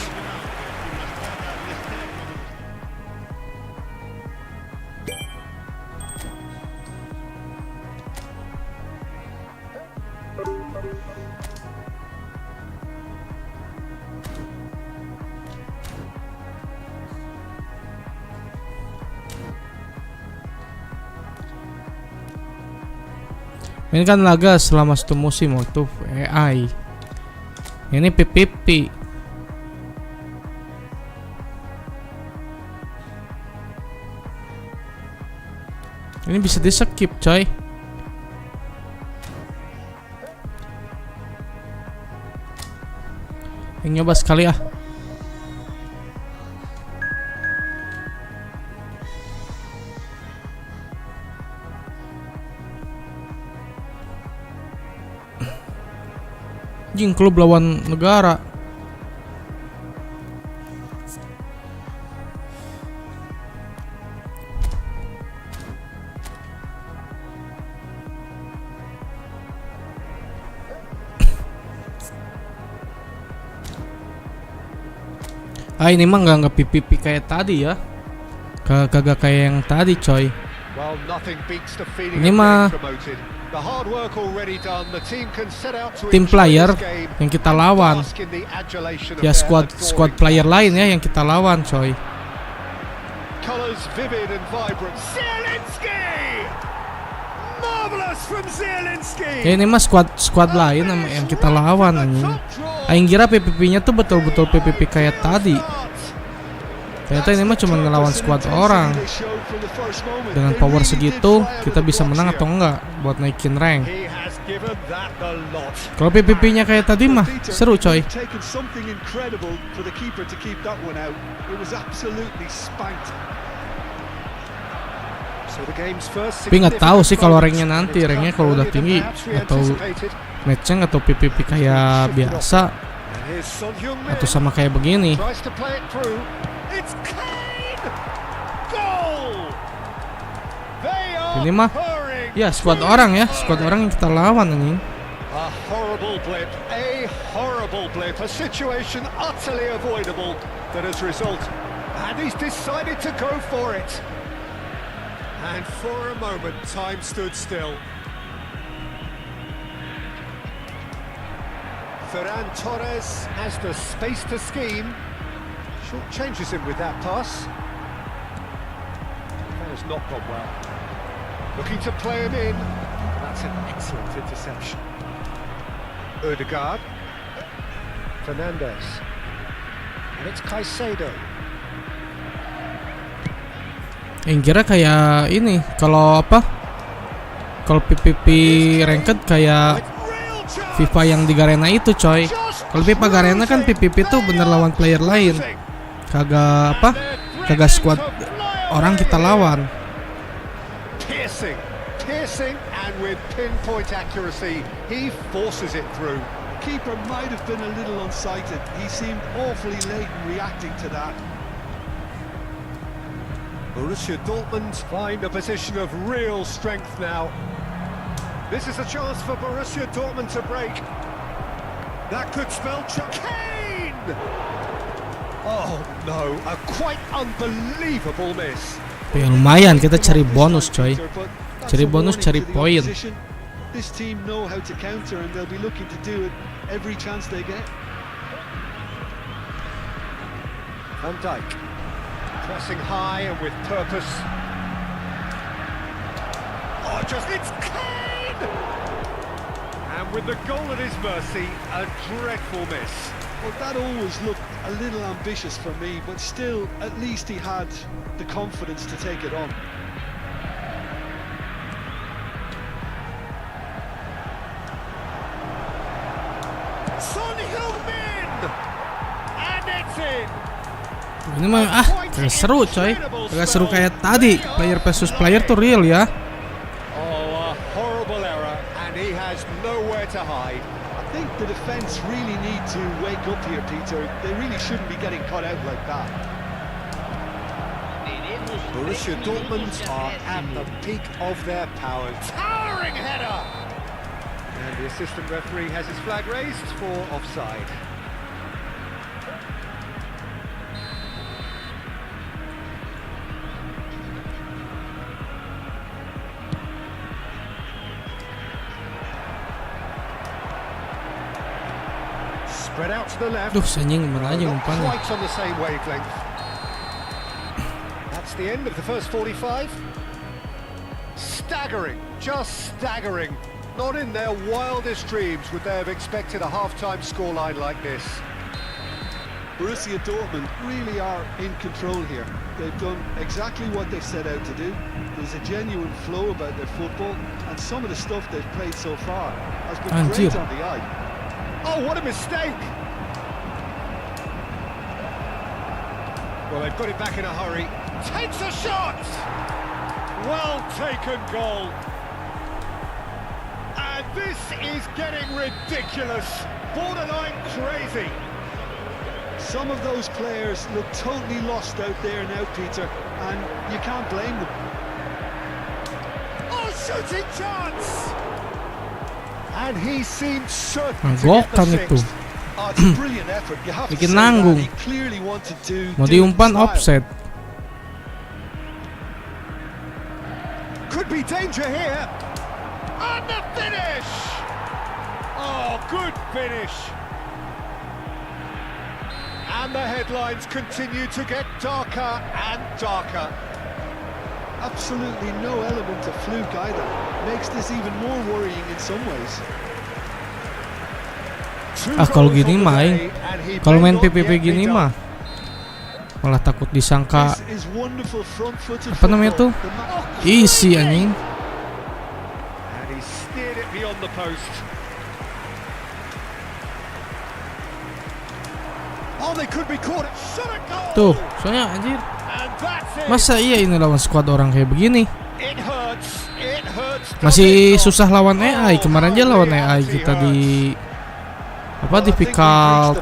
Mainkan laga selama 1 musim waktu AI. Ini PPP. Ini bisa di skip coy. Yang nyoba sekali ah. Jing klub lawan negara. Ini mah nggak PPP kayak tadi ya. Kagak kayak yang tadi coy. Well, nothing beats the feeling Ini of mah being promoted. The hard work already done. The team can set out to tim enjoy player this game yang kita and lawan. bask in the adulation of Ya their squad adoring player fans. lain ya yang kita lawan coy. Colours vivid and vibrant. Zielinski! Marvelous from Zielinski! Ini mah squad lain yang kita lawan anjing. Aing kira PPP-nya tuh betul-betul PPP kayak tadi. Ternyata ini mah cuma ngelawan squad orang. Dengan power segitu kita bisa menang atau enggak buat naikin rank. He has given that the lot. Kalau PPP-nya kayak tadi mah seru coy. Taken something incredible for the keeper to keep that one out. It was absolutely spanked. So the game's first Tapi nggak tahu sih kalau ranknya significant nanti, moments. ranknya It's kalau udah come tinggi earlier than perhaps we atau anticipated. matching atau PPP kayak biasa And here's Son Heung-min. atau sama kayak begini. Tries to play it through. It's Kane! Goal! They are Ini mah purring ya squad through orang ya, the squad fire. orang yang kita lawan anjing. A horrible blip, a situation utterly avoidable that has resulted. And he's decided to go for it. And for a moment, time stood still. Ferran Torres has the space to scheme. Short changes him with that pass. That has not gone well. Looking to play him in. That's an excellent interception. Ødegaard. Fernandes. And it's Caicedo. Yang kira kayak ini kalau apa? Kalau PPP ranked kayak Real chance. FIFA yang di Garena itu coy. Kalau FIFA Garena kan PPP tuh bener lawan player lain. Kagak apa? Kagak squad orang kita lawan. Piercing, and with pinpoint accuracy, he forces it through. Keeper might have been a little unsighted. He seemed awfully late in reacting to that. Borussia Dortmund find a position of real strength now. This is a chance for Borussia Dortmund to break. That could spell Kane! Oh no, a quite unbelievable miss. Ya lumayan kita cari bonus coy. Cari bonus, cari poin. This team know how to counter and they'll be looking to do it every chance they get. Van Dijk, pressing high and with purpose. Oh, it's Kane! And with the goal at his mercy, a dreadful miss. Well, that always looked a little ambitious for me, but still, at least he had the confidence to take it on. Son Heung-min! And it's in! Ini mah kagak seru coy. Kagak seru kayak tadi. Player versus player tuh real ya. Oh, a horrible error, and he has nowhere to hide. I think the defence really need to wake up here, Peter. They really shouldn't be getting caught out like that. Borussia Dortmund are at the peak of their powers. Towering header! And the assistant referee has his flag raised for offside. Spread out to the left. Duh, anjing gimana aja Not umpannya. quite on the same wavelength. That's the end of the first 45. Staggering, just staggering. Not in their wildest dreams would they have expected a half-time scoreline like this. Borussia Dortmund really are in control here. They've done exactly what they set out to do. There's a genuine flow about their football, and some of the stuff they've played so far has been great on the eye. Oh, what a mistake! Well, they've got it back in a hurry. Takes a shot! Well taken goal. And this is getting ridiculous. Borderline crazy. Some of those players look totally lost out there now, Peter, and you can't blame them. Oh, shooting chance! And he seemed certain to get the sixth. Oh, it's a brilliant effort. You have to Bikin say that. nanggung. He clearly wanted to Mau do it in diumpan style. offset. Could be danger here. And the finish! Oh, good finish. And the headlines continue to get darker and darker. Absolutely no element of fluke either. Makes this even more worrying in some ways. Kalau gini mah, kalau main PPP gini mah, malah takut disangka apa namanya tuh, easy anjing. And he steered it beyond the post. Oh, they could be caught. Shot a goal. Tuh, soalnya anjir. And that's it. Masa iya ini lawan squad orang kayak begini? It hurts. It hurts. Masih susah lawan AI. Kemarin aja lawan AI kita di apa difficult,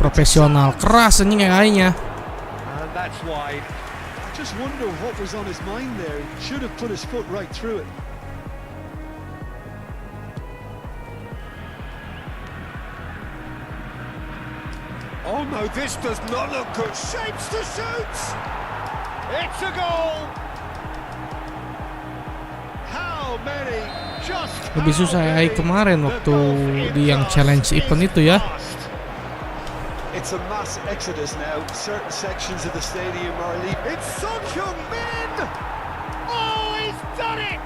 profesional, keras anjing AI-nya. And that's wide. I just wonder what was on his mind there. He should have put his foot right through it. Oh no, this does not look good. Shapes to shoot. It's a goal. How many? Just Lebih susah AI kemarin waktu di yang challenge event itu ya. It's a mass exodus now. Certain sections of the stadium are leaving. It's Son Heung-min. Oh, he's done it.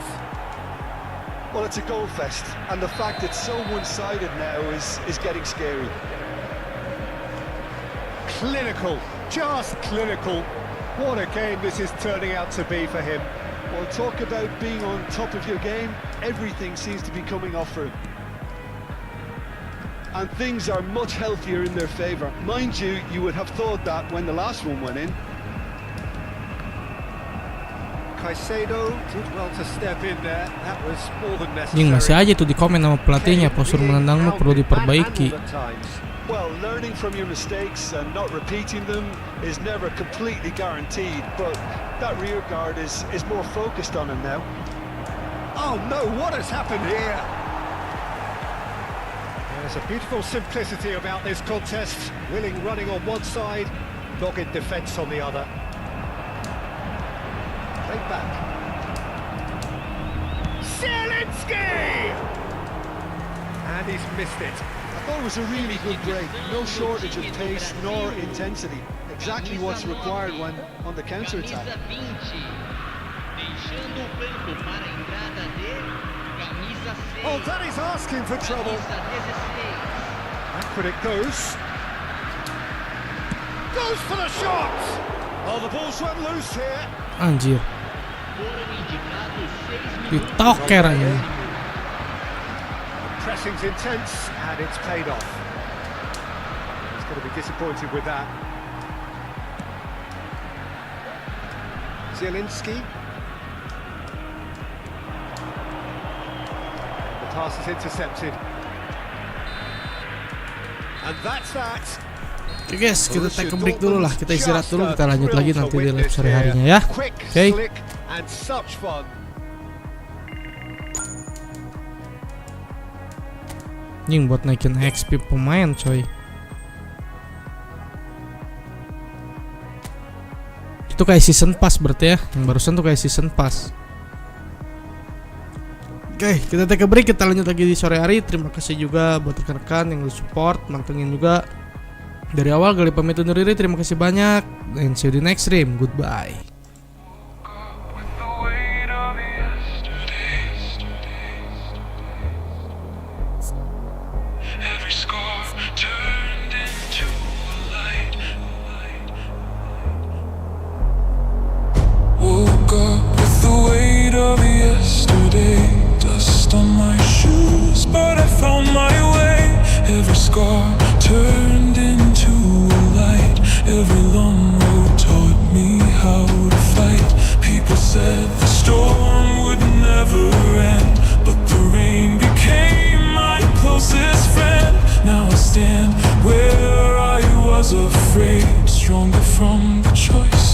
Well, it's a goal fest, and the fact it's so one-sided now is getting scary. Clinical, just clinical. What a game this is turning out to be for him. Well, talk about being on top of your game. Everything seems to be coming off for him. And things are much healthier in their favour. Mind you, you would have thought that when the last one went in. Caicedo did well to step in there. That was more than Anjing masih necessary. aja tuh di komen sama pelatihnya, postur menendangmu perlu diperbaiki. Well, learning from your mistakes and not repeating them is never completely guaranteed, but that rear guard is more focused on him now. Oh no, what has happened here? There's a beautiful simplicity about this contest. Willing running on one side, dogged defence on the other. Played back. Zielinski! And he's missed it. I thought it was a really good break. No shortage of pace nor intensity. Exactly what's required when on the counter-attack. Oh, that is asking for trouble. Back when it goes. Goes for the shot! Oh, the ball's run loose here. Anjir. Ditoker aja. Pressing's intense and it's paid off. He's going to be disappointed with that. Zielinski. The pass is intercepted. And that's that. Oke guys, kita take a break dulu lah. Kita istirahat dulu, kita lanjut lagi nanti di live sore harinya ya. Oke. And such fun. Ini buat naikin XP pemain coy. Itu kayak season pass berarti ya. Yang barusan tuh kayak season pass. Oke, kita take a break, kita lanjut lagi di sore hari. Terima kasih juga buat rekan-rekan yang udah support, mantengin juga dari awal. Gali pamit undur diri, terima kasih banyak, and see you di next stream. Goodbye. Every scar turned into a light. Woke up with the weight of yesterday, dust on my shoes, but I found my way. Every scar turned into a light. Every long road taught me how to fight. People said the storm would never end, but the rain became my closest friend. Now I stand where I was afraid, stronger from the choices